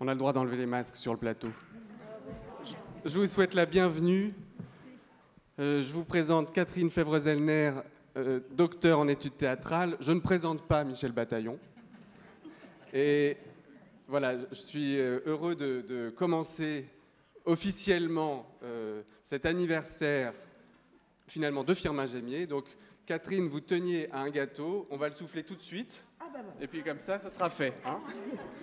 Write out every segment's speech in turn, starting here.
On a le droit d'enlever les masques sur le plateau. Je vous souhaite la bienvenue. Je vous présente Catherine Fèvre-Zellner, docteur en études théâtrales. Je ne présente pas Michel Bataillon. Et voilà, je suis heureux de commencer officiellement cet anniversaire finalement de Firmin Gémier. Donc Catherine, vous teniez à un gâteau, on va le souffler tout de suite. Ah bah bon. Et puis comme ça sera fait. Hein.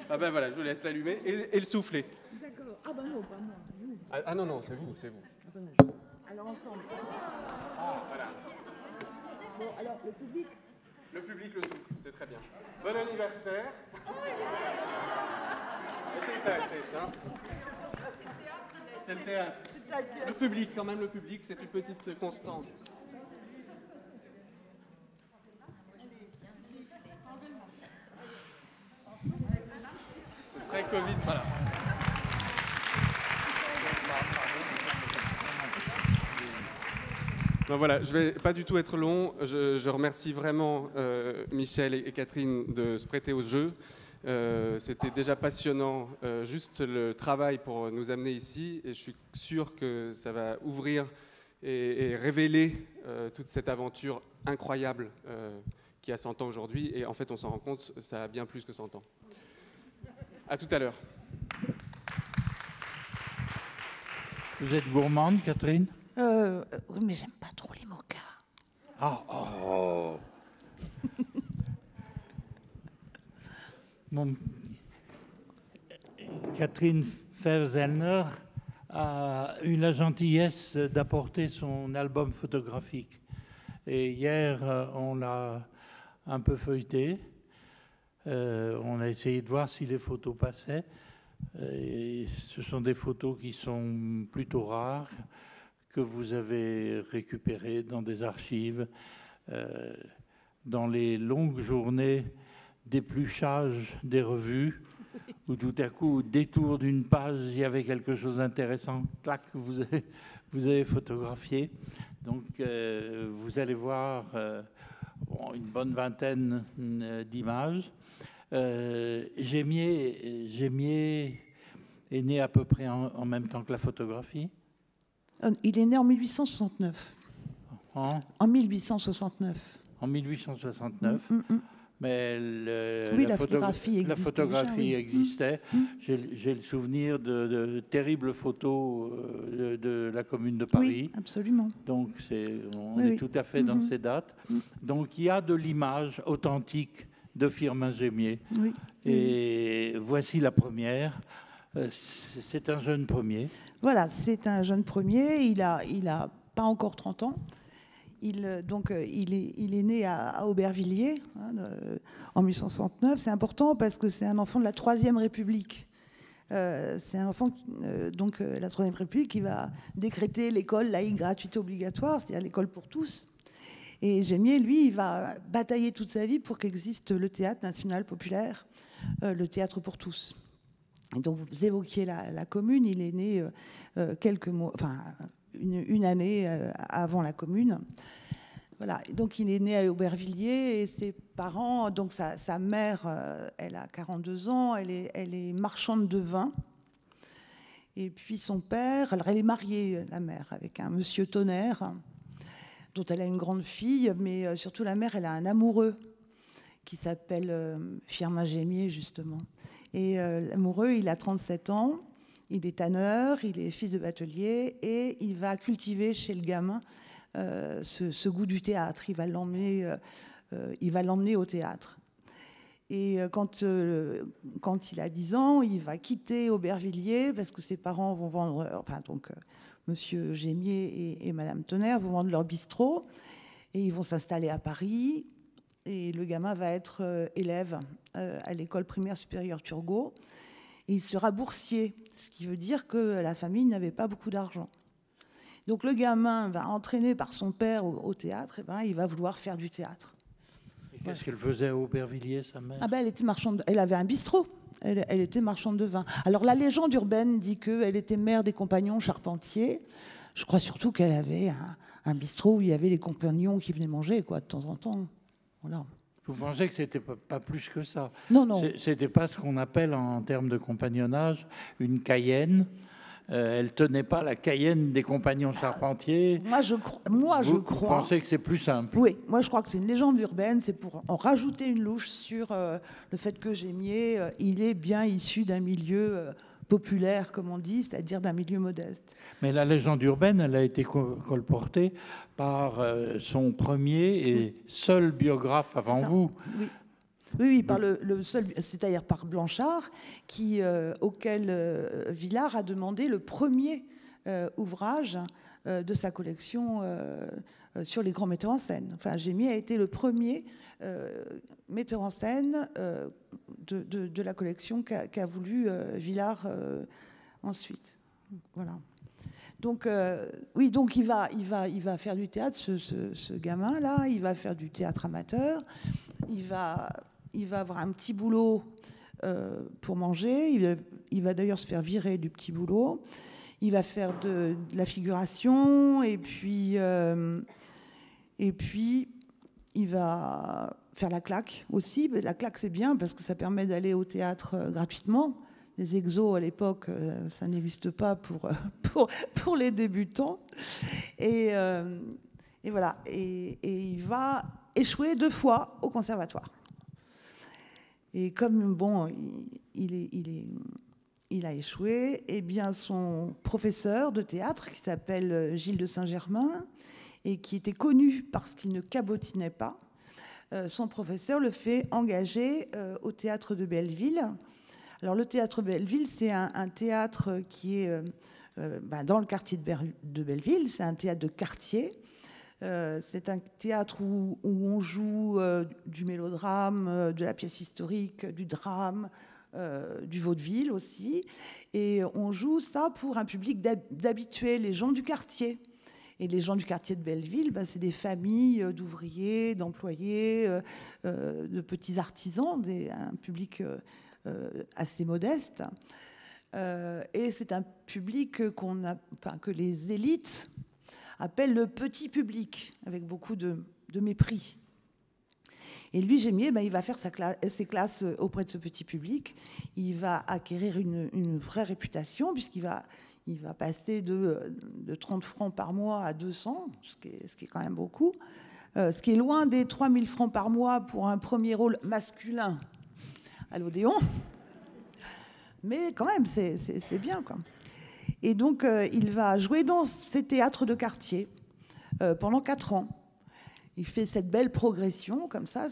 Ah ben voilà, je vous laisse l'allumer et le souffler. D'accord. Ah bah non, pas moi. Vous. Ah non, non, c'est vous, c'est vous. Ah bah non. Alors ensemble. Ah, voilà. Bon, alors le public. Le public le souffle, c'est très bien. Bon anniversaire. C'est le théâtre, hein. C'est le théâtre. Le public, quand même, le public, c'est une petite constance. C'est très Covid, voilà. Ben voilà, je ne vais pas du tout être long. Je remercie vraiment Michel et Catherine de se prêter au jeu. C'était déjà passionnant, juste le travail pour nous amener ici. Et je suis sûr que ça va ouvrir et révéler toute cette aventure incroyable qui a 100 ans aujourd'hui. Et en fait, on s'en rend compte, ça a bien plus que 100 ans. À tout à l'heure. Vous êtes gourmande, Catherine? Oui, mais j'aime pas trop les mochas. Ah, oh. Bon. Catherine Fèvre-Zellner a eu la gentillesse d'apporter son album photographique. Et hier, on l'a un peu feuilleté. On a essayé de voir si les photos passaient. Et ce sont des photos qui sont plutôt rares, que vous avez récupérées dans des archives, dans les longues journées d'épluchage des revues, où tout à coup, au détour d'une page, il y avait quelque chose d'intéressant, clac, vous avez photographié. Donc, vous allez voir une bonne vingtaine d'images. Gémier est né à peu près en même temps que la photographie. Il est né en 1869. En 1869. En 1869. Mais oui, la photographie existait. J'ai le souvenir de terribles photos de la Commune de Paris. Oui, absolument. Donc, on est tout à fait dans ces dates. Donc, il y a de l'image authentique de Firmin Gémier. Oui. Et voici la première. C'est un jeune premier. Voilà, c'est un jeune premier. Il a pas encore 30 ans. Il est né à Aubervilliers en 1869. C'est important parce que c'est un enfant de la Troisième République. C'est un enfant, la Troisième République, qui va décréter l'école laïque gratuite obligatoire, c'est-à-dire l'école pour tous. Et Gémier, lui, il va batailler toute sa vie pour qu'existe le théâtre national populaire, le théâtre pour tous. Et donc, vous évoquiez la commune. Il est né quelques mois, enfin, une année avant la commune. Voilà. Et donc, il est né à Aubervilliers et ses parents, donc sa mère, elle a 42 ans, elle est marchande de vin. Et puis son père, alors elle est mariée, la mère, avec un monsieur Tonnerre, dont elle a une grande fille, mais surtout la mère, elle a un amoureux qui s'appelle Firmin Gémier, justement. Et l'amoureux, il a 37 ans, il est tanneur, il est fils de batelier, et il va cultiver chez le gamin ce goût du théâtre. Il va l'emmener au théâtre. Et quand il a 10 ans, il va quitter Aubervilliers parce que ses parents vont vendre, Monsieur Gémier et Madame Tonnerre vont vendre leur bistrot et ils vont s'installer à Paris. Et le gamin va être élève à l'école primaire supérieure Turgot. Et il sera boursier, ce qui veut dire que la famille n'avait pas beaucoup d'argent. Donc le gamin va entraîné par son père au théâtre, et il va vouloir faire du théâtre. Et qu'est-ce qu'elle faisait à Aubervilliers, sa mère? Elle était marchande. Elle avait un bistrot. Elle était marchande de vin. Alors la légende urbaine dit qu'elle était mère des compagnons charpentiers. Je crois surtout qu'elle avait un bistrot où il y avait les compagnons qui venaient manger, quoi, de temps en temps. Voilà. Vous pensez que c'était pas plus que ça? Non, non. C'était pas ce qu'on appelle en termes de compagnonnage une Cayenne. Elle tenait pas la Cayenne des compagnons charpentiers. Vous pensez que c'est plus simple? Oui, moi je crois que c'est une légende urbaine. C'est pour en rajouter une louche sur le fait que Gémier, il est bien issu d'un milieu populaire, comme on dit, c'est-à-dire d'un milieu modeste. Mais la légende urbaine, elle a été colportée par son premier et seul biographe avant vous. Oui. Oui, par le seul, c'est-à-dire par Blanchard, auquel Villars a demandé le premier ouvrage de sa collection sur les grands metteurs en scène. Enfin, Gémier a été le premier metteur en scène de la collection qu'a voulu Villars ensuite. Voilà. Donc, oui, donc il va faire du théâtre, ce gamin-là. Il va faire du théâtre amateur. Il va avoir un petit boulot pour manger. Il va d'ailleurs se faire virer du petit boulot. Il va faire de la figuration. Et puis, il va faire la claque aussi. Mais la claque, c'est bien parce que ça permet d'aller au théâtre gratuitement. Les exos, à l'époque, ça n'existe pas pour les débutants. Et voilà. Et il va échouer 2 fois au conservatoire. Et comme, bon, il a échoué, eh bien, son professeur de théâtre, qui s'appelle Gilles de Saint-Germain, et qui était connu parce qu'il ne cabotinait pas, son professeur le fait engager au théâtre de Belleville. Alors, le théâtre de Belleville, c'est un théâtre qui est dans le quartier de Belleville. C'est un théâtre de quartier. C'est un théâtre où on joue du mélodrame, de la pièce historique, du drame, du vaudeville aussi. Et on joue ça pour un public d'habitués, les gens du quartier. Et les gens du quartier de Belleville, c'est des familles d'ouvriers, d'employés, de petits artisans, un public assez modeste. Et c'est un public que les élites appellent le petit public, avec beaucoup de mépris. Et lui, Gémier, il va faire ses classes auprès de ce petit public. Il va acquérir une vraie réputation, puisqu'il va passer de 30 francs par mois à 200, ce qui est quand même beaucoup. Ce qui est loin des 3000 francs par mois pour un premier rôle masculin à l'Odéon. Mais quand même, c'est bien, quoi. Et donc, il va jouer dans ces théâtres de quartier pendant 4 ans. Il fait cette belle progression, comme ça.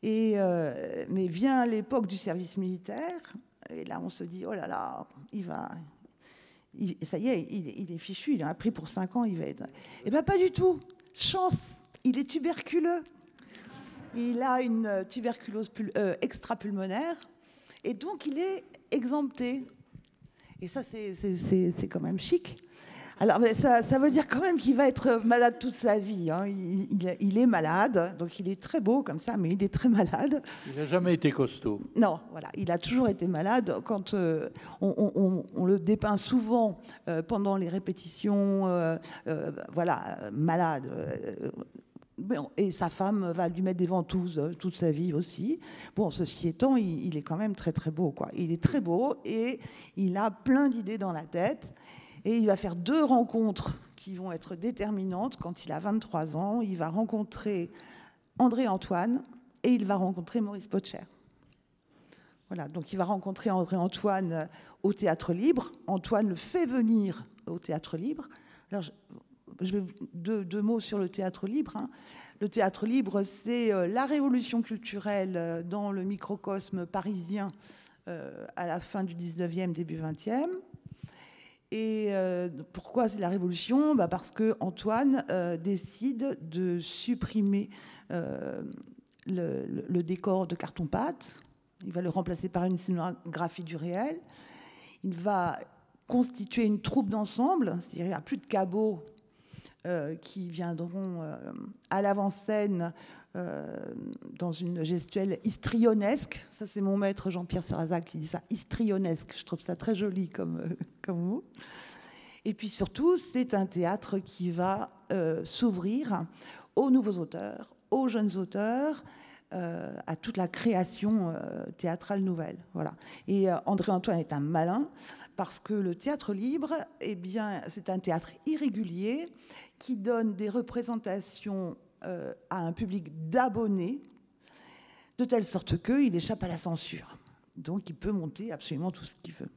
Mais vient l'époque du service militaire, et là, on se dit, oh là là, ça y est, il est fichu, il a pris pour 5 ans, il va être... Eh bien, pas du tout. Chance, il est tuberculeux. Il a une tuberculose extrapulmonaire, et donc il est exempté. Et ça, c'est quand même chic. Alors, ça veut dire quand même qu'il va être malade toute sa vie. Hein. Il est malade, donc il est très beau comme ça, mais il est très malade. Il n'a jamais été costaud. Non, voilà, il a toujours été malade. Quand on le dépeint souvent pendant les répétitions, malade. Et sa femme va lui mettre des ventouses toute sa vie aussi. Bon, ceci étant, il est quand même très très beau, quoi. Il est très beau et il a plein d'idées dans la tête. Et il va faire 2 rencontres qui vont être déterminantes. Quand il a 23 ans, il va rencontrer André Antoine et il va rencontrer Maurice Potcher. Voilà, donc il va rencontrer André Antoine au Théâtre Libre. Antoine le fait venir au Théâtre Libre. Alors, je vais 2 mots sur le Théâtre Libre. Hein. Le Théâtre Libre, c'est la révolution culturelle dans le microcosme parisien à la fin du 19e, début 20e. Et pourquoi c'est la révolution ? Parce qu'Antoine décide de supprimer le décor de carton-pâte. Il va le remplacer par une scénographie du réel. Il va constituer une troupe d'ensemble, c'est-à-dire il n'y a plus de cabots qui viendront à l'avant-scène dans une gestuelle histrionesque. Ça, c'est mon maître Jean-Pierre Serrazac qui dit ça, histrionesque. Je trouve ça très joli comme mot. Et puis surtout, c'est un théâtre qui va s'ouvrir aux nouveaux auteurs, aux jeunes auteurs, à toute la création théâtrale nouvelle. Voilà. Et André-Antoine est un malin parce que le théâtre libre, eh bien, c'est un théâtre irrégulier qui donne des représentations à un public d'abonnés de telle sorte qu'il échappe à la censure. Donc il peut monter absolument tout ce qu'il veut.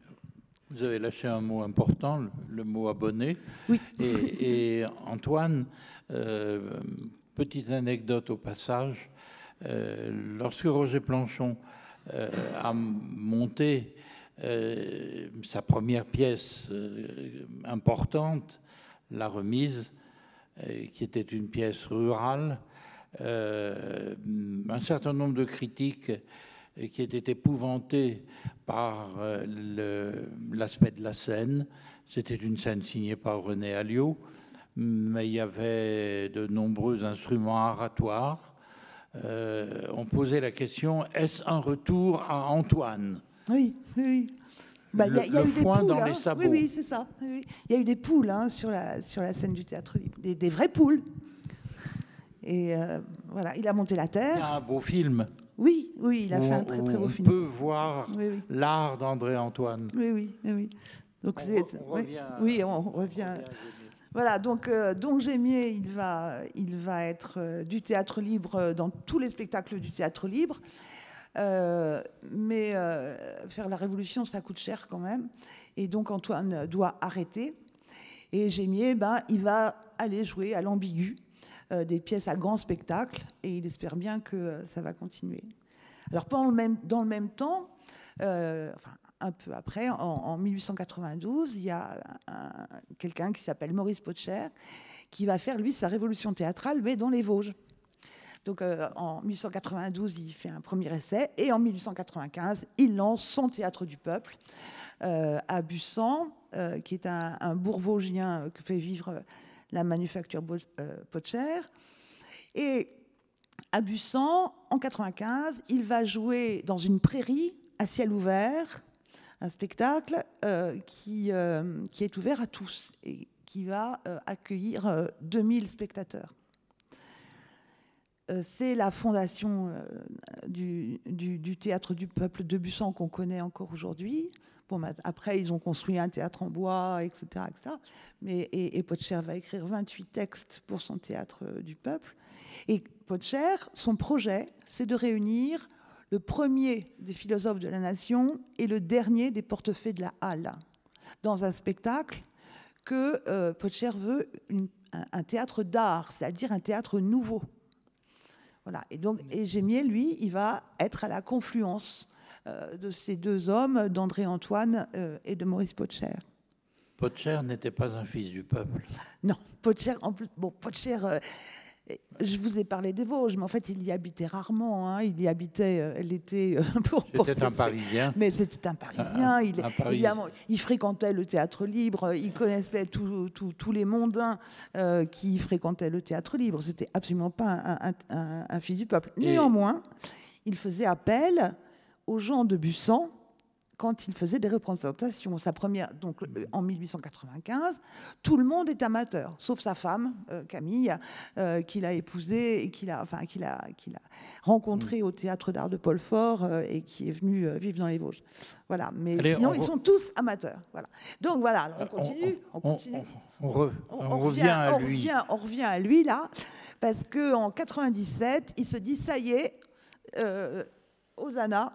Vous avez lâché un mot important, le mot abonné. Oui. Et Antoine, petite anecdote au passage, lorsque Roger Planchon a monté sa première pièce importante, La Remise, qui était une pièce rurale, un certain nombre de critiques qui étaient épouvantés par l'aspect de la scène. C'était une scène signée par René Alliot, mais il y avait de nombreux instruments oratoires. On posait la question, est-ce un retour à Antoine? Oui, oui. Bah, y a eu le foin poules, dans les sabots. Oui, c'est ça. Oui. Il y a eu des poules sur la scène du théâtre libre, des vraies poules. Et voilà, il a monté la terre. Il y a un beau film. Oui, il a fait un très beau film. On peut voir l'art d'André-Antoine. Oui. Donc on revient. Oui, on revient. Voilà, donc Gémier, il va être du théâtre libre dans tous les spectacles du théâtre libre. Mais faire la révolution, ça coûte cher quand même. Et donc Antoine doit arrêter. Et Gémier, il va aller jouer à l'Ambigu des pièces à grand spectacle. Et il espère bien que ça va continuer. Alors dans le même temps, un peu après, en 1892, il y a quelqu'un qui s'appelle Maurice Potcher qui va faire, lui, sa révolution théâtrale, mais dans les Vosges. Donc en 1892, il fait un premier essai, et en 1895, il lance son Théâtre du Peuple à Bussan, qui est un bourg vosgien que fait vivre la manufacture Potcher. Et à Bussan, en 95, il va jouer dans une prairie à ciel ouvert, un spectacle qui est ouvert à tous et qui va accueillir 2000 spectateurs. C'est la fondation du Théâtre du Peuple de Bussan qu'on connaît encore aujourd'hui. Bon, après, ils ont construit un théâtre en bois, etc. Et Potcher va écrire 28 textes pour son Théâtre du Peuple. Et Potcher, son projet, c'est de réunir le premier des philosophes de la nation et le dernier des portefaix de la Halle dans un spectacle que Potcher veut un théâtre d'art, c'est-à-dire un théâtre nouveau. Voilà. Et Gémier, lui, il va être à la confluence de ces deux hommes, d'André-Antoine et de Maurice Potcher. Potcher n'était pas un fils du peuple. Non, Potcher, en plus, Potcher, je vous ai parlé des Vosges, mais en fait, il y habitait rarement. Hein. Il y habitait l'été C'était un Parisien. Mais c'était un Parisien. Évidemment, il fréquentait le théâtre libre. Il connaissait tous les mondains qui fréquentaient le théâtre libre. C'était absolument pas un fils du peuple. Néanmoins, il faisait appel aux gens de Bussan quand il faisait des représentations. Sa première, donc en 1895, tout le monde est amateur, sauf sa femme, Camille, qu'il a épousée et qu'il a rencontrée au Théâtre d'Art de Paul-Fort et qui est venue vivre dans les Vosges. Voilà, mais sinon, ils sont tous amateurs. Voilà. Donc voilà, alors on continue. On revient à lui. On revient à lui, là, parce qu'en 97, il se dit, ça y est, Hosanna,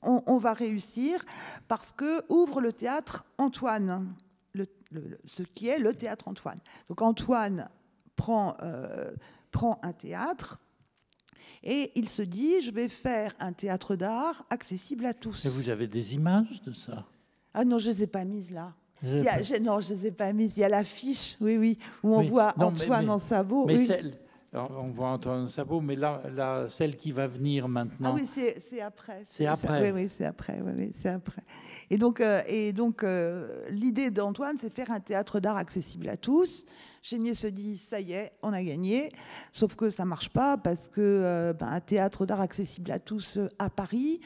on va réussir parce que ouvre le théâtre Antoine, ce qui est le théâtre Antoine. Donc Antoine prend un théâtre et il se dit, je vais faire un théâtre d'art accessible à tous. Et vous avez des images de ça? Ah non, je ne les ai pas mises là. Non, je ne les ai pas mises. Il y a l'affiche, oui, où on voit Antoine en sabot. Mais celle... Alors, on voit Antoine Sabot, mais là, celle qui va venir maintenant. Ah oui, c'est après. C'est après. Oui, c'est après. C'est après. Et donc, l'idée d'Antoine, c'est faire un théâtre d'art accessible à tous. Gémier se dit, ça y est, on a gagné. Sauf que ça marche pas parce que un théâtre d'art accessible à tous à Paris,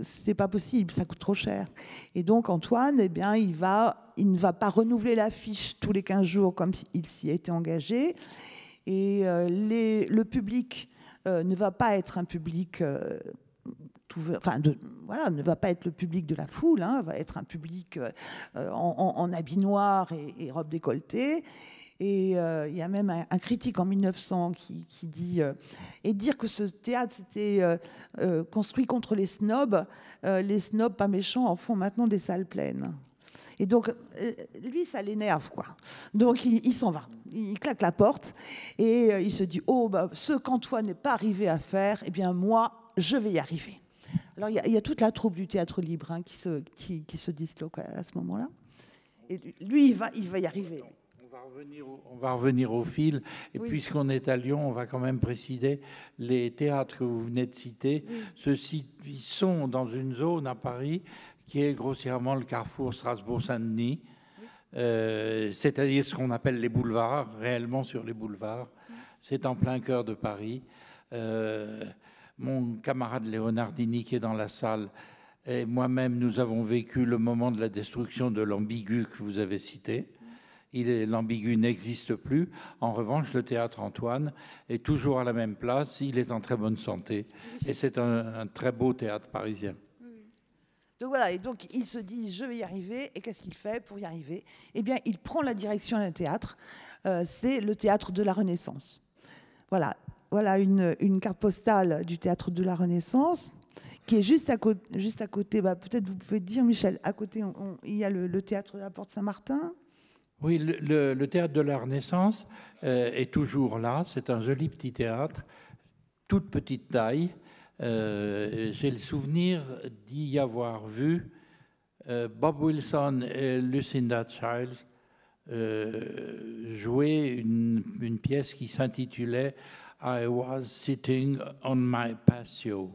c'est pas possible, ça coûte trop cher. Et donc Antoine, il ne va pas renouveler l'affiche tous les 15 jours comme il s'y était engagé. Et le public ne va pas être un public... ne va pas être le public de la foule, hein, va être un public en habit noir et robe décolletée. Et il y a même un critique en 1900 qui dit et dire que ce théâtre s'était construit contre les snobs pas méchants en font maintenant des salles pleines. Et donc lui, ça l'énerve, quoi. Donc il s'en va, il claque la porte et il se dit ce qu'Antoine n'est pas arrivé à faire, eh bien moi je vais y arriver. Alors il y a toute la troupe du théâtre libre, hein, qui se disloque à ce moment-là. Et lui, il va y arriver. On va revenir au fil. Et oui. Puisqu'on est à Lyon, on va quand même préciser les théâtres que vous venez de citer. Oui. Ceux-ci sont dans une zone à Paris qui est grossièrement le carrefour Strasbourg-Saint-Denis, oui. C'est-à-dire ce qu'on appelle les boulevards, réellement sur les boulevards. Oui. C'est en plein cœur de Paris. Mon camarade Léonardini, qui est dans la salle, et moi-même, nous avons vécu le moment de la destruction de l'Ambigu que vous avez cité. L'Ambigu n'existe plus. En revanche, le théâtre Antoine est toujours à la même place. Il est en très bonne santé. Et c'est un très beau théâtre parisien. Donc voilà, et donc il se dit, je vais y arriver. Et qu'est-ce qu'il fait pour y arriver? Eh bien, il prend la direction d'un théâtre. C'est le théâtre de la Renaissance. Voilà une carte postale du théâtre de la Renaissance qui est juste à côté. Peut-être vous pouvez dire, Michel, à côté, il y a le théâtre de la Porte Saint-Martin. Oui, le théâtre de la Renaissance est toujours là. C'est un joli petit théâtre, toute petite taille. J'ai le souvenir d'y avoir vu Bob Wilson et Lucinda Childs jouer une pièce qui s'intitulait I was sitting on my patio.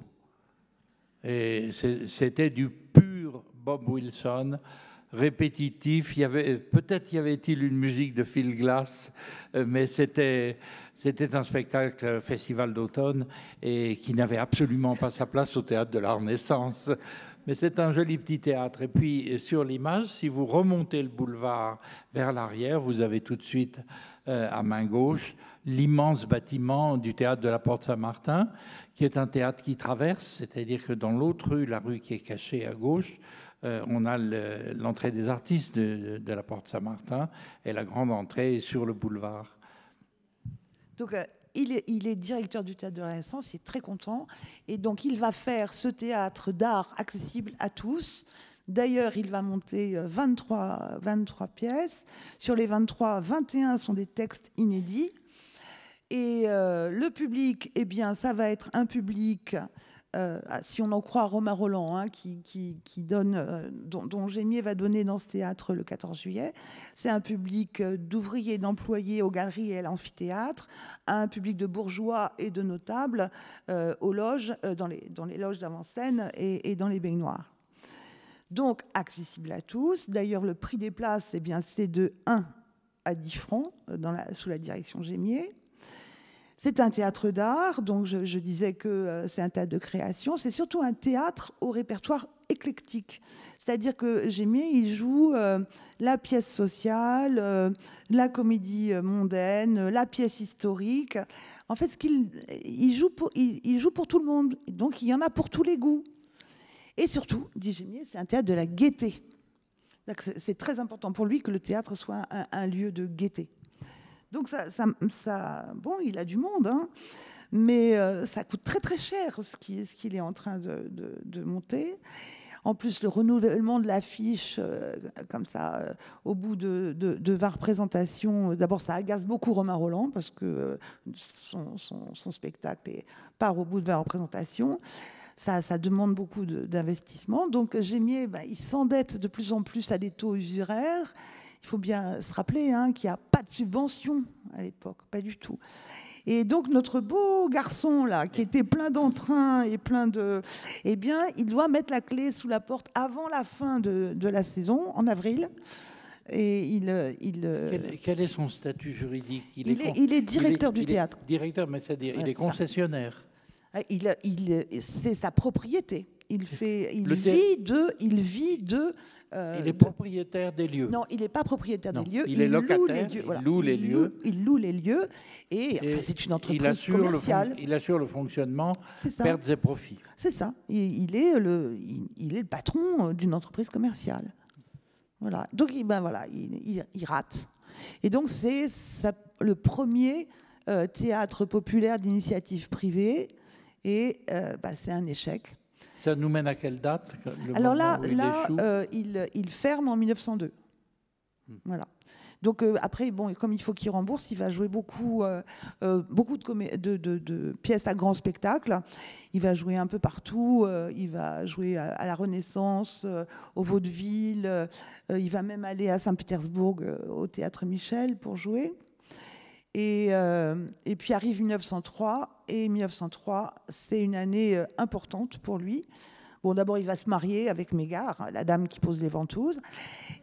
Et c'était du pur Bob Wilson, répétitif. Peut-être y avait-il une musique de Phil Glass, mais c'était un spectacle festival d'automne et qui n'avait absolument pas sa place au théâtre de la Renaissance. Mais c'est un joli petit théâtre. Et puis sur l'image, si vous remontez le boulevard vers l'arrière, vous avez tout de suite à main gauche l'immense bâtiment du théâtre de la Porte Saint-Martin, qui est un théâtre qui traverse, c'est-à-dire que dans l'autre rue, la rue qui est cachée à gauche, on a l'entrée des artistes de la Porte Saint-Martin et la grande entrée est sur le boulevard. Donc il est directeur du théâtre de la Renaissance, il est très content, et donc il va faire ce théâtre d'art accessible à tous. D'ailleurs, il va monter 23 pièces. Sur les 23, 21 sont des textes inédits. Et le public, eh bien, ça va être un public, si on en croit Romain Rolland, hein, dont Gémier va donner dans ce théâtre le 14 juillet. C'est un public d'ouvriers, d'employés aux galeries et à l'amphithéâtre, un public de bourgeois et de notables aux loges, dans les loges d'avant-scène et dans les baignoires. Donc, accessible à tous. D'ailleurs, le prix des places, eh bien, c'est de 1 à 10 francs sous la direction Gémier. C'est un théâtre d'art, donc je disais que c'est un théâtre de création. C'est surtout un théâtre au répertoire éclectique. C'est-à-dire que Gémier, il joue la pièce sociale, la comédie mondaine, la pièce historique. En fait, il joue pour tout le monde. Donc, il y en a pour tous les goûts. Et surtout, dit Gémier, c'est un théâtre de la gaieté. C'est très important pour lui que le théâtre soit un lieu de gaieté. Donc bon, il a du monde, hein, mais ça coûte très très cher ce qu'il est en train de monter. En plus, le renouvellement de l'affiche, comme ça, au bout de 20 représentations, d'abord ça agace beaucoup Romain Rolland parce que son spectacle part au bout de 20 représentations. Ça demande beaucoup d'investissement. Donc Gémier, il s'endette de plus en plus à des taux usuraires. Il faut bien se rappeler qu'il n'y a pas de subvention à l'époque, pas du tout. Et donc notre beau garçon là, qui était plein d'entrain et plein de, eh bien, il doit mettre la clé sous la porte avant la fin de la saison, en avril. Et Quel est son statut juridique? Il est directeur du théâtre. Directeur, mais c'est-à-dire il est concessionnaire. C'est sa propriété. il vit de. Il est propriétaire des lieux. Non, il n'est pas propriétaire des lieux. Il est locataire, il loue les lieux. Il loue les lieux. Et enfin, c'est une entreprise commerciale. Il assure le fonctionnement, pertes et profits. C'est ça. Il est le patron d'une entreprise commerciale. Voilà. Donc, il rate. Et donc, c'est le premier théâtre populaire d'initiative privée. Et c'est un échec. Ça nous mène à quelle date? Alors là, il ferme en 1902. Voilà. Donc après, bon, comme il faut qu'il rembourse, il va jouer beaucoup de pièces à grand spectacle. Il va jouer un peu partout. Il va jouer à la Renaissance, au Vaudeville. Il va même aller à Saint-Pétersbourg, au Théâtre Michel, pour jouer. Et puis arrive 1903, et 1903, c'est une année importante pour lui. Bon, d'abord, il va se marier avec Mégare, la dame qui pose les ventouses,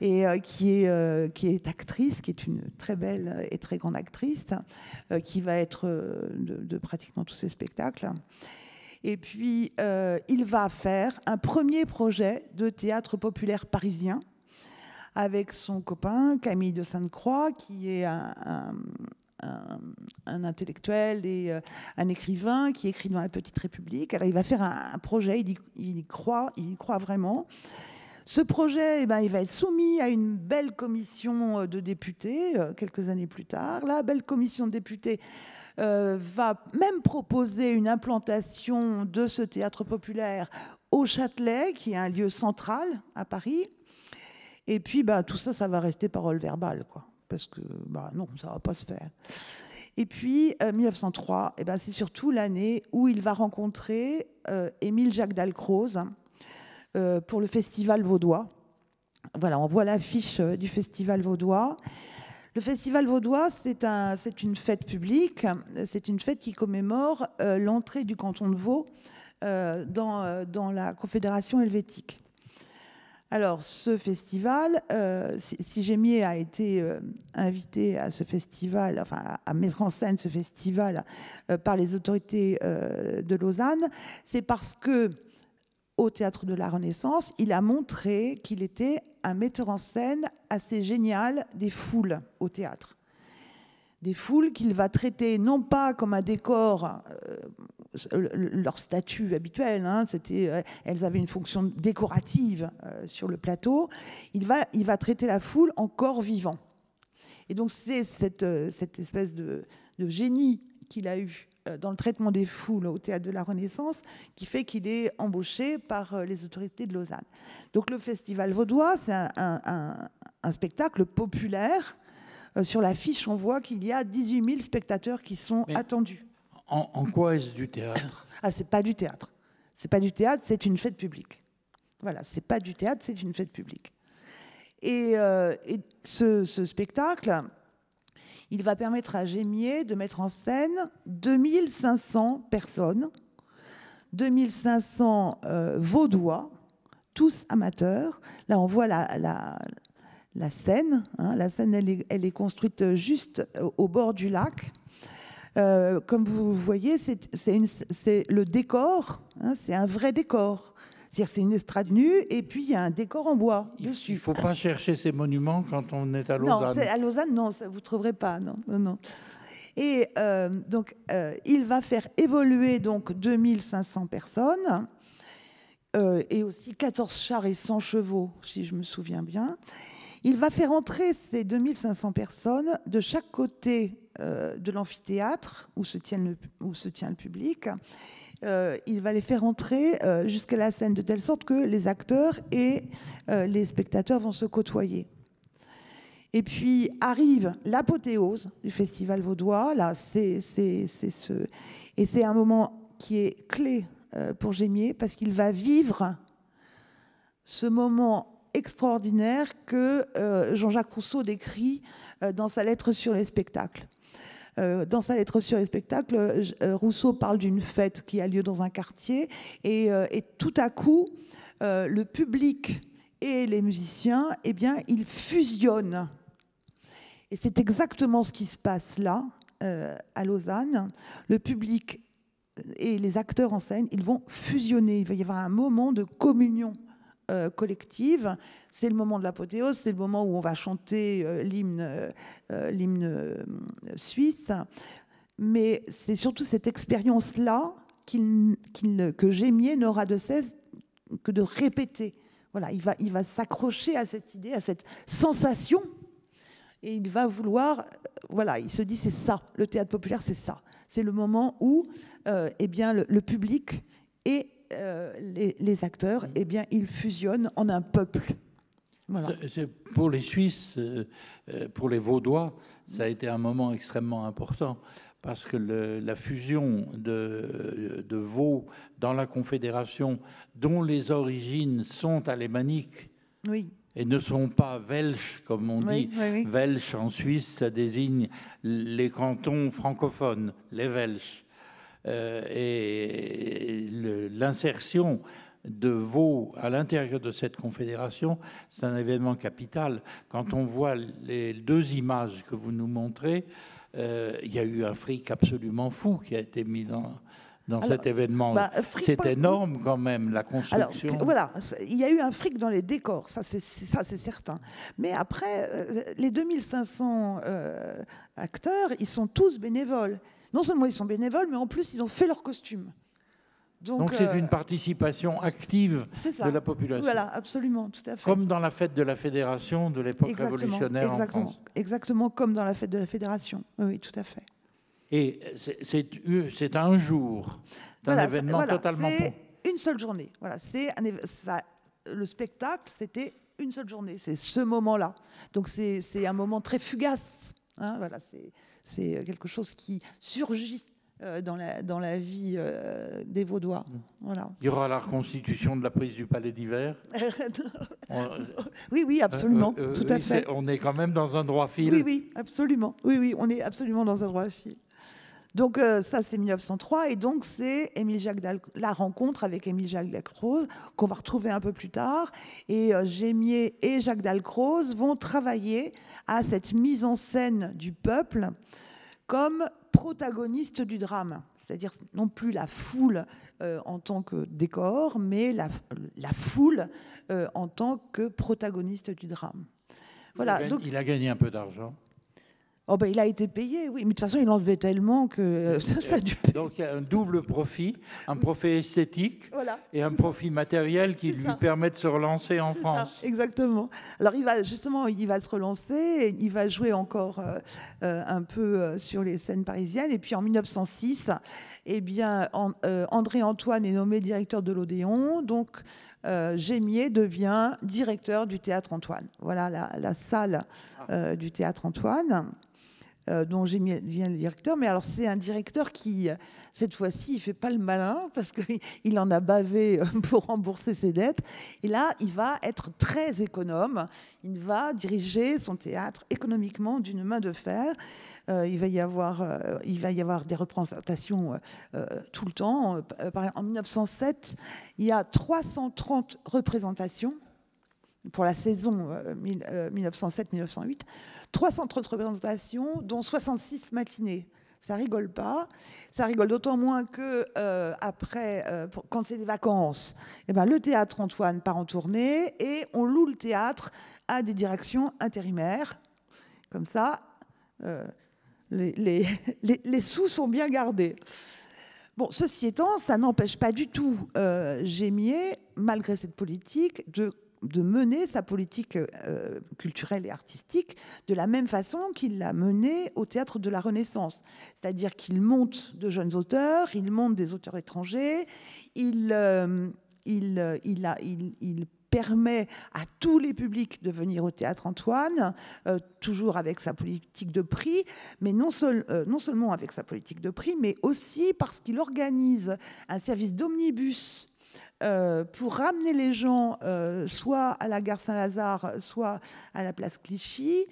et qui est actrice, qui est une très belle et très grande actrice, qui va être de pratiquement tous ses spectacles. Et puis, il va faire un premier projet de théâtre populaire parisien avec son copain Camille de Sainte-Croix, qui est un intellectuel et un écrivain qui écrit dans La Petite République. Alors il va faire un projet, il y croit vraiment. Ce projet, il va être soumis à une belle commission de députés quelques années plus tard. La belle commission de députés va même proposer une implantation de ce théâtre populaire au Châtelet, qui est un lieu central à Paris. Et puis tout ça va rester parole verbale, quoi. Parce que non, ça ne va pas se faire. Et puis, 1903, c'est surtout l'année où il va rencontrer Émile Jacques Dalcroze pour le Festival Vaudois. Voilà, on voit l'affiche du Festival Vaudois. Le Festival Vaudois, c'est une fête publique. C'est une fête qui commémore l'entrée du canton de Vaud dans la Confédération helvétique. Alors, ce festival, si Gémier a été invité à ce festival, enfin à mettre en scène ce festival par les autorités de Lausanne, c'est parce que au Théâtre de la Renaissance, il a montré qu'il était un metteur en scène assez génial des foules au théâtre. Des foules qu'il va traiter non pas comme un décor, leur statut habituel, elles avaient une fonction décorative sur le plateau. Il va traiter la foule en corps vivant. Et donc c'est cette espèce de génie qu'il a eu dans le traitement des foules au Théâtre de la Renaissance qui fait qu'il est embauché par les autorités de Lausanne. Donc le Festival Vaudois, c'est un spectacle populaire. Sur l'affiche, on voit qu'il y a 18 000 spectateurs qui sont attendus. En quoi est-ce du théâtre? C'est pas du théâtre. C'est pas du théâtre, c'est une fête publique. Voilà, c'est pas du théâtre, c'est une fête publique. Et ce spectacle, il va permettre à Gémier de mettre en scène 2500 personnes, 2500 Vaudois, tous amateurs. Là, on voit la scène. La scène, elle est construite juste au bord du lac. Comme vous voyez, c'est le décor. C'est un vrai décor. C'est-à-dire, c'est une estrade nue et puis il y a un décor en bois dessus. Il ne faut pas chercher ces monuments quand on est à Lausanne. Non, à Lausanne, non, ça, vous ne trouverez pas. Non. Et donc, il va faire évoluer donc 2500 personnes et aussi 14 chars et 100 chevaux, si je me souviens bien. Il va faire entrer ces 2500 personnes de chaque côté de l'amphithéâtre où se tient le public. Il va les faire entrer jusqu'à la scène de telle sorte que les acteurs et les spectateurs vont se côtoyer. Et puis arrive l'apothéose du Festival Vaudois. Là, et c'est un moment qui est clé pour Gémier parce qu'il va vivre ce moment extraordinaire que Jean-Jacques Rousseau décrit dans sa lettre sur les spectacles. Dans sa lettre sur les spectacles, Rousseau parle d'une fête qui a lieu dans un quartier et tout à coup, le public et les musiciens, ils fusionnent. Et c'est exactement ce qui se passe là, à Lausanne. Le public et les acteurs en scène, ils vont fusionner. Il va y avoir un moment de communion collective. C'est le moment de l'apothéose, c'est le moment où on va chanter l'hymne suisse. Mais c'est surtout cette expérience-là que Gémier n'aura de cesse que de répéter. Voilà, il va s'accrocher à cette idée, à cette sensation, et il va vouloir, voilà, il se dit c'est ça, le théâtre populaire c'est ça. C'est le moment où eh bien, le public et les acteurs, eh bien, ils fusionnent en un peuple. Voilà. Pour les Suisses, pour les Vaudois, ça a été un moment extrêmement important parce que la fusion de Vaud dans la Confédération, dont les origines sont alémaniques, oui, et ne sont pas welsh, comme on dit. Oui. Welsh en Suisse, ça désigne les cantons francophones, les Welsh. Et l'insertion de Vaud à l'intérieur de cette confédération, c'est un événement capital. Quand on voit les deux images que vous nous montrez, il y a eu un fric absolument fou qui a été mis dans cet événement. C'est énorme quand même, la construction. Alors, voilà, il y a eu un fric dans les décors, ça c'est certain. Mais après, les 2500 acteurs, ils sont tous bénévoles. Non seulement ils sont bénévoles, mais en plus ils ont fait leur costume. Donc c'est une participation active de la population. Voilà, absolument, tout à fait. Comme dans la fête de la Fédération de l'époque révolutionnaire en France. Exactement, comme dans la fête de la Fédération, oui, tout à fait. Et c'est un jour d'un événement totalement... C'est une seule journée. Voilà, le spectacle, c'était une seule journée. C'est ce moment-là. Donc c'est un moment très fugace. Hein, voilà, c'est quelque chose qui surgit dans la vie des Vaudois. Voilà. Il y aura la reconstitution de la prise du Palais d'Hiver. Oui, absolument, tout à fait. On est quand même dans un droit fil. Oui, absolument. Oui, on est absolument dans un droit fil. Donc ça, c'est 1903, et donc c'est la rencontre avec Émile Jacques Dalcroze, qu'on va retrouver un peu plus tard. Et Gémier et Jacques Dalcroze vont travailler à cette mise en scène du peuple comme protagoniste du drame. C'est-à-dire non plus la foule en tant que décor, mais la foule en tant que protagoniste du drame. Voilà. Il a gagné un peu d'argent. Oh ben, il a été payé, oui, mais de toute façon, il en devait tellement que ça a dû payer. Donc il y a un double profit, un profit esthétique et un profit matériel qui lui permet de se relancer en France. Exactement. Alors il va se relancer, il va jouer encore un peu sur les scènes parisiennes, et puis en 1906, eh bien, André-Antoine est nommé directeur de l'Odéon, donc Gémier devient directeur du Théâtre Antoine. Voilà la salle du Théâtre Antoine. Dont Gémier devient le directeur, mais alors c'est un directeur qui, cette fois-ci, il fait pas le malin parce qu'il en a bavé pour rembourser ses dettes. Et là, il va être très économe. Il va diriger son théâtre économiquement d'une main de fer. Il va y avoir des représentations tout le temps. Par exemple, en 1907, il y a 330 représentations pour la saison 1907-1908. 330 représentations, dont 66 matinées. Ça rigole pas. Ça rigole d'autant moins que après, quand c'est les vacances, eh ben, le théâtre Antoine part en tournée et on loue le théâtre à des directions intérimaires. Comme ça, les sous sont bien gardés. Bon, ceci étant, ça n'empêche pas du tout Gémier, malgré cette politique, de mener sa politique culturelle et artistique de la même façon qu'il l'a menée au Théâtre de la Renaissance. C'est-à-dire qu'il monte de jeunes auteurs, il monte des auteurs étrangers, il permet à tous les publics de venir au Théâtre Antoine, toujours avec sa politique de prix, mais non seulement avec sa politique de prix, mais aussi parce qu'il organise un service d'omnibus pour ramener les gens soit à la gare Saint-Lazare, soit à la place Clichy.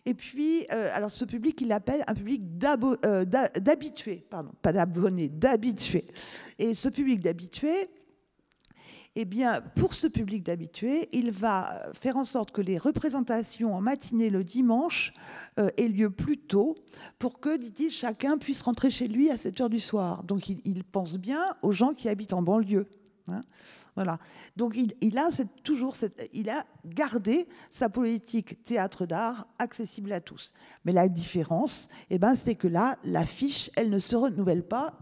Et puis, alors ce public, il l'appelle un public d'habitués, pardon, pas d'abonnés, d'habitués. Et ce public d'habitués, Eh bien, pour ce public d'habitués, il va faire en sorte que les représentations en matinée le dimanche aient lieu plus tôt pour que, dit-il, chacun puisse rentrer chez lui à 7 heures du soir. Donc, il pense bien aux gens qui habitent en banlieue. Hein. Voilà. Donc, il a gardé sa politique théâtre d'art accessible à tous. Mais la différence, c'est que là, l'affiche, elle ne se renouvelle pas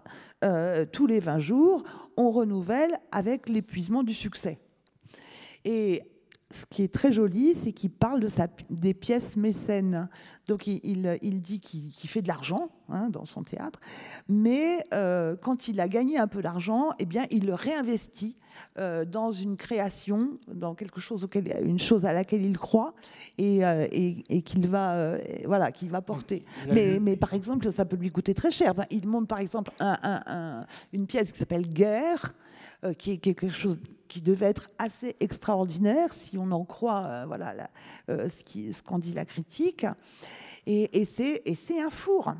tous les 20 jours. On renouvelle avec l'épuisement du succès. Et ce qui est très joli, c'est qu'il parle des pièces mécènes. Donc, il dit qu'il fait de l'argent dans son théâtre, mais quand il a gagné un peu d'argent, il le réinvestit dans une création, dans quelque chose une chose à laquelle il croit et qu'il va porter. Mais par exemple, ça peut lui coûter très cher. Il monte par exemple une pièce qui s'appelle Guerre, qui est quelque chose qui devait être assez extraordinaire, si on en croit ce qu'en dit la critique. Et c'est un four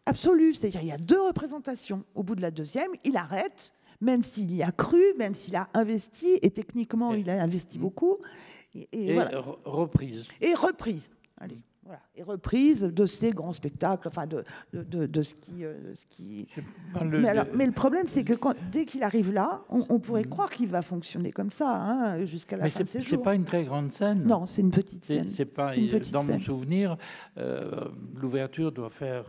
absolu. C'est-à-dire il y a 2 représentations. Au bout de la 2e, il arrête, même s'il y a cru, même s'il a investi, et techniquement, il a investi beaucoup. Et voilà. Reprise. Et reprise. Allez. Voilà. Et reprise de ces grands spectacles, enfin de ce qui... Mais le problème, c'est que dès qu'il arrive là, on pourrait croire qu'il va fonctionner comme ça jusqu'à la fin de ses jours. C'est pas une très grande scène. Non, c'est une petite scène. Dans mon souvenir, l'ouverture doit faire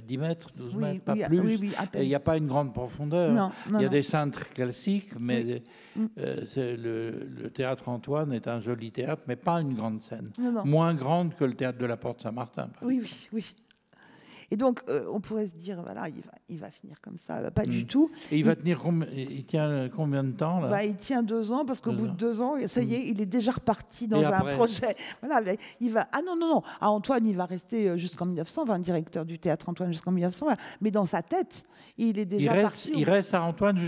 10 mètres, 12 mètres, pas plus. Oui, et il n'y a pas une grande profondeur. Il y a des cintres classiques, mais le théâtre Antoine est un joli théâtre, mais pas une grande scène. Non. Moins grande que le théâtre de la Porte Saint-Martin. Oui. Et donc, on pourrait se dire, voilà, il va finir comme ça. Pas du tout. Et il tient combien de temps là? Il tient 2 ans, parce qu'au bout de 2 ans, ça y est, il est déjà reparti dans un projet. Voilà, il va... Ah non. Antoine, il va rester jusqu'en 1920, directeur du théâtre Antoine jusqu'en 1920. Mais dans sa tête, il est déjà parti. Il reste à Antoine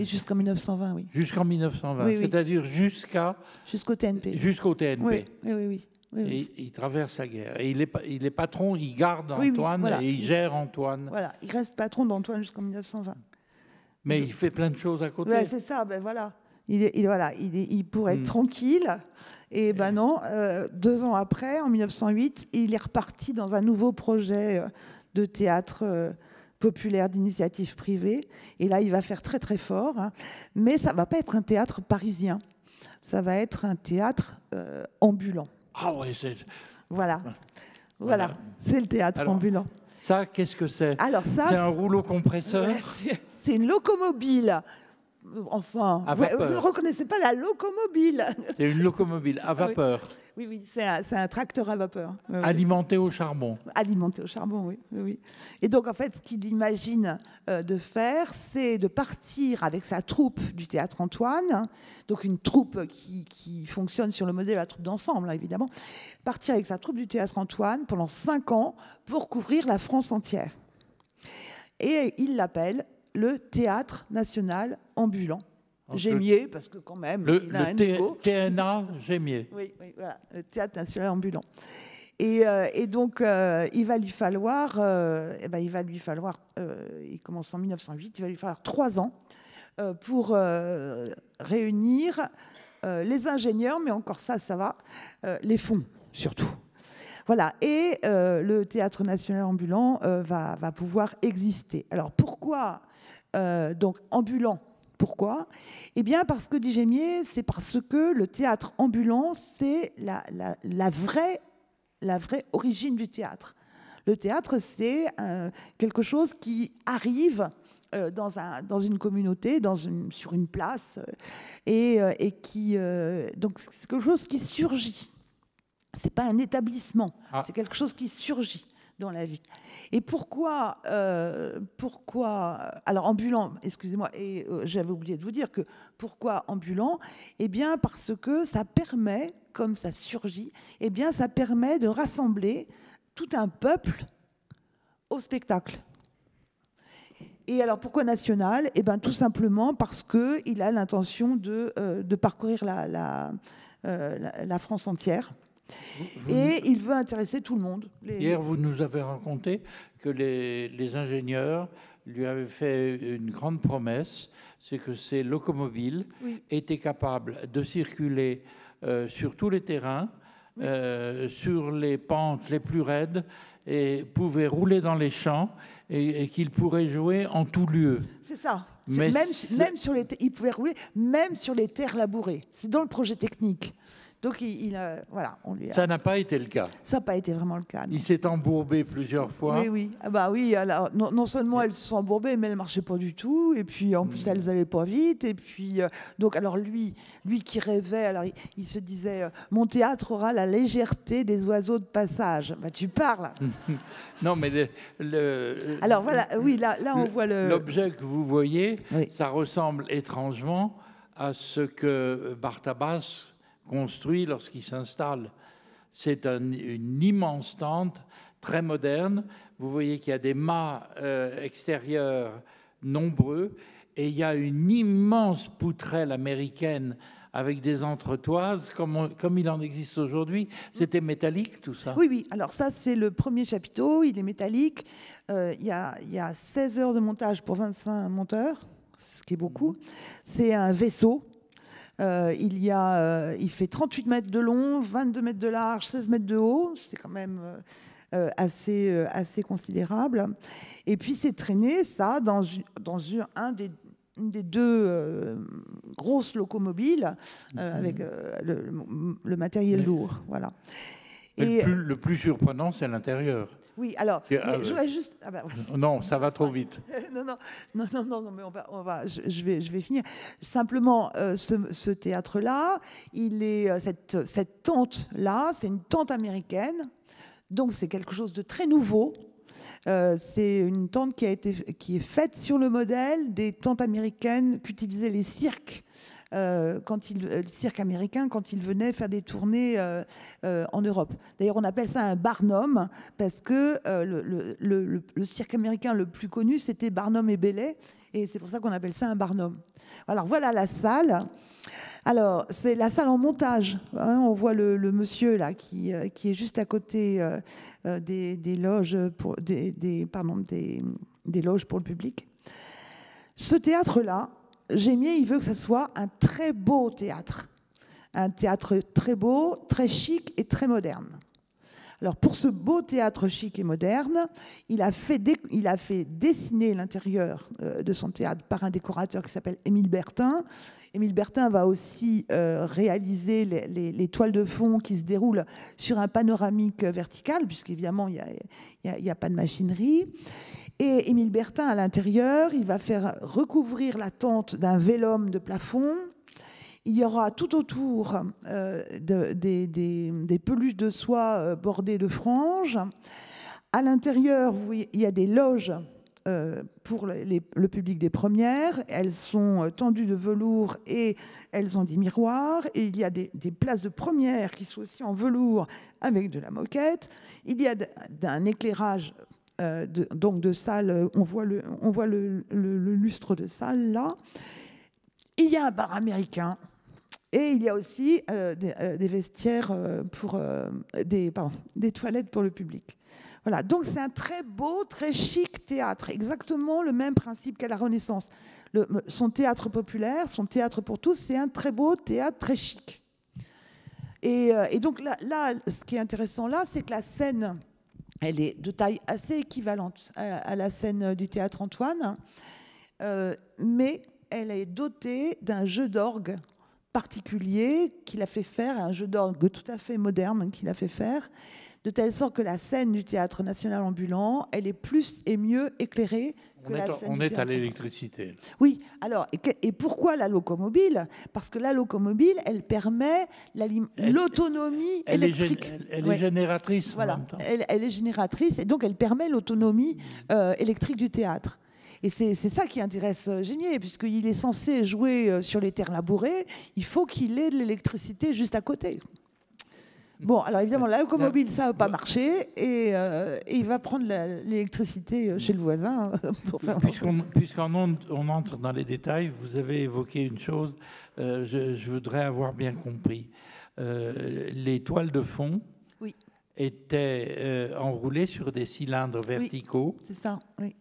jusqu'en 1920, oui. Jusqu'en 1920, c'est-à-dire jusqu'au TNP. Jusqu'au TNP. Oui. Et il traverse la guerre. Et il est patron, il garde Antoine et il gère Antoine. Voilà, il reste patron d'Antoine jusqu'en 1920. Mais il fait plein de choses à côté. Ouais, c'est ça, voilà. Il pourrait être tranquille. Et non, 2 ans après, en 1908, il est reparti dans un nouveau projet de théâtre populaire d'initiative privée. Et là, il va faire très, très fort. Mais ça ne va pas être un théâtre parisien. Ça va être un théâtre ambulant. Ah oui, c'est... Voilà, c'est le théâtre ambulant. Ça, qu'est-ce que c'est? Alors ça, c'est un rouleau compresseur. C'est une locomobile. Enfin, vous ne reconnaissez pas la locomobile. C'est une locomobile à vapeur. Oui, c'est un tracteur à vapeur. Alimenté au charbon. Alimenté au charbon, oui. Et donc, en fait, ce qu'il imagine de faire, c'est de partir avec sa troupe du Théâtre Antoine, donc une troupe qui fonctionne sur le modèle de la troupe d'ensemble, évidemment, partir avec sa troupe du Théâtre Antoine pendant 5 ans pour couvrir la France entière. Et il l'appelle le Théâtre National Ambulant. Gémier, parce que quand même, il a un égo. TNA Gémier. Oui, voilà, le Théâtre National Ambulant. Et donc, il va lui falloir, il commence en 1908, il va lui falloir 3 ans pour réunir les ingénieurs, mais encore ça va, les fonds, surtout. Voilà, et le Théâtre National Ambulant va pouvoir exister. Alors, pourquoi donc ambulant? Pourquoi? Eh bien, parce que dit Gémier, c'est parce que le théâtre ambulant, c'est la vraie origine du théâtre. Le théâtre, c'est quelque chose qui arrive dans une communauté, sur une place, et qui donc c'est quelque chose qui surgit. C'est pas un établissement, c'est quelque chose qui surgit dans la vie. Et pourquoi alors ambulant, excusez-moi, et j'avais oublié de vous dire que pourquoi ambulant? Eh bien parce que ça permet, comme ça surgit, eh bien ça permet de rassembler tout un peuple au spectacle. Et alors pourquoi national? Eh bien tout simplement parce qu'il a l'intention de parcourir la France entière. Et il veut intéresser tout le monde. Hier, vous nous avez raconté que les ingénieurs lui avaient fait une grande promesse, c'est que ces locomobiles Oui. étaient capables de circuler sur tous les terrains, sur les pentes les plus raides, et pouvaient rouler dans les champs, et qu'ils pourraient jouer en tout lieu. C'est ça. Mais Même sur les, il pouvait rouler même sur les terres labourées. C'est dans le projet technique. Donc, voilà, on lui a... Ça n'a pas été le cas. Ça n'a pas été vraiment le cas. Non. Il s'est embourbé plusieurs fois. Oui, oui. Ah bah oui, alors, non seulement elles se sont embourbées, mais elles ne marchaient pas du tout. Et puis, en plus, elles n'allaient pas vite. Et puis, donc, alors lui qui rêvait, alors il se disait mon théâtre aura la légèreté des oiseaux de passage. Bah, tu parles. Non, mais alors, voilà, oui, là on voit le... L'objet que vous voyez, Oui. ça ressemble étrangement à ce que Bartabas construit lorsqu'il s'installe. C'est une immense tente très moderne. Vous voyez qu'il y a des mâts extérieurs nombreux et il y a une immense poutrelle américaine avec des entretoises, comme il en existe aujourd'hui. C'était métallique, tout ça? Oui, oui. Alors ça, c'est le premier chapiteau. Il est métallique. Il y a 16 heures de montage pour 25 monteurs, ce qui est beaucoup. C'est un vaisseau. Il fait 38 mètres de long, 22 mètres de large, 16 mètres de haut. C'est quand même assez considérable. Et puis, c'est traîné, ça, dans une des deux grosses locomobiles avec le matériel lourd. Voilà. Et le plus surprenant, c'est l'intérieur. Oui, alors, je voudrais juste... Ah bah, non, ça va trop vite. non, mais je vais finir. Simplement, ce théâtre-là, cette tente-là, c'est une tente américaine, donc c'est quelque chose de très nouveau. C'est une tente qui est faite sur le modèle des tentes américaines qu'utilisaient les cirques. Le cirque américain quand il venait faire des tournées en Europe. D'ailleurs, on appelle ça un Barnum parce que le cirque américain le plus connu, c'était Barnum et Bailey, et c'est pour ça qu'on appelle ça un Barnum. Alors, voilà la salle. Alors, c'est la salle en montage. Hein, on voit le monsieur là qui est juste à côté des loges pour des loges pour le public. Ce théâtre-là, Gémier, il veut que ce soit un très beau théâtre. Un théâtre très beau, très chic et très moderne. Alors, pour ce beau théâtre chic et moderne, il a fait dessiner l'intérieur de son théâtre par un décorateur qui s'appelle Émile Bertin. Émile Bertin va aussi réaliser les toiles de fond qui se déroulent sur un panoramique vertical, puisqu'évidemment, il n'y a pas de machinerie. Et Émile Bertin, à l'intérieur, il va faire recouvrir la tente d'un vélum de plafond. Il y aura tout autour des peluches de soie bordées de franges. À l'intérieur, il y a des loges pour le public des premières. Elles sont tendues de velours et elles ont des miroirs. Et il y a des places de première qui sont aussi en velours avec de la moquette. Il y a un éclairage de salle, on voit le lustre de salle là. Il y a un bar américain et il y a aussi des vestiaires des toilettes pour le public. Voilà, donc c'est un très beau, très chic théâtre, exactement le même principe qu'à la Renaissance. Son théâtre populaire, son théâtre pour tous, c'est un très beau théâtre très chic. Et donc là, ce qui est intéressant là, c'est que la scène, elle est de taille assez équivalente à la scène du théâtre Antoine, mais elle est dotée d'un jeu d'orgue particulier qu'il a fait faire, un jeu d'orgue tout à fait moderne qu'il a fait faire, de telle sorte que la scène du Théâtre National Ambulant, elle est plus et mieux éclairée que la scène du théâtre. On est à l'électricité. Oui, alors, et pourquoi la locomobile? Parce que la locomobile, elle permet l'autonomie électrique. Elle est génératrice en même temps. Elle est génératrice, et donc elle permet l'autonomie électrique du théâtre. Et c'est ça qui intéresse Génier, puisqu'il est censé jouer sur les terres labourées, il faut qu'il ait de l'électricité juste à côté. Bon, alors évidemment, la locomobile, ça va pas marcher, et il va prendre l'électricité chez le voisin pour faire... Puisqu'on entre dans les détails, vous avez évoqué une chose, je voudrais avoir bien compris. Les toiles de fond étaient enroulées sur des cylindres verticaux. Oui, c'est ça, oui.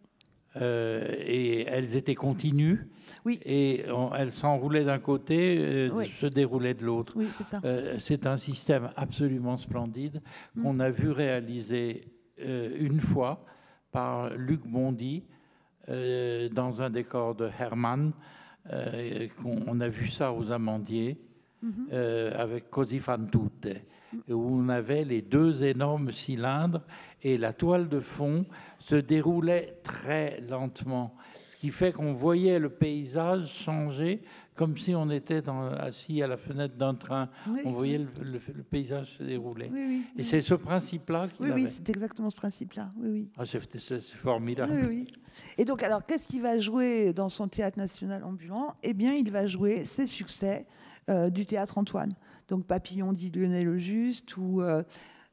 et elles étaient continues. Oui. Et elles s'enroulaient d'un côté, Oui. se déroulaient de l'autre. Oui, c'est ça. C'est un système absolument splendide qu'on a vu réaliser une fois par Luc Bondy dans un décor de Hermann. On a vu ça aux Amandiers avec Così fan tutte, où on avait les deux énormes cylindres et la toile de fond se déroulait très lentement, ce qui fait qu'on voyait le paysage changer comme si on était assis à la fenêtre d'un train. Oui. On voyait le paysage se dérouler. Oui, oui, et c'est ce principe-là qu'il avait. Oui, c'est exactement ce principe-là. Oui, oui. Ah, c'est formidable. Oui, oui. Et donc, alors, qu'est-ce qu'il va jouer dans son théâtre national ambulant? Eh bien, il va jouer ses succès du théâtre Antoine. Donc, Papillon dit Lionel le Juste ou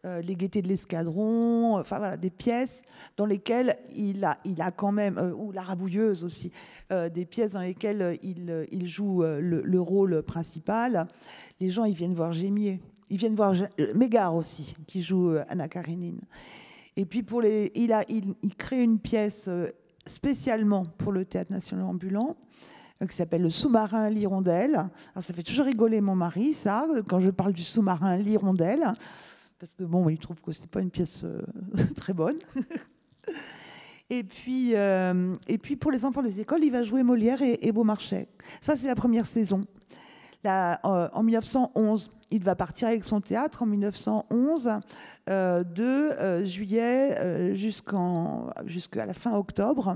Les Gaîtés de l'Escadron, enfin voilà, des pièces dans lesquelles il a quand même, ou La Rabouilleuse aussi, des pièces dans lesquelles il joue le rôle principal. Les gens, ils viennent voir Gémier. Ils viennent voir Mégare aussi, qui joue Anna Karénine. Et puis, il crée une pièce spécialement pour le Théâtre National Ambulant, qui s'appelle Le Sous-marin l'Hirondelle. Alors, ça fait toujours rigoler mon mari, ça, quand je parle du Sous-marin l'Hirondelle, parce que, bon, il trouve que c'est pas une pièce très bonne. Et puis, pour les enfants des écoles, il va jouer Molière et Beaumarchais. Ça, c'est la première saison. Là, en 1911, il va partir avec son théâtre en 1911, de juillet jusqu'à la fin octobre.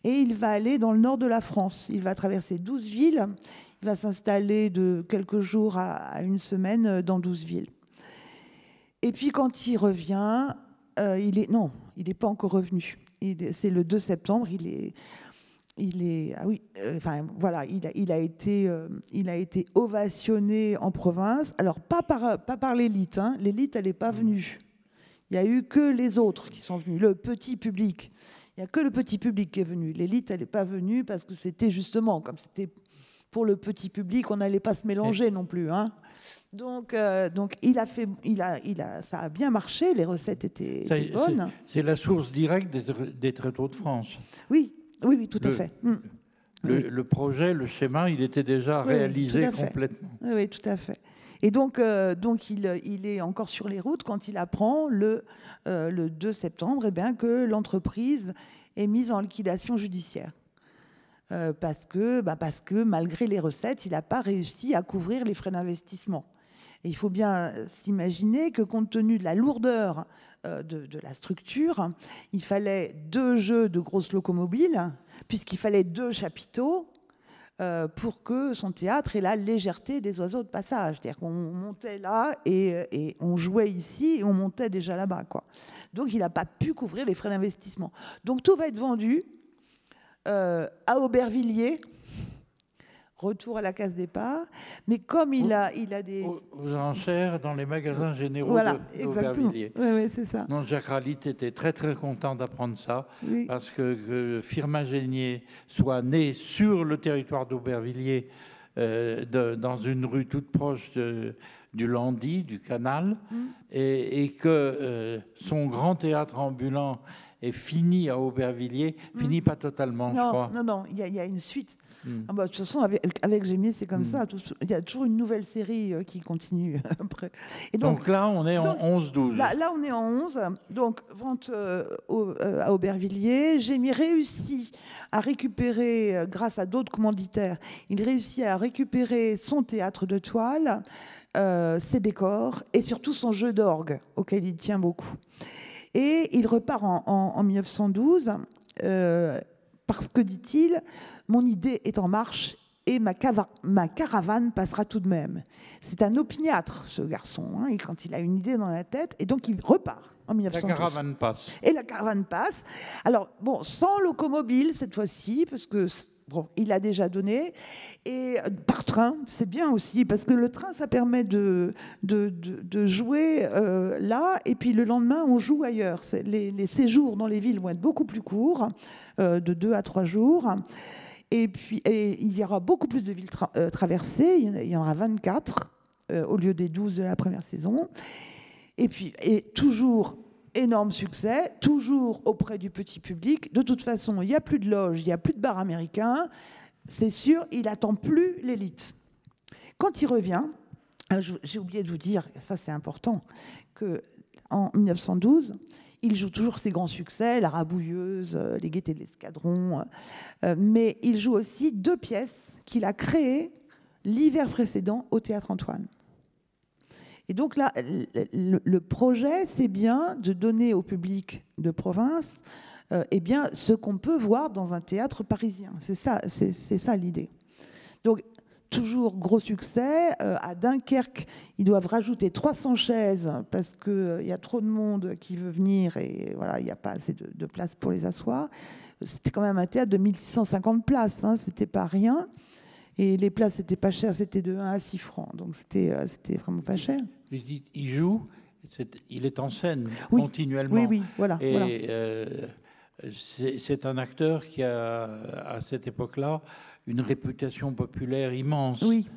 Et il va aller dans le nord de la France. Il va traverser 12 villes. Il va s'installer de quelques jours à une semaine dans 12 villes. Et puis quand il revient, il n'est pas encore revenu. C'est le 2 septembre, il a été ovationné en province. Alors pas par l'élite, hein. L'élite, elle n'est pas venue. Il n'y a eu que les autres qui sont venus, le petit public. Il n'y a que le petit public qui est venu. L'élite, elle n'est pas venue parce que c'était justement, comme c'était pour le petit public, on n'allait pas se mélanger non plus, hein. Donc, ça a bien marché, les recettes étaient bonnes. C'est la source directe des Tréteaux de France. Oui, tout à fait. Le projet, le schéma, il était déjà réalisé complètement. Oui, tout à fait. Et donc il est encore sur les routes quand il apprend le 2 septembre que l'entreprise est mise en liquidation judiciaire. Parce que malgré les recettes, il n'a pas réussi à couvrir les frais d'investissement. Et il faut bien s'imaginer que compte tenu de la lourdeur de la structure, il fallait 2 jeux de grosses locomobiles, puisqu'il fallait 2 chapiteaux pour que son théâtre ait la légèreté des oiseaux de passage. C'est-à-dire qu'on montait là et on jouait ici et on montait déjà là-bas, quoi. Donc il n'a pas pu couvrir les frais d'investissement. Donc tout va être vendu à Aubervilliers. Retour à la case départ, mais comme il a des... Aux enchères dans les magasins généraux d'Aubervilliers. Oui, c'est ça. Non, Jacques Ralit était très très content d'apprendre ça, parce que Firmin Génier soit né sur le territoire d'Aubervilliers, dans une rue toute proche du Landy, du canal, et que son grand théâtre ambulant est fini à Aubervilliers, fini pas totalement, je crois. Non, il y a une suite. De toute façon, avec Gémier, c'est comme ça. Il y a toujours une nouvelle série qui continue après. Et donc là, on est en 11-12. Là, on est en 11. Donc, vente à Aubervilliers. Gémier réussit à récupérer, grâce à d'autres commanditaires, il réussit à récupérer son théâtre de toile, ses décors et surtout son jeu d'orgue, auquel il tient beaucoup. Et il repart en 1912 parce que, dit-il, mon idée est en marche et ma caravane passera tout de même. C'est un opiniâtre, ce garçon, hein, et quand il a une idée dans la tête, et donc il repart en 1912. La caravane passe. Et la caravane passe. Alors, bon, sans locomobile cette fois-ci, parce que... Bon, il a déjà donné. Et par train, c'est bien aussi, parce que le train, ça permet de jouer là, et puis le lendemain, on joue ailleurs. Les séjours dans les villes vont être beaucoup plus courts, de 2 à 3 jours. Et puis, il y aura beaucoup plus de villes traversées. Il y en aura 24 au lieu des 12 de la première saison. Et puis, toujours énorme succès, toujours auprès du petit public. De toute façon, il n'y a plus de loge, il n'y a plus de bar américain. C'est sûr, il n'attend plus l'élite. Quand il revient, j'ai oublié de vous dire, ça c'est important, qu'en 1912, il joue toujours ses grands succès, La Rabouilleuse, Les Gaîtés de l'Escadron, mais il joue aussi 2 pièces qu'il a créées l'hiver précédent au Théâtre Antoine. Et donc là, le projet, c'est bien de donner au public de province ce qu'on peut voir dans un théâtre parisien. C'est ça l'idée. Donc, toujours gros succès. À Dunkerque, ils doivent rajouter 300 chaises parce qu'il y a trop de monde qui veut venir et voilà, il n'y a pas assez de place pour les asseoir. C'était quand même un théâtre de 1650 places, hein, c'était pas rien. Et les places, c'était pas cher, c'était de 1 à 6 francs. Donc c'était vraiment pas cher. Il joue, il est en scène continuellement. Oui, voilà. Et c'est un acteur qui a, à cette époque-là, une réputation populaire immense. Oui,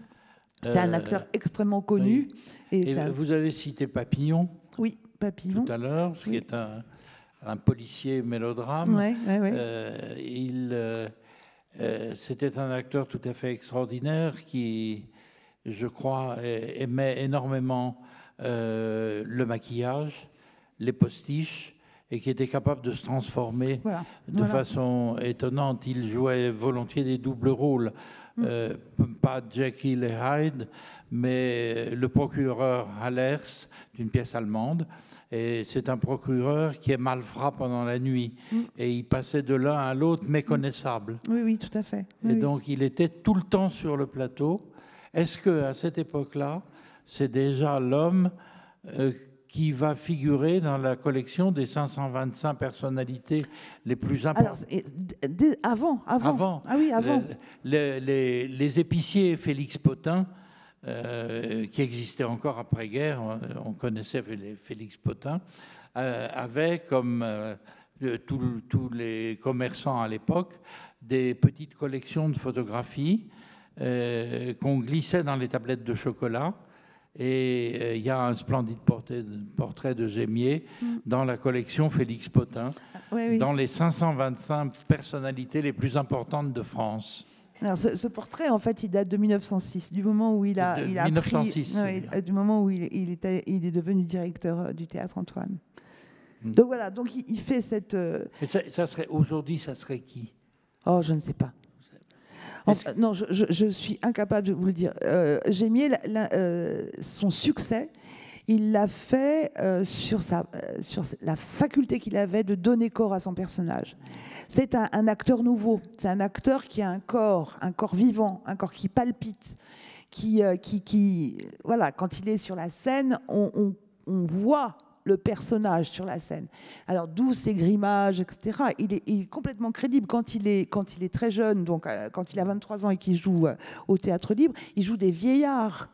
c'est un acteur extrêmement connu. Oui. Et vous avez cité Papillon. Oui, Papillon. Tout à l'heure, qui est un policier mélodrame. Ouais. C'était un acteur tout à fait extraordinaire qui, je crois, aimait énormément le maquillage, les postiches, et qui était capable de se transformer de façon étonnante. Il jouait volontiers des doubles rôles, pas Jekyll et Hyde, mais le procureur Hallers d'une pièce allemande. Et c'est un procureur qui est malfrat pendant la nuit. Et il passait de l'un à l'autre méconnaissable. Oui, tout à fait. Donc il était tout le temps sur le plateau. Est-ce qu'à cette époque-là, c'est déjà l'homme qui va figurer dans la collection des 525 personnalités les plus importantes? Alors, avant. Ah oui, avant. Les épiciers Félix Potin, qui existait encore après-guerre, on connaissait Félix Potin, avait, comme tous les commerçants à l'époque, des petites collections de photographies qu'on glissait dans les tablettes de chocolat. Et il y a un splendide portrait de Gémier dans la collection Félix Potin, dans les 525 personnalités les plus importanes de France. Alors, ce portrait, en fait, il date de 1906, du moment où il a 1906, du moment où il est devenu directeur du Théâtre Antoine. Donc voilà, donc il fait cette. Et ça serait aujourd'hui, ça serait qui? Oh, je ne sais pas. Non, je suis incapable de vous le dire. Gémier, son succès, il l'a fait sur la faculté qu'il avait de donner corps à son personnage. C'est un acteur nouveau. C'est un acteur qui a un corps vivant, un corps qui palpite, qui voilà, quand il est sur la scène, on voit le personnage sur la scène. Alors d'où ses grimages, etc. Il est complètement crédible quand il est très jeune, donc quand il a 23 ans et qu'il joue au Théâtre Libre, il joue des vieillards.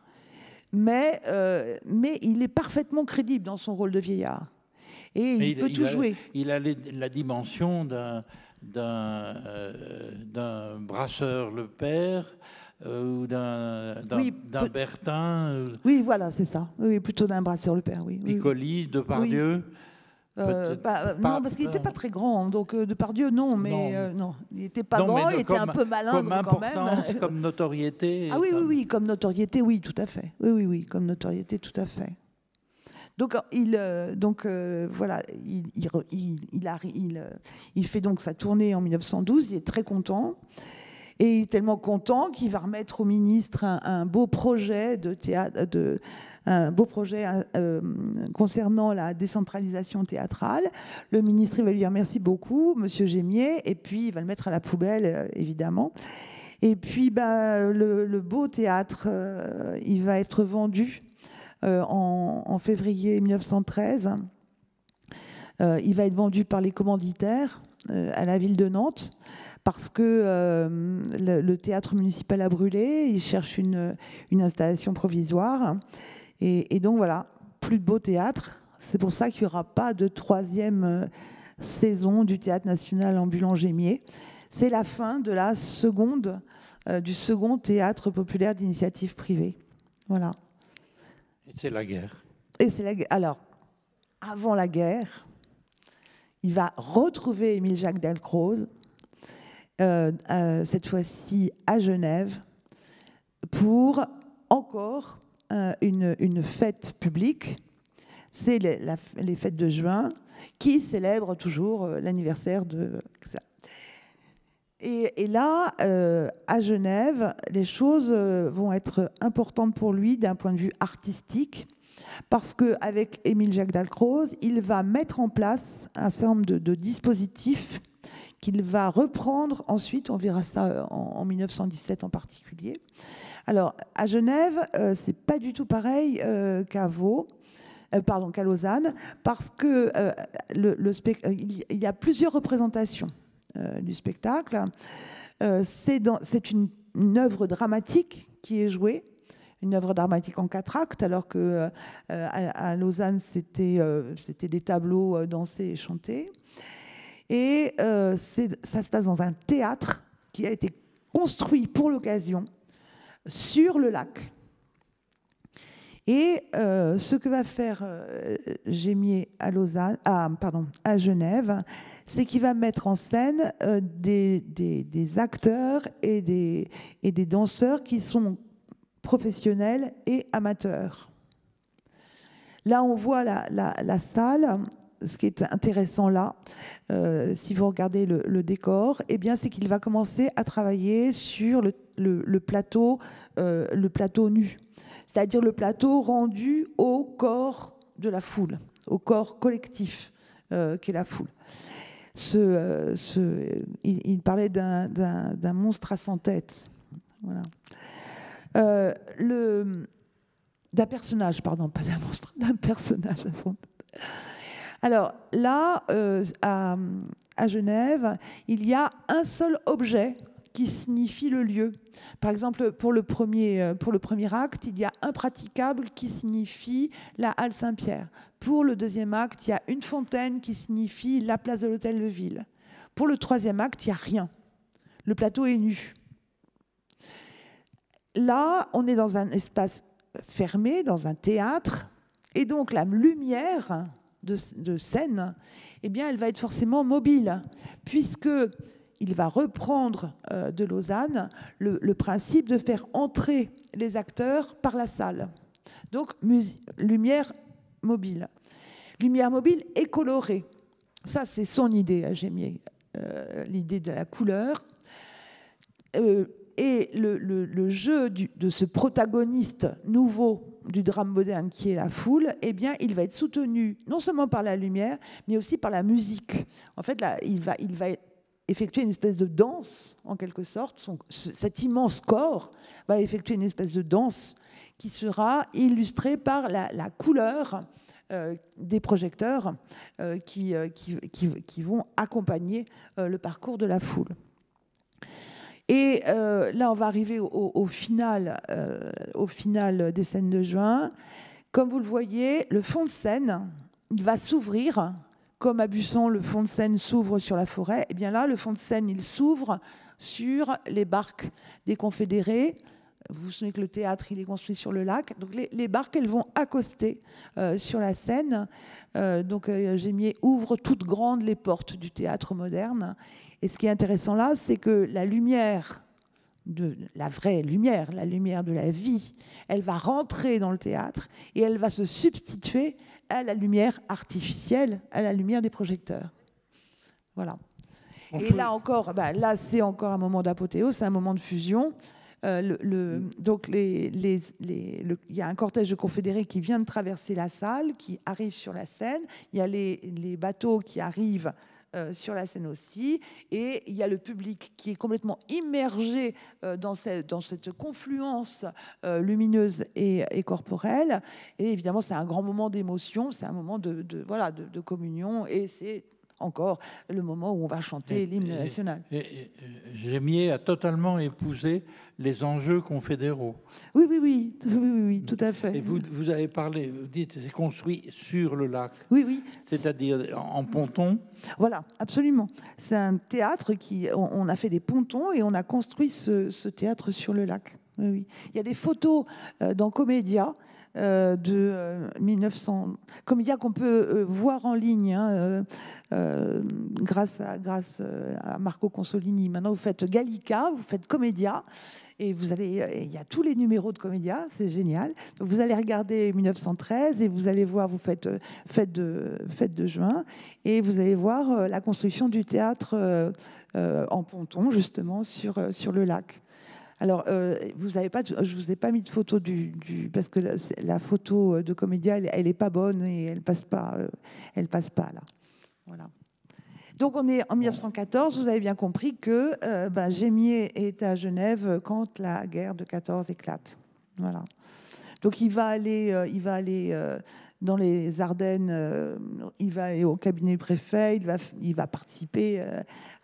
Mais il est parfaitement crédible dans son rôle de vieillard. Et il peut tout jouer. Il a la dimension d'un Brasseur le père ou d'un Bertin. Oui, voilà, c'est ça. Oui, plutôt d'un Brasseur le père, oui. Piccoli, Depardieu. Non, parce qu'il n'était pas très grand, donc Depardieu, non, mais non, il n'était pas grand, il était un peu malin comme quand même. Comme notoriété. Ah oui, comme notoriété, oui, tout à fait. Oui, comme notoriété, tout à fait. Donc, voilà, il fait donc sa tournée en 1912, il est très content. Et il est tellement content qu'il va remettre au ministre un beau projet de théâtre, concernant la décentralisation théâtrale. Le ministre, il va lui dire merci beaucoup, monsieur Gémier, et puis il va le mettre à la poubelle, évidemment. Et puis, le beau théâtre, il va être vendu en février 1913. Il va être vendu par les commanditaires à la ville de Nantes, parce que le théâtre municipal a brûlé, ils cherchent une installation provisoire. Et donc voilà, plus de beau théâtre. C'est pour ça qu'il n'y aura pas de 3e saison du Théâtre national ambulant Gémier. C'est la fin de la seconde, du second théâtre populaire d'initiative privée. Voilà. Et c'est la guerre. Alors, avant la guerre, il va retrouver Émile-Jacques Dalcroze, cette fois-ci à Genève, pour encore une fête publique. C'est les fêtes de juin qui célèbrent toujours l'anniversaire de ça. Et là, à Genève, les choses vont être importantes pour lui d'un point de vue artistique, parce qu'avec Émile-Jacques Dalcroze, il va mettre en place un certain nombre de dispositifs qu'il va reprendre ensuite, on verra ça en 1917 en particulier. Alors, à Genève, c'est pas du tout pareil qu'à Lausanne, parce que il y a plusieurs représentations du spectacle. C'est une œuvre dramatique qui est jouée, une œuvre dramatique en 4 actes, alors que à Lausanne, c'était des tableaux dansés et chantés. Et ça se passe dans un théâtre qui a été construit pour l'occasion sur le lac. Et ce que va faire Gémier à Genève, c'est qu'il va mettre en scène des acteurs et des danseurs qui sont professionnels et amateurs. Là, on voit la salle. Ce qui est intéressant là, si vous regardez le décor, eh bien, c'est qu'il va commencer à travailler sur le plateau nu, c'est-à-dire le plateau rendu au corps de la foule, au corps collectif qu'est la foule. Il parlait d'un monstre à 100 têtes. Voilà. D'un personnage, pardon, pas d'un monstre, d'un personnage à 100 têtes. Alors là, à Genève, il y a un seul objet qui signifie le lieu. Par exemple, pour le premier acte, il y a un praticable qui signifie la halle Saint-Pierre. Pour le deuxième acte, il y a une fontaine qui signifie la place de l'Hôtel de Ville. Pour le troisième acte, il n'y a rien. Le plateau est nu. Là, on est dans un espace fermé, dans un théâtre, et donc la lumière de scène, eh bien, elle va être forcément mobile, puisqu'il va reprendre de Lausanne le principe de faire entrer les acteurs par la salle. Donc, lumière mobile. Lumière mobile et colorée. Ça, c'est son idée à Gémier, l'idée de la couleur. Et le jeu de ce protagoniste nouveau du drame moderne qui est la foule, eh bien, il va être soutenu non seulement par la lumière, mais aussi par la musique. En fait, là, il va effectuer une espèce de danse, en quelque sorte. Cet immense corps va effectuer une espèce de danse qui sera illustrée par la couleur des projecteurs qui vont accompagner le parcours de la foule. Et là, on va arriver au final des scènes de juin. Comme vous le voyez, le fond de scène, il va s'ouvrir. Comme à Busson, le fond de scène s'ouvre sur la forêt. Et bien là, le fond de scène, il s'ouvre sur les barques des Confédérés. Vous vous souvenez que le théâtre, il est construit sur le lac. Donc les barques, elles vont accoster sur la Seine. Donc Gémier ouvre toutes grandes les portes du théâtre moderne. Et ce qui est intéressant là, c'est que la lumière, la vraie lumière, la lumière de la vie, elle va rentrer dans le théâtre et elle va se substituer à la lumière artificielle, à la lumière des projecteurs. Voilà. Et là encore, là c'est encore un moment d'apothéose, c'est un moment de fusion. Donc il y a un cortège de confédérés qui vient de traverser la salle, qui arrive sur la Seine. Il y a les bateaux qui arrivent sur la Seine aussi, et il y a le public qui est complètement immergé dans cette confluence lumineuse et corporelle. Et évidemment, c'est un grand moment d'émotion, c'est un moment de communion, et c'est encore le moment où on va chanter l'hymne national. Gémier a totalement épousé les enjeux confédéraux. Oui, tout à fait. Et vous avez parlé, vous dites, c'est construit sur le lac. Oui. C'est-à-dire en ponton. Voilà, absolument. C'est un théâtre on a fait des pontons et on a construit ce théâtre sur le lac. Oui. Il y a des photos dans Comédia de 1900, comédia qu'on peut voir en ligne grâce à Marco Consolini. Maintenant, vous faites Gallica, vous faites Comédia, et il y a tous les numéros de Comédia, c'est génial. Donc, vous allez regarder 1913 et vous allez voir, vous faites Fête de juin, et vous allez voir la construction du théâtre en ponton, justement, sur le lac. Alors, je vous ai pas mis de photo parce que la photo de Comédia, elle est pas bonne et elle passe pas là. Voilà. Donc, on est en 1914. Vous avez bien compris que Gémier est à Genève quand la guerre de 14 éclate. Voilà. Donc, il va aller dans les Ardennes, il va aller au cabinet du préfet, il va participer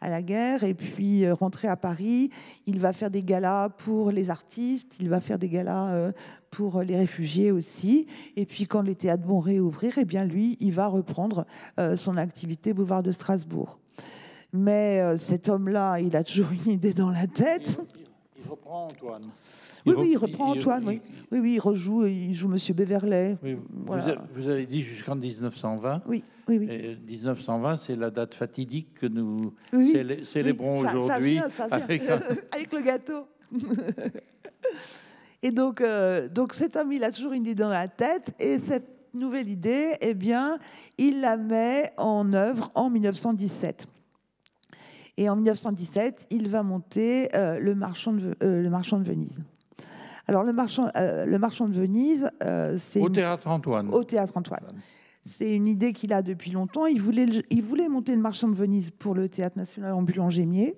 à la guerre, et puis rentrer à Paris. Il va faire des galas pour les artistes, il va faire des galas pour les réfugiés aussi. Et puis quand les théâtres vont réouvrir, eh bien lui, il va reprendre son activité boulevard de Strasbourg. Mais cet homme-là, il a toujours une idée dans la tête. Il reprend Antoine. Oui, il reprend Antoine. Oui, il joue Monsieur Beverley. Oui, voilà. vous avez dit jusqu'en 1920. Oui. Et 1920, c'est la date fatidique que nous célébrons ça aujourd'hui vient. Avec le gâteau. Et donc cet homme, il a toujours une idée dans la tête, et cette nouvelle idée, eh bien, il la met en œuvre en 1917. Et en 1917, il va monter le Marchand de Venise. Alors, le marchand de Venise, c'est... Au Théâtre Antoine. Au Théâtre Antoine. C'est une idée qu'il a depuis longtemps. Il voulait monter le Marchand de Venise pour le Théâtre National Ambulant Gémier.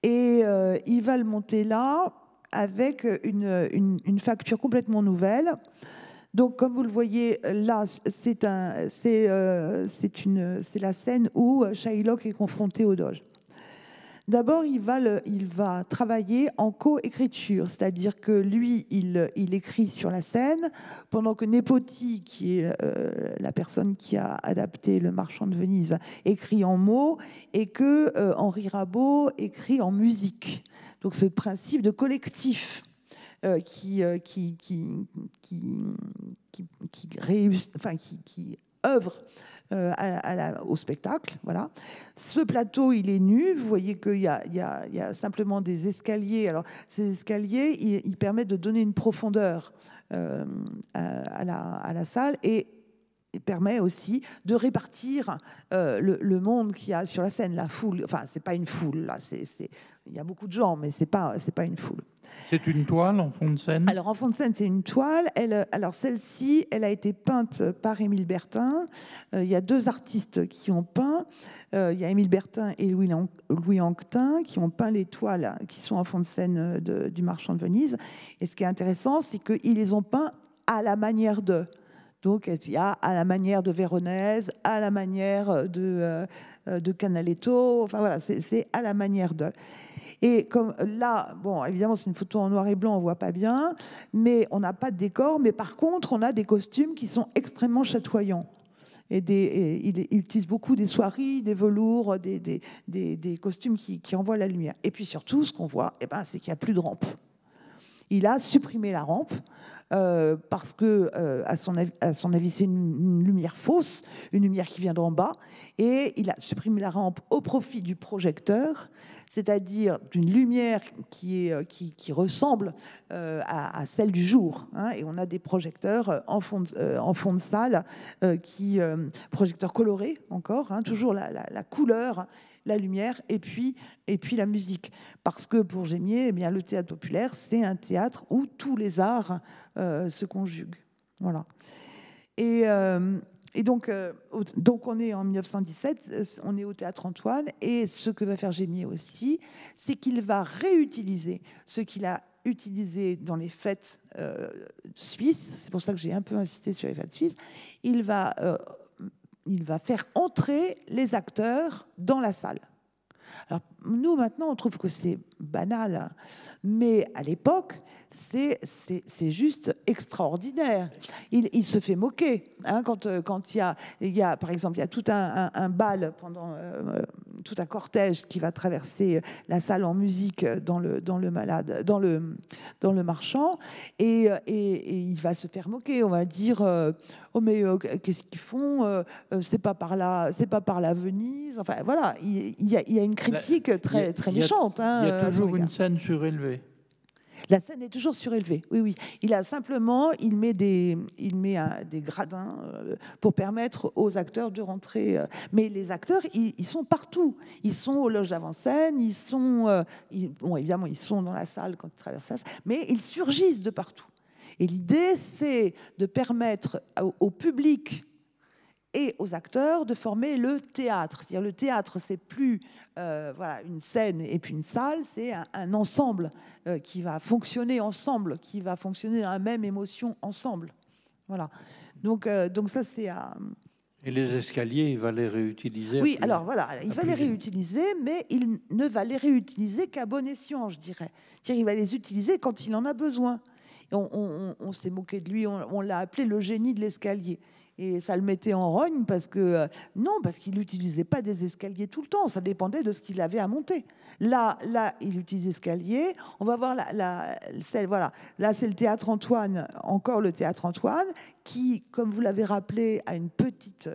Et il va le monter là avec une facture complètement nouvelle. Donc, comme vous le voyez, là, c'est la scène où Shylock est confronté au Doge. D'abord, il va travailler en co-écriture, c'est-à-dire que lui, il écrit sur la scène, pendant que Nepoti, qui est la personne qui a adapté Le Marchand de Venise, écrit en mots, et que Henri Rabault écrit en musique. Donc, ce principe de collectif qui œuvre au spectacle. Voilà. Ce plateau, il est nu. Vous voyez qu'il y a simplement des escaliers. Alors, ces escaliers, ils permettent de donner une profondeur à la salle, et il permet aussi de répartir le monde qu'il y a sur la scène, la foule. Enfin, c'est pas une foule, là. Il y a beaucoup de gens, mais c'est pas une foule. C'est une toile en fond de scène? Alors, en fond de scène, c'est une toile. Alors, celle-ci, elle a été peinte par Émile Bertin. Il y a deux artistes qui ont peint. Il y a Émile Bertin et Louis Anquetin qui ont peint les toiles qui sont en fond de scène du Marchand de Venise. Et ce qui est intéressant, c'est qu'ils les ont peints à la manière de... Donc, il y a à la manière de Véronèse, à la manière de Canaletto. Enfin, voilà, c'est à la manière de... Et comme là, bon, évidemment, c'est une photo en noir et blanc, on voit pas bien, mais on n'a pas de décor. Mais par contre, on a des costumes qui sont extrêmement chatoyants. Il utilise beaucoup des soieries, des velours, des costumes qui envoient la lumière. Et puis surtout, ce qu'on voit, c'est qu'il n'y a plus de rampe. Il a supprimé la rampe parce que, à son avis, c'est une lumière fausse, une lumière qui vient d'en bas. Et il a supprimé la rampe au profit du projecteur, c'est-à-dire d'une lumière qui ressemble à celle du jour. Hein, et on a des projecteurs en fond de salle, projecteurs colorés encore, hein, toujours la couleur, la lumière et puis la musique. Parce que pour Gémier, le théâtre populaire, c'est un théâtre où tous les arts se conjuguent. Voilà. Et donc on est en 1917, on est au Théâtre Antoine, et ce que va faire Gémier aussi, c'est qu'il va réutiliser ce qu'il a utilisé dans les fêtes suisses. C'est pour ça que j'ai un peu insisté sur les fêtes suisses. Il va faire entrer les acteurs dans la salle. Alors, nous, maintenant, on trouve que c'est banal, mais à l'époque, c'est juste extraordinaire. Il se fait moquer. Hein, quand il y a, par exemple, il y a tout un bal, tout un cortège qui va traverser la salle en musique dans le marchand, et il va se faire moquer. On va dire oh mais qu'est-ce qu'ils font, c'est pas par là Venise. Enfin voilà, il y a une critique très méchante. Il y a toujours une scène surélevée. La scène est toujours surélevée, oui. Il met des gradins pour permettre aux acteurs de rentrer. Mais les acteurs, ils sont partout. Ils sont aux loges d'avant-scène, évidemment, ils sont dans la salle quand ils traversent la salle, mais ils surgissent de partout. Et l'idée, c'est de permettre au public et aux acteurs de former le théâtre. C'est-à-dire le théâtre, c'est plus une scène et puis une salle, c'est un ensemble qui va fonctionner ensemble, qui va fonctionner dans la même émotion ensemble. Voilà. Donc ça, c'est... Et les escaliers, il va les réutiliser. Oui, alors voilà, il va les réutiliser, mais il ne va les réutiliser qu'à bon escient, je dirais. C'est-à-dire il va les utiliser quand il en a besoin. On s'est moqué de lui, on l'a appelé le génie de l'escalier. Et ça le mettait en rogne parce qu'il n'utilisait pas des escaliers tout le temps. Ça dépendait de ce qu'il avait à monter. Là, il utilise l'escalier. On va voir là, c'est le théâtre Antoine, encore le théâtre Antoine, qui, comme vous l'avez rappelé, a une petite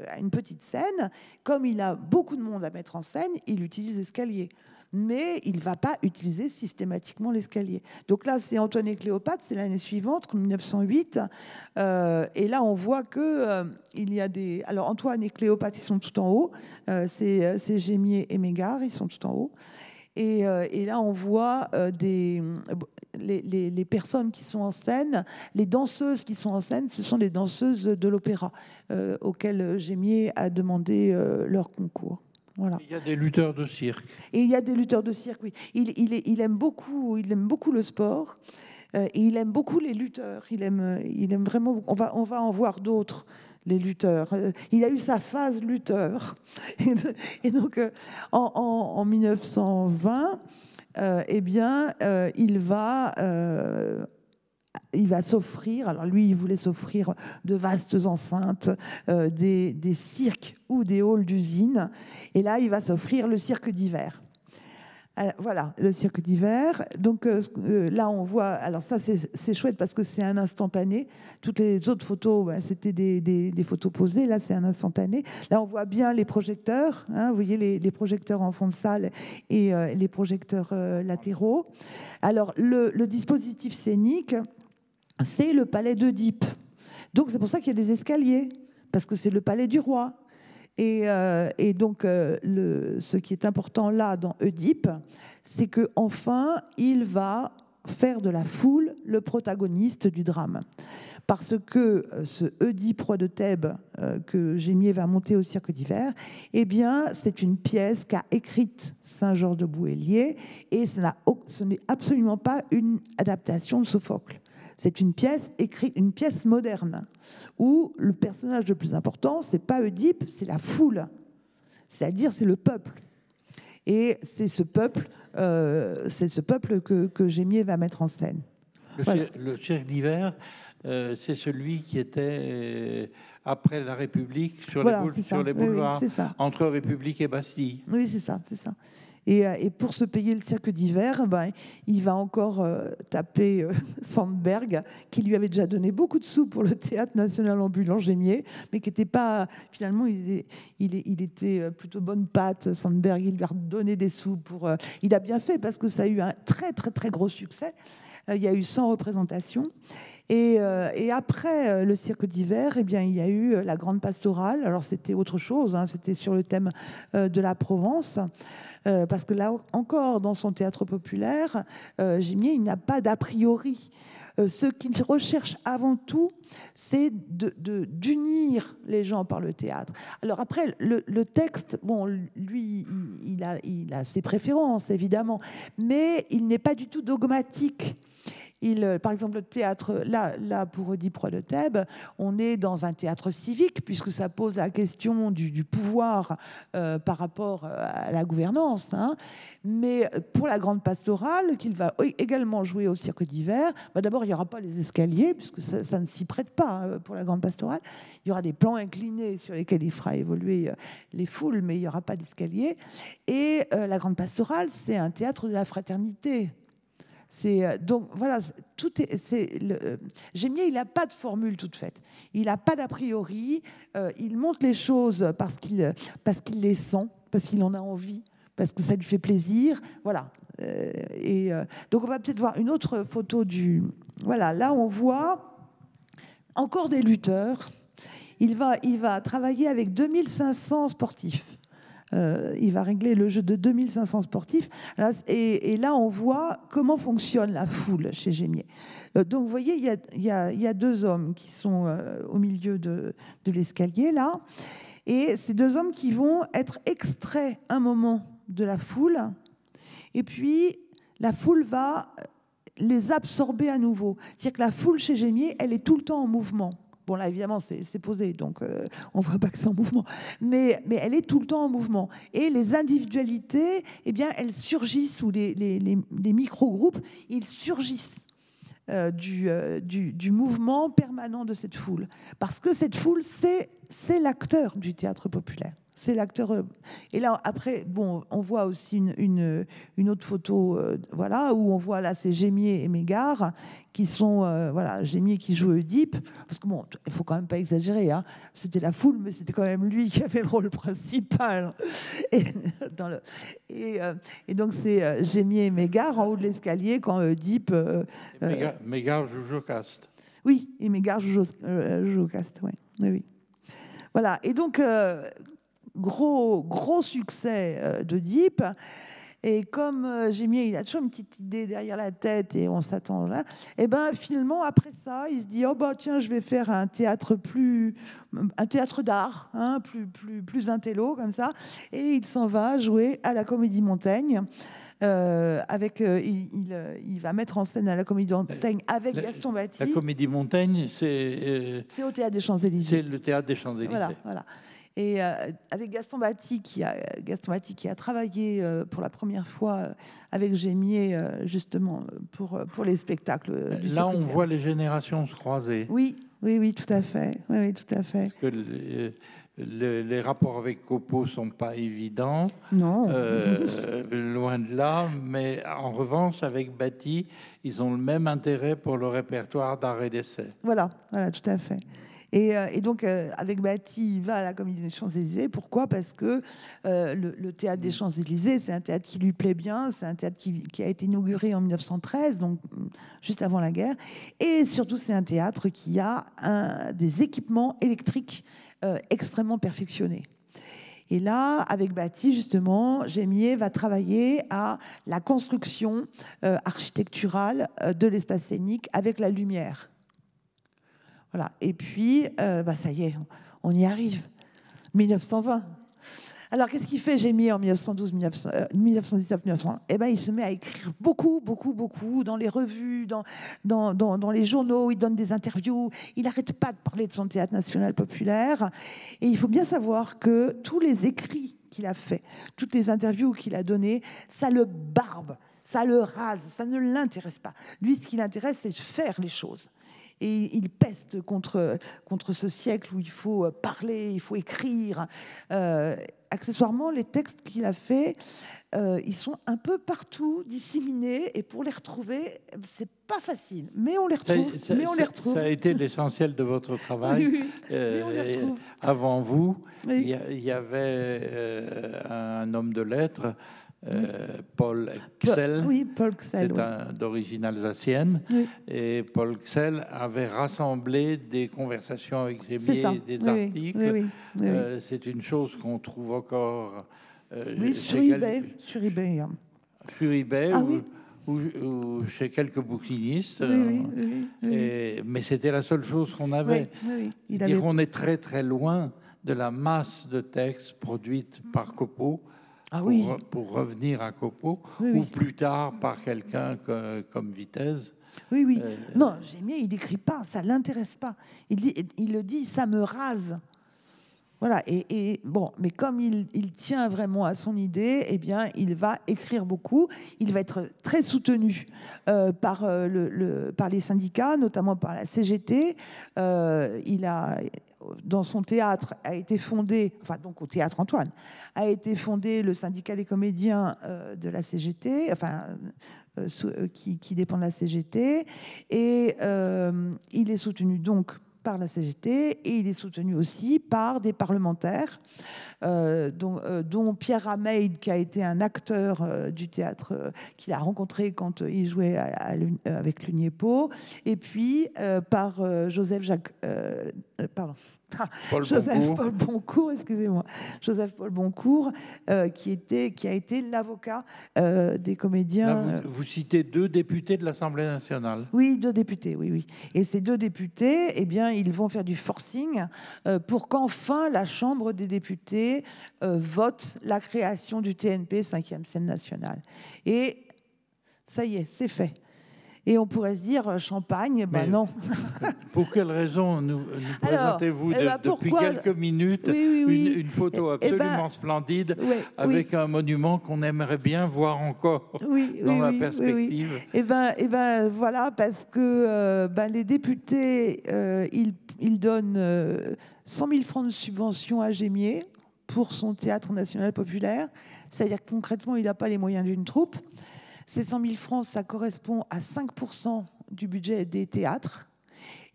scène. Comme il a beaucoup de monde à mettre en scène, il utilise l'escalier. Mais il ne va pas utiliser systématiquement l'escalier. Donc là, c'est Antoine et Cléopâtre, c'est l'année suivante, 1908. Et là, on voit qu'il y a des... Alors, Antoine et Cléopâtre, ils sont tout en haut. C'est Gémier et Mégare, ils sont tout en haut. Et là, on voit les personnes qui sont en scène, les danseuses qui sont en scène, ce sont les danseuses de l'opéra auxquelles Gémier a demandé leur concours. Voilà. Il y a des lutteurs de cirque. Et il y a des lutteurs de cirque, oui. Il aime beaucoup le sport et il aime beaucoup les lutteurs. Il aime vraiment. On va en voir d'autres, les lutteurs. Il a eu sa phase lutteur. Et donc, en 1920, il va s'offrir, alors lui, il voulait s'offrir de vastes enceintes, des cirques ou des halls d'usine. Et là, il va s'offrir le cirque d'hiver. Voilà, le cirque d'hiver. Donc là, on voit... Alors ça, c'est chouette parce que c'est un instantané. Toutes les autres photos, c'était des photos posées. Là, c'est un instantané. Là, on voit bien les projecteurs. Hein, vous voyez les projecteurs en fond de salle et les projecteurs latéraux. Alors, le dispositif scénique, c'est le palais d'Œdipe. Donc, c'est pour ça qu'il y a des escaliers, parce que c'est le palais du roi. Et donc, ce qui est important là, dans Œdipe, c'est qu'enfin, il va faire de la foule le protagoniste du drame. Parce que ce Œdipe, roi de Thèbes, que Gémier va monter au cirque d'hiver, eh bien, c'est une pièce qu'a écrite Saint-Georges de Bouëlier, et ce n'est absolument pas une adaptation de Sophocle. C'est une pièce écrite, une pièce moderne, où le personnage le plus important, c'est pas Œdipe, c'est la foule. C'est-à-dire, c'est le peuple. Et c'est ce peuple que Gémier va mettre en scène. Le cirque d'hiver, c'est celui qui était après la République sur les boulevards, oui, entre République et Bastille. Oui, c'est ça. Et pour se payer le cirque d'hiver, il va encore taper Sandberg, qui lui avait déjà donné beaucoup de sous pour le Théâtre National Ambulant Gémier, mais qui n'était pas... Finalement, il était plutôt bonne patte, Sandberg. Il lui a donné des sous pour... il a bien fait, parce que ça a eu un très, très, très gros succès. Il y a eu 100 représentations. Et après le cirque d'hiver, il y a eu la grande pastorale. Alors, c'était autre chose, hein, c'était sur le thème de la Provence. Parce que là encore, dans son théâtre populaire, Gémier, il n'a pas d'a priori. Ce qu'il recherche avant tout, c'est d'unir les gens par le théâtre. Alors après, le texte, bon, lui, il a ses préférences, évidemment, mais il n'est pas du tout dogmatique. Par exemple, le théâtre, là pour Oedipe, roi de Thèbes, on est dans un théâtre civique, puisque ça pose la question du pouvoir par rapport à la gouvernance. Hein. Mais pour la grande pastorale, qu'il va également jouer au cirque d'hiver, d'abord, il n'y aura pas les escaliers, puisque ça ne s'y prête pas pour la grande pastorale. Il y aura des plans inclinés sur lesquels il fera évoluer les foules, mais il n'y aura pas d'escalier. Et la grande pastorale, c'est un théâtre de la fraternité. Donc voilà, Gémier, il n'a pas de formule toute faite. Il n'a pas d'a priori. Il montre les choses parce qu'il les sent, parce qu'il en a envie, parce que ça lui fait plaisir. Voilà. Donc on va peut-être voir une autre photo Voilà, là on voit encore des lutteurs. Il va travailler avec 2500 sportifs. Il va régler le jeu de 2500 sportifs. Et là, on voit comment fonctionne la foule chez Gémier. Donc, vous voyez, il y a deux hommes qui sont au milieu de l'escalier, là. Et ces deux hommes qui vont être extraits un moment de la foule. Et puis, la foule va les absorber à nouveau. C'est-à-dire que la foule chez Gémier, elle est tout le temps en mouvement. Bon, là, évidemment, c'est posé, donc on ne voit pas que c'est en mouvement. Mais elle est tout le temps en mouvement. Et les individualités, eh bien, elles surgissent, ou les micro-groupes, ils surgissent du mouvement permanent de cette foule. Parce que cette foule, c'est l'acteur du théâtre populaire. C'est l'acteur. Et là, après, bon, on voit aussi une autre photo, voilà, où on voit là, c'est Gémier et Mégare qui sont, voilà, Gémier qui joue Oedipe, parce que bon, il faut quand même pas exagérer, hein. C'était la foule, mais c'était quand même lui qui avait le rôle principal. Et donc c'est Gémier et Mégare en haut de l'escalier quand Oedipe. Mégare joue Jocaste. Oui, et Mégare joue Jocaste, oui. Oui. Voilà, et donc. Gros succès d'Oedipe. Et comme Gémier, il a toujours une petite idée derrière la tête et on s'attend là, et ben finalement, après ça, il se dit oh bah tiens, je vais faire un théâtre d'art, hein, plus intello, comme ça. Et il s'en va jouer à la Comédie Montaigne. Il va mettre en scène à la Comédie Montaigne avec Gaston Batti. La Comédie Montaigne, c'est au Théâtre des Champs-Élysées. C'est le Théâtre des Champs-Élysées. Voilà. Et avec Gaston Batti qui a travaillé pour la première fois avec Gémier, justement, pour les spectacles du Là, on voit les générations se croiser. Oui, tout à fait. Oui, tout à fait. Parce que les rapports avec Copeau ne sont pas évidents. Non. Loin de là. Mais en revanche, avec Batti, ils ont le même intérêt pour le répertoire d'art et d'essai. Voilà, tout à fait. Et donc, avec Batti, il va à la Comédie des Champs-Élysées. Pourquoi ? Parce que le théâtre des Champs-Élysées, c'est un théâtre qui lui plaît bien. C'est un théâtre qui a été inauguré en 1913, donc juste avant la guerre. Et surtout, c'est un théâtre qui a des équipements électriques extrêmement perfectionnés. Et là, avec Batti, justement, Gémier va travailler à la construction architecturale de l'espace scénique avec la lumière. Voilà. Et puis, ça y est, on y arrive. 1920. Alors, qu'est-ce qu'il fait Gémier en 1912, 1919, 1920 ? Eh ben, il se met à écrire beaucoup dans les revues, dans les journaux. Il donne des interviews. Il n'arrête pas de parler de son théâtre national populaire. Et il faut bien savoir que tous les écrits qu'il a faits, toutes les interviews qu'il a données, ça le barbe, ça le rase, ça ne l'intéresse pas. Lui, ce qui l'intéresse, c'est de faire les choses. Et il peste contre ce siècle où il faut parler, il faut écrire. Accessoirement, les textes qu'il a faits, ils sont un peu partout disséminés. Et pour les retrouver, c'est pas facile. Mais on les retrouve. Ça a été l'essentiel de votre travail. Oui. Mais on les retrouve. Avant vous, oui. il y avait un homme de lettres, Paul Xell. Oui, Paul Xell. C'est d'origine alsacienne. Oui. Et Paul Xell avait rassemblé des conversations avec Gémier, des articles. Oui. C'est une chose qu'on trouve encore sur eBay. Sur eBay ah, ou chez quelques bouquinistes. Oui. Mais c'était la seule chose qu'on avait. On est très très loin de la masse de textes produites par Copeau. Pour revenir à Copeau, ou plus tard par quelqu'un comme Vitesse. Oui, oui. Non, Gémier, il n'écrit pas, ça ne l'intéresse pas. Il le dit, ça me rase. Voilà, bon, mais comme il tient vraiment à son idée, eh bien, il va écrire beaucoup. Il va être très soutenu par les syndicats, notamment par la CGT. Dans son théâtre, a été fondé, enfin donc au Théâtre Antoine, a été fondé le syndicat des comédiens de la CGT, enfin qui dépend de la CGT, et il est soutenu donc par la CGT, et il est soutenu aussi par des parlementaires, dont Pierre Rameid, qui a été un acteur du théâtre qu'il a rencontré quand il jouait avec l'UNIEPO, et puis par Paul Boncourt, excusez-moi, Joseph Paul Boncourt, qui a été l'avocat des comédiens. Là, vous citez 2 députés de l'Assemblée nationale. Oui, 2 députés, oui. Et ces 2 députés, eh bien, ils vont faire du forcing pour qu'enfin la Chambre des députés vote la création du TNP, 5e scène nationale. Et ça y est, c'est fait. Et on pourrait se dire, champagne, non. Pour quelle raison nous présentez-vous depuis quelques minutes une photo absolument splendide avec un monument qu'on aimerait bien voir encore dans la perspective? Eh ben, voilà, parce que les députés, ils donnent 100 000 francs de subvention à Gémier pour son théâtre national populaire. C'est-à-dire que concrètement, il n'a pas les moyens d'une troupe. Ces 100 000 francs, ça correspond à 5% du budget des théâtres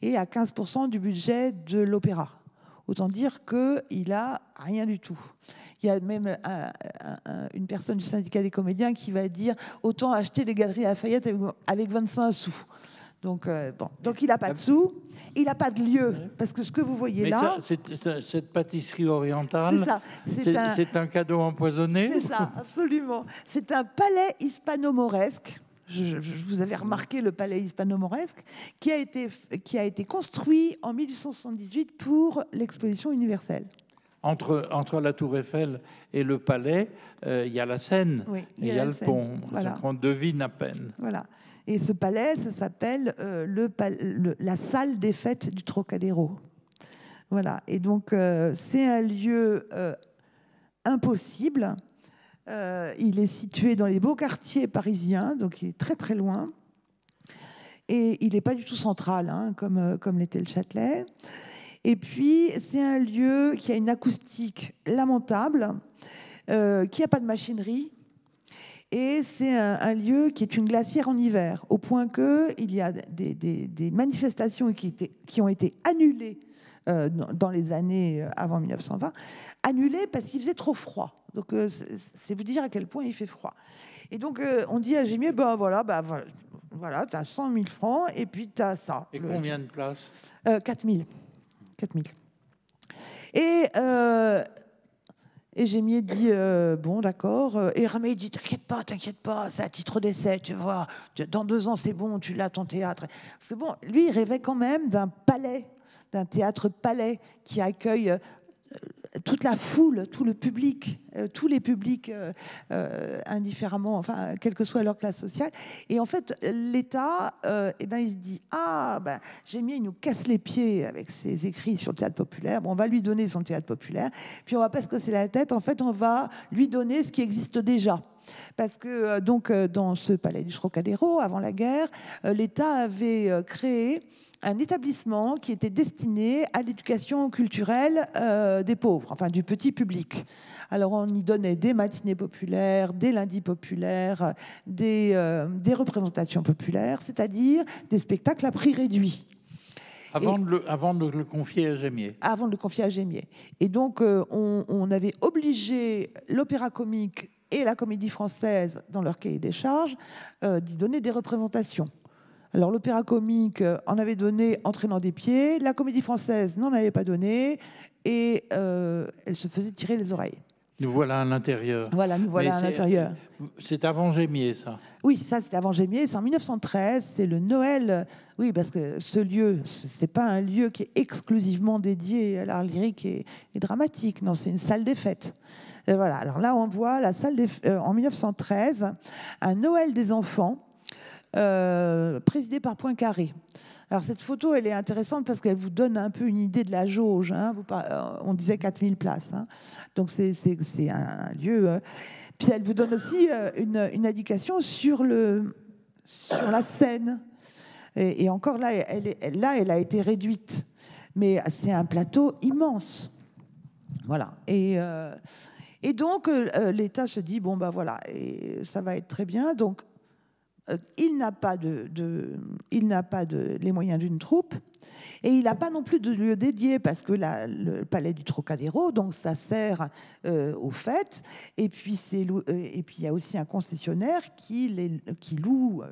et à 15% du budget de l'opéra. Autant dire qu'il n'a rien du tout. Il y a même une personne du syndicat des comédiens qui va dire autant acheter les Galeries Lafayette avec 25 sous. Donc il n'a pas de sous, il n'a pas de lieu, parce que ce que vous voyez là... Cette pâtisserie orientale, c'est un cadeau empoisonné? C'est ça, absolument. C'est un palais hispano-mauresque. Je vous avais remarqué le palais hispano-mauresque, qui a été construit en 1878 pour l'exposition universelle. Entre la Tour Eiffel et le palais, il y a la Seine, il y a le pont. Voilà. On devine à peine. Voilà. Et ce palais, ça s'appelle la salle des fêtes du Trocadéro. Voilà. Et donc, c'est un lieu impossible. Il est situé dans les beaux quartiers parisiens, donc il est très très loin. Et il n'est pas du tout central, comme l'était le Châtelet. Et puis, c'est un lieu qui a une acoustique lamentable, qui n'a pas de machinerie. Et c'est un lieu qui est une glacière en hiver, au point qu'il y a des manifestations qui ont été annulées dans les années avant 1920, annulées parce qu'il faisait trop froid. Donc, c'est vous dire à quel point il fait froid. Et donc, on dit à Gémier, voilà, tu as 100 000 francs et puis tu as ça. Et combien de places? 4 000. Et Gémier dit, bon, d'accord. Et Rameid dit, t'inquiète pas, c'est à titre d'essai, tu vois. Dans 2 ans, c'est bon, tu l'as, ton théâtre. Parce que bon, lui, il rêvait quand même d'un palais, d'un théâtre-palais qui accueille toute la foule, tout le public, tous les publics indifféremment, enfin, quelle que soit leur classe sociale. Et en fait, l'État, il se dit, Gémier, il nous casse les pieds avec ses écrits sur le théâtre populaire. Bon, on va lui donner son théâtre populaire, puis on va pas se casser la tête. En fait, on va lui donner ce qui existe déjà. Parce que dans ce palais du Trocadéro, avant la guerre, l'État avait créé un établissement qui était destiné à l'éducation culturelle des pauvres, enfin du petit public. Alors on y donnait des matinées populaires, des lundis populaires, des représentations populaires, c'est-à-dire des spectacles à prix réduit. Avant de le confier à Gémier. Avant de le confier à Gémier. Et donc on avait obligé l'Opéra Comique et la Comédie Française, dans leur cahier des charges, d'y donner des représentations. Alors l'Opéra Comique en avait donné entraînant des pieds, la Comédie Française n'en avait pas donné, et elle se faisait tirer les oreilles. Nous voilà à l'intérieur. Voilà, nous voilà à l'intérieur. C'est avant Gémier, ça? Oui, ça c'était avant Gémier, c'est en 1913, c'est le Noël. Oui, parce que ce lieu, c'est pas un lieu qui est exclusivement dédié à l'art lyrique et dramatique, non, c'est une salle des fêtes. Et voilà, alors là on voit la salle en 1913, un Noël des enfants, présidé par Poincaré. Alors cette photo, elle est intéressante parce qu'elle vous donne un peu une idée de la jauge. Hein. On disait 4000 places. Hein. Donc c'est un lieu. Puis elle vous donne aussi une indication sur la scène. Et encore là, elle a été réduite. Mais c'est un plateau immense. Voilà. Et donc, l'État se dit, bon, ben voilà, et ça va être très bien. Donc, il n'a pas les moyens d'une troupe. Et il n'a pas non plus de lieu dédié parce que le palais du Trocadéro, donc ça sert aux fêtes. Et puis il y a aussi un concessionnaire qui loue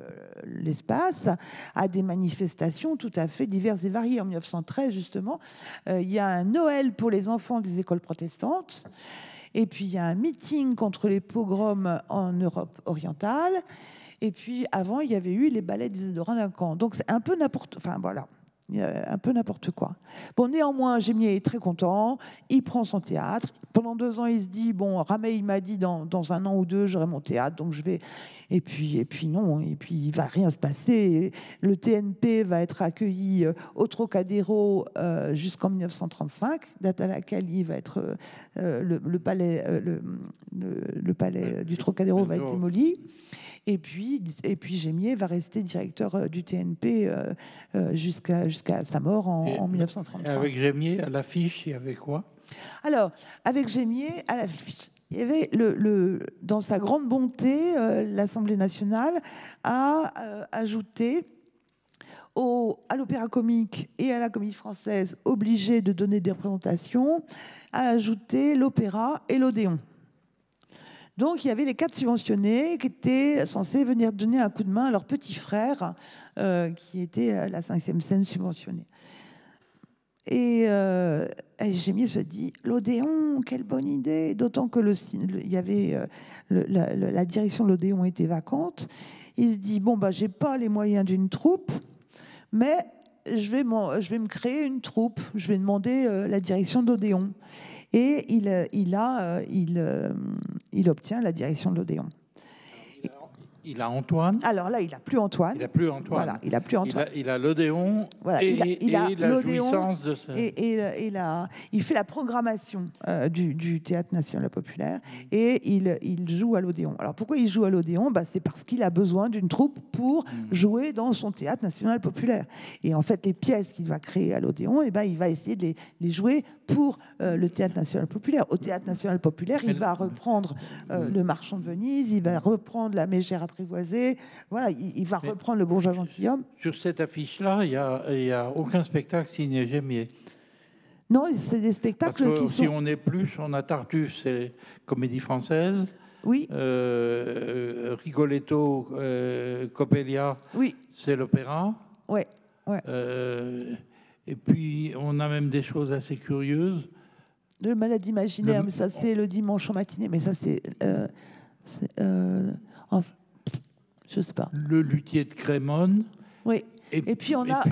l'espace à des manifestations tout à fait diverses et variées. En 1913, justement, il y a un Noël pour les enfants des écoles protestantes. Et puis il y a un meeting contre les pogroms en Europe orientale. Et puis avant, il y avait eu les ballets d'Isidore Duncan. Donc c'est un peu n'importe. Enfin voilà. Un peu n'importe quoi. Bon, néanmoins, Gémier est très content. Il prend son théâtre. Pendant 2 ans, il se dit, bon, Ramey, il m'a dit, dans 1 an ou 2, j'aurai mon théâtre, donc je vais... Et puis non, et puis il va rien se passer. Le TNP va être accueilli au Trocadéro jusqu'en 1935, date à laquelle il va être le palais du Trocadéro va être démoli. Et puis Gémier va rester directeur du TNP jusqu'à sa mort en 1933. Avec Gémier, à l'affiche, il y avait quoi? Alors, avec Gémier, à l'affiche, il y avait dans sa grande bonté, l'Assemblée nationale a ajouté à l'Opéra Comique et à la Comédie Française, obligés de donner des représentations, a ajouté l'opéra et l'Odéon. Donc, il y avait les 4 subventionnés qui étaient censés venir donner un coup de main à leur petit frère, qui était la 5e scène subventionnée. Et Gémier se dit, l'Odéon, quelle bonne idée, d'autant que il y avait la direction de l'Odéon était vacante. Il se dit, bon, bah, j'ai pas les moyens d'une troupe, mais je vais me créer une troupe. Je vais demander la direction de l'Odéon. Et il obtient la direction de l'Odéon. Il a Antoine. Alors là, il n'a plus Antoine. Il n'a plus Antoine. Voilà, il n'a plus Antoine. Il a l'Odéon et la jouissance de ce... il fait la programmation du Théâtre National Populaire et il joue à l'Odéon. Alors pourquoi il joue à l'Odéon? C'est parce qu'il a besoin d'une troupe pour jouer dans son Théâtre National Populaire. Et en fait, les pièces qu'il va créer à l'Odéon, il va essayer de les jouer pour le Théâtre National Populaire. Au Théâtre National Populaire, il va reprendre Le Marchand de Venise, il va reprendre La Mégère apprivoisée, voilà, il va reprendre Le Bourgeois gentilhomme. Sur cette affiche-là, il n'y a aucun spectacle signé Gémier. Non, c'est des spectacles Parce que qui si sont... on épluche, on a Tartuffe, c'est Comédie Française. Oui. Rigoletto, Coppelia, oui. C'est l'opéra. Ouais. Et puis, on a même des choses assez curieuses. Le Malade imaginaire, mais ça, c'est le dimanche en matinée. Mais ça, c'est... je sais pas. Le Luthier de Crémone. Oui. Et puis, il y a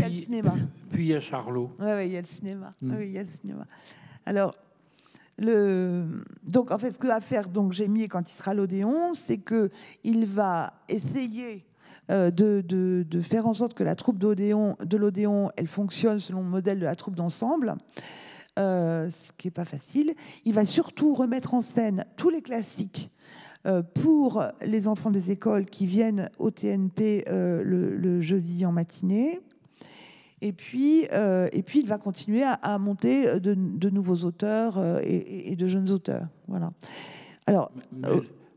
le cinéma. Puis, il y a Charlot. Oui, il y a le cinéma. Oui, il y a le cinéma. Alors... Donc, en fait, ce que va faire Gémier quand il sera à l'Odéon, c'est qu'il va essayer de faire en sorte que la troupe de l'Odéon, elle fonctionne selon le modèle de la troupe d'ensemble, ce qui n'est pas facile. Il va surtout remettre en scène tous les classiques pour les enfants des écoles qui viennent au TNP le jeudi en matinée. Et puis, il va continuer à monter de nouveaux auteurs et de jeunes auteurs. Voilà. Alors,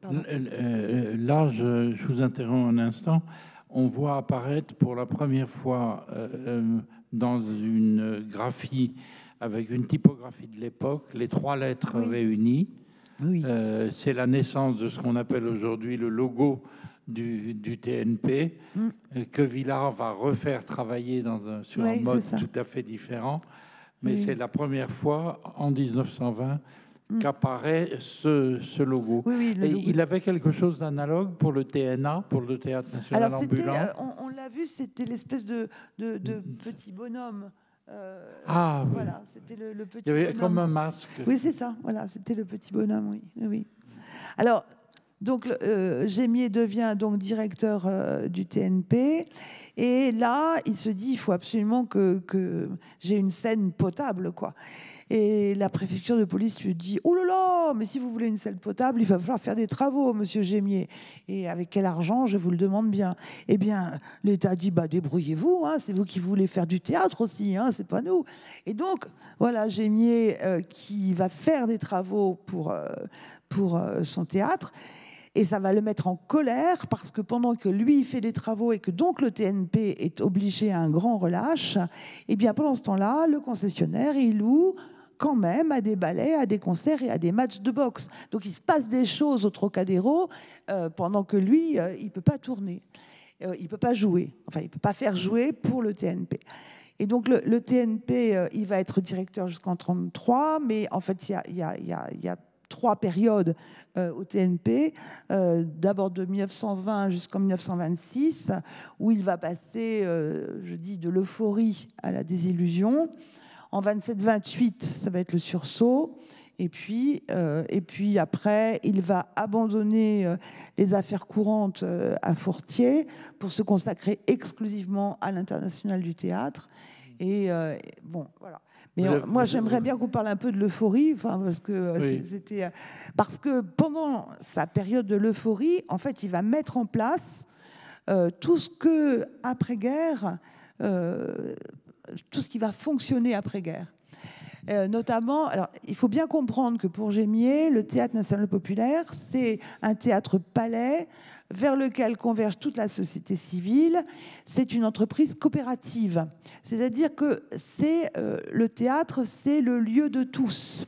là, je vous interromps un instant. On voit apparaître pour la première fois dans une graphie avec une typographie de l'époque les 3 lettres réunies. Oui. C'est la naissance de ce qu'on appelle aujourd'hui le logo du TNP, que Villard va refaire travailler sur un mode tout à fait différent. Mais c'est la première fois, en 1920, qu'apparaît ce logo. Et il avait quelque chose d'analogue pour le TNA, pour le Théâtre National Ambulant. On l'a vu, c'était l'espèce de petit bonhomme. Voilà, c'était le petit il y avait bonhomme. comme un masque. Oui, c'est ça. Voilà, c'était le petit bonhomme, oui. Alors, Donc, Gémier devient donc directeur du TNP. Et là, il se dit, il faut absolument que j'ai une Seine potable, quoi. Et la préfecture de police lui dit, oh là là, mais si vous voulez une Seine potable, il va falloir faire des travaux, monsieur Gémier. Et avec quel argent, je vous le demande bien. Eh bien, l'État dit, bah, débrouillez-vous, hein, c'est vous qui voulez faire du théâtre aussi, hein, c'est pas nous. Et donc, voilà, Gémier qui va faire des travaux pour son théâtre. Et ça va le mettre en colère parce que pendant que lui fait des travaux et que donc le TNP est obligé à un grand relâche, et bien pendant ce temps-là, le concessionnaire, il loue quand même à des ballets, à des concerts et à des matchs de boxe. Donc il se passe des choses au Trocadéro pendant que lui, il ne peut pas tourner, il ne peut pas jouer, enfin il ne peut pas faire jouer pour le TNP. Et donc le TNP, il va être directeur jusqu'en 1933, mais en fait il y a 3 périodes au TNP, d'abord de 1920 jusqu'en 1926, où il va passer, je dis, de l'euphorie à la désillusion. En 27-28, ça va être le sursaut. Et puis après, il va abandonner les affaires courantes à Fortier pour se consacrer exclusivement à l'international du théâtre. Et bon, voilà. Mais moi, j'aimerais bien qu'on parle un peu de l'euphorie, parce que pendant sa période de l'euphorie, en fait, il va mettre en place tout ce que après-guerre, tout ce qui va fonctionner après-guerre. Notamment, alors, il faut bien comprendre que pour Gémier, le Théâtre national populaire, c'est un théâtre-palais vers lequel converge toute la société civile. C'est une entreprise coopérative. C'est-à-dire que le théâtre, c'est le lieu de tous.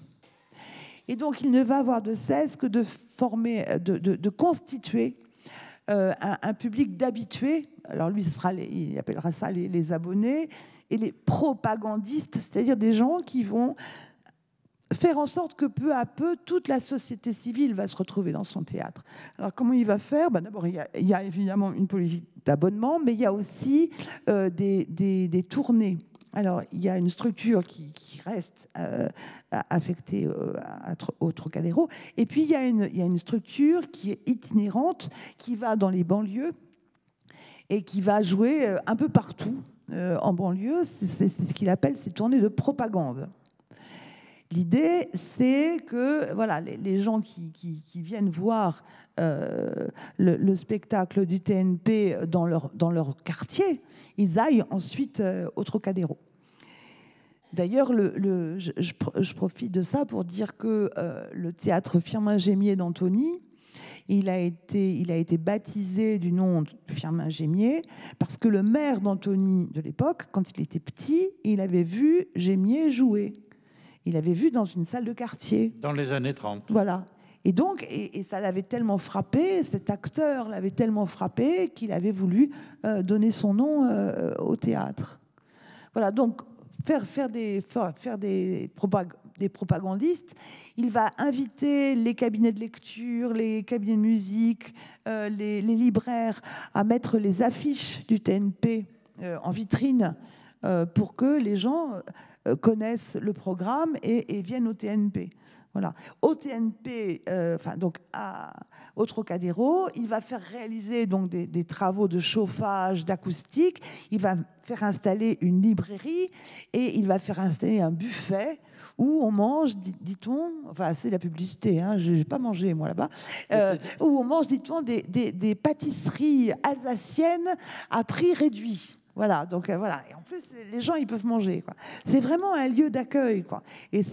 Et donc, il ne va avoir de cesse que de former, de constituer un public d'habitués. Alors lui, il appellera ça les abonnés, et les propagandistes, c'est-à-dire des gens qui vont faire en sorte que peu à peu, toute la société civile va se retrouver dans son théâtre. Alors comment il va faire ? D'abord, il y a évidemment une politique d'abonnement, mais il y a aussi des tournées. Alors, il y a une structure qui reste affectée au Trocadéro, et puis il y a une structure qui est itinérante, qui va dans les banlieues et qui va jouer un peu partout en banlieue. C'est ce qu'il appelle ces tournées de propagande. L'idée, c'est que voilà, les gens qui viennent voir le spectacle du TNP dans leur quartier, ils aillent ensuite au Trocadéro. D'ailleurs, je profite de ça pour dire que le théâtre Firmin-Gémier d'Antony, il a été baptisé du nom de Firmin-Gémier parce que le maire d'Antony de l'époque, quand il était petit, il avait vu Gémier jouer. Il avait vu dans une salle de quartier. Dans les années 30. Voilà. Et donc, et ça l'avait tellement frappé, cet acteur l'avait tellement frappé qu'il avait voulu donner son nom au théâtre. Voilà, donc faire des propagandistes. Il va inviter les cabinets de lecture, les cabinets de musique, les libraires à mettre les affiches du TNP en vitrine pour que les gens connaissent le programme et viennent au TNP. Voilà. Au TNP, au Trocadéro, il va faire réaliser donc des travaux de chauffage, d'acoustique. Il va faire installer une librairie et il va faire installer un buffet où on mange, dit-on, enfin c'est la publicité, hein, je n'ai pas mangé moi là-bas, où on mange, dit-on, des pâtisseries alsaciennes à prix réduit. Voilà, donc voilà. Et en plus, les gens, ils peuvent manger, quoi. C'est vraiment un lieu d'accueil, quoi. Et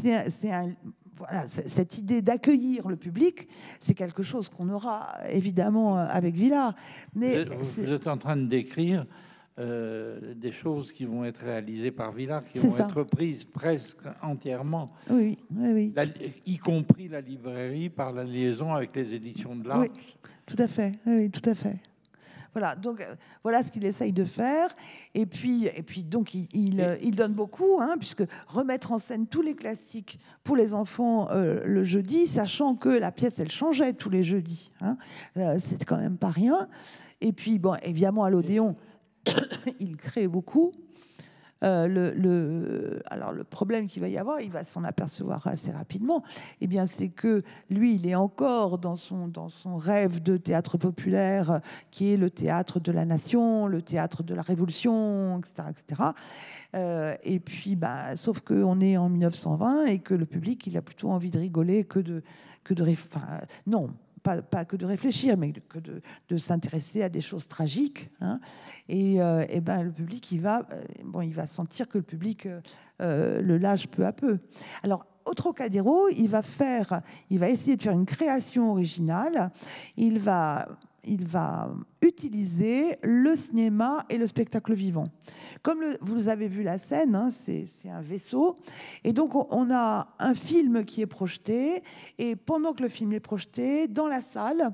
voilà, cette idée d'accueillir le public, c'est quelque chose qu'on aura évidemment avec Villard. Mais vous êtes en train de décrire des choses qui vont être réalisées par Villard, qui vont être prises presque entièrement, oui. Y compris la librairie par la liaison avec les éditions de l'Arche. Oui, tout à fait. Oui, tout à fait. Voilà, donc voilà ce qu'il essaye de faire. Et puis donc il donne beaucoup, hein, puisque remettre en scène tous les classiques pour les enfants le jeudi, sachant que la pièce elle changeait tous les jeudis, hein, c'est quand même pas rien. Et puis bon, évidemment à l'Odéon, il crée beaucoup. Alors le problème qu'il va y avoir, il va s'en apercevoir assez rapidement, eh bien, c'est que lui, il est encore dans son rêve de théâtre populaire, qui est le théâtre de la nation, le théâtre de la Révolution, etc. etc. Et puis, sauf qu'on est en 1920 et que le public, il a plutôt envie de rigoler que de non, pas que de réfléchir, mais que de s'intéresser à des choses tragiques. Hein. Et le public, il va sentir que le public le lâche peu à peu. Alors, au Trocadéro, il va essayer de faire une création originale. Il va utiliser le cinéma et le spectacle vivant. Comme vous avez vu la scène, hein, c'est un vaisseau. Et donc, on a un film qui est projeté. Et pendant que le film est projeté, dans la salle,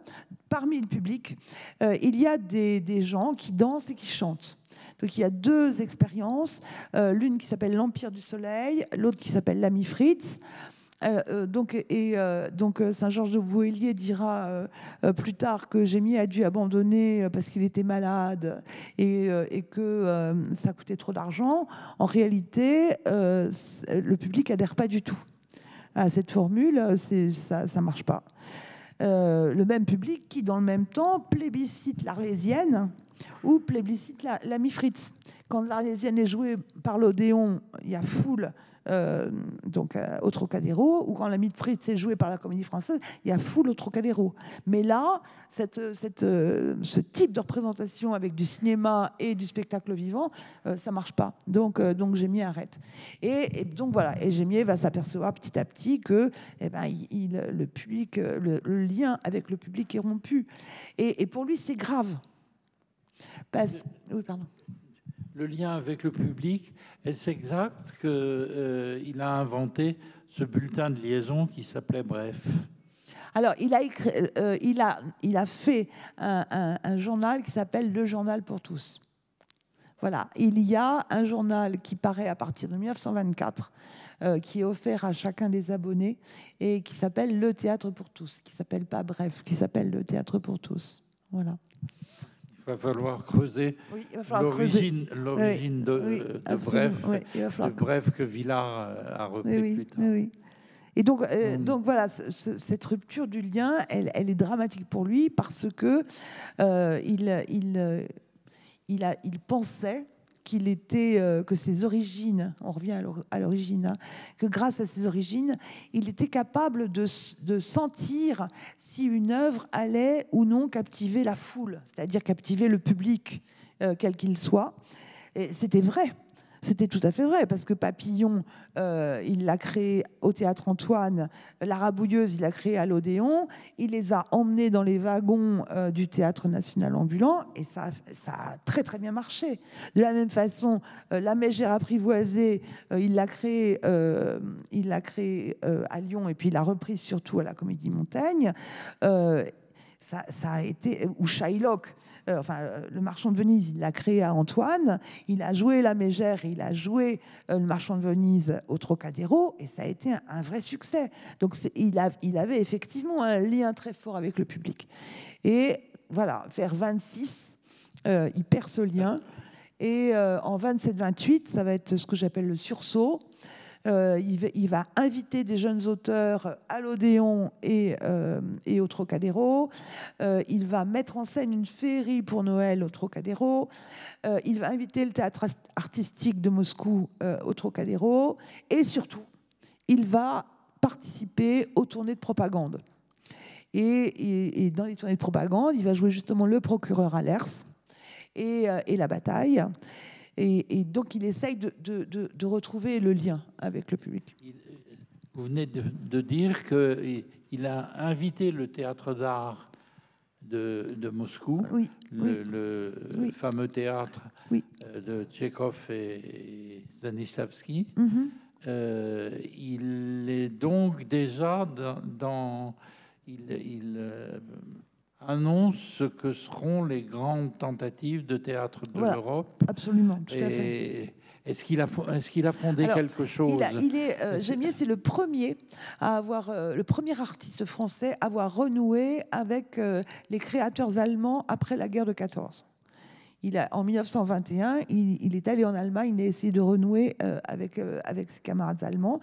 parmi le public, il y a des gens qui dansent et qui chantent. Donc, il y a deux expériences. L'une qui s'appelle l'Empire du Soleil, l'autre qui s'appelle l'Ami Fritz. Donc Saint-Georges de Bouëlier dira plus tard que Gémier a dû abandonner parce qu'il était malade et que ça coûtait trop d'argent. En réalité, le public adhère pas du tout à cette formule. Ça ne marche pas. Le même public qui, dans le même temps, plébiscite l'Arlésienne ou plébiscite l'Ami Fritz. Quand l'Arlésienne est jouée par l'Odéon, il y a foule. Au Trocadéro, ou quand l'Ami Fritz est joué par la Comédie Française, il y a foule au Trocadéro. Mais là, ce type de représentation avec du cinéma et du spectacle vivant, ça marche pas. Donc Gémier arrête. Et donc voilà. Et Gémier va s'apercevoir petit à petit que, le public, le lien avec le public est rompu. Et pour lui, c'est grave. Oui, pardon. Le lien avec le public, est-ce exact qu'il a inventé ce bulletin de liaison qui s'appelait Bref? Alors, il a fait un journal qui s'appelle Le Journal pour tous. Voilà, il y a un journal qui paraît à partir de 1924, qui est offert à chacun des abonnés et qui s'appelle Le Théâtre pour tous, qui s'appelle pas Bref, qui s'appelle Le Théâtre pour tous. Voilà. Il va falloir creuser l'origine de Bref que Villard a repris plus tard. Oui. Et donc voilà, cette rupture du lien, elle est dramatique pour lui parce que il pensait que ses origines, on revient à l'origine, hein, que grâce à ses origines, il était capable de sentir si une œuvre allait ou non captiver la foule, c'est-à-dire captiver le public, quel qu'il soit. Et c'était vrai. C'était tout à fait vrai, parce que Papillon, il l'a créé au Théâtre Antoine, La Rabouilleuse, il l'a créé à l'Odéon, il les a emmenés dans les wagons du Théâtre National Ambulant, et ça a très très bien marché. De la même façon, La Mégère apprivoisée, il l'a créé à Lyon, et puis il l'a reprise surtout à la Comédie Montaigne. Ça a été... Ou Shylock, le Marchand de Venise, il l'a créé à Antoine, il a joué La Mégère, il a joué le Marchand de Venise au Trocadéro, et ça a été un vrai succès. Donc il avait effectivement un lien très fort avec le public. Et voilà, vers 26, il perd ce lien, et en 27-28, ça va être ce que j'appelle le sursaut. Il va inviter des jeunes auteurs à l'Odéon et au Trocadéro. Il va mettre en scène une féerie pour Noël au Trocadéro. Il va inviter le théâtre artistique de Moscou au Trocadéro. Et surtout, il va participer aux tournées de propagande. Et dans les tournées de propagande, il va jouer justement le procureur Allers et la bataille. Et donc, il essaye de retrouver le lien avec le public. Vous venez de dire qu'il a invité le théâtre d'art de Moscou, le fameux théâtre de Tchekhov et Stanislavski. Il est donc déjà il annonce ce que seront les grandes tentatives de théâtre de l'Europe. Absolument, tout à fait. Est-ce qu'il a fondé quelque chose? Gémier, c'est le premier artiste français à avoir renoué avec les créateurs allemands après la guerre de 14. En 1921, il est allé en Allemagne, il a essayé de renouer avec ses camarades allemands.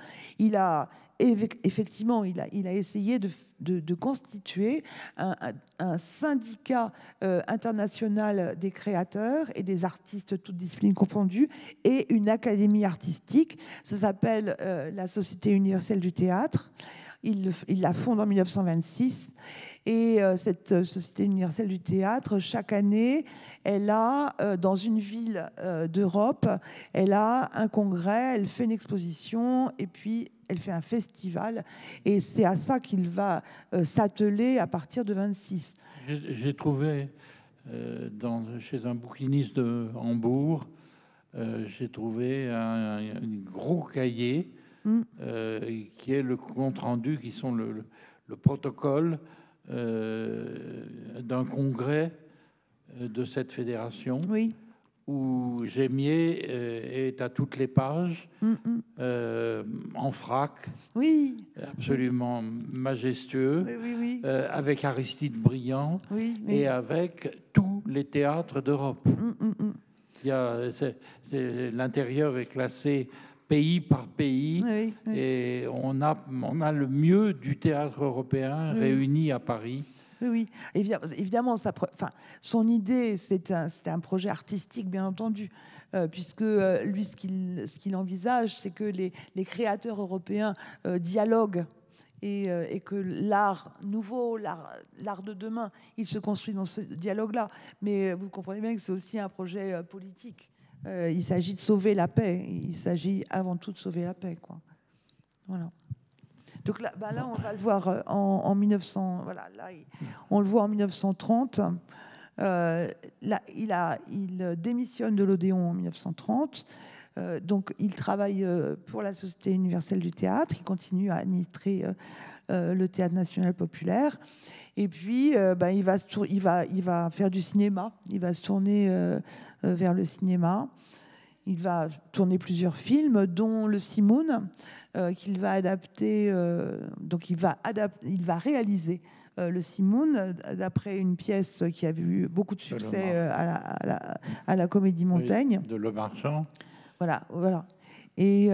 Effectivement, il a essayé de constituer un syndicat international des créateurs et des artistes, toutes disciplines confondues, et une académie artistique. Ça s'appelle la Société universelle du théâtre. Il la fonde en 1926. Et cette Société universelle du théâtre, chaque année, elle a, dans une ville d'Europe, elle a un congrès, elle fait une exposition, et puis elle fait un festival. Et c'est à ça qu'il va s'atteler à partir de 26. J'ai trouvé, chez un bouquiniste de Hambourg, j'ai trouvé un gros cahier qui est le compte-rendu, qui sont le protocole d'un congrès de cette fédération, oui, où Gémier est à toutes les pages, en frac, oui, absolument majestueux, oui, oui, avec Aristide Briand, oui, et avec tous les théâtres d'Europe. L'intérieur est classé pays par pays, oui, oui. et on a le mieux du théâtre européen réuni à Paris. Oui, évidemment, son idée, c'était un projet artistique, bien entendu, puisque lui, ce qu'il envisage, c'est que les créateurs européens dialoguent et que l'art nouveau, l'art de demain, il se construit dans ce dialogue-là. Mais vous comprenez bien que c'est aussi un projet politique. Il s'agit de sauver la paix. Il s'agit avant tout de sauver la paix, quoi. Voilà. Donc là, on va le voir en 1900. Voilà, on le voit en 1930. Il démissionne de l'Odéon en 1930. Donc, il travaille pour la Société universelle du théâtre. Il continue à administrer le Théâtre national populaire. Et puis, il va faire du cinéma. Il va se tourner vers le cinéma. Il va tourner plusieurs films, dont le Simoun, qu'il va adapter. Donc, il va réaliser le Simoun d'après une pièce qui a eu beaucoup de succès à la Comédie Montaigne. Oui, de Le Marchand. Voilà. Et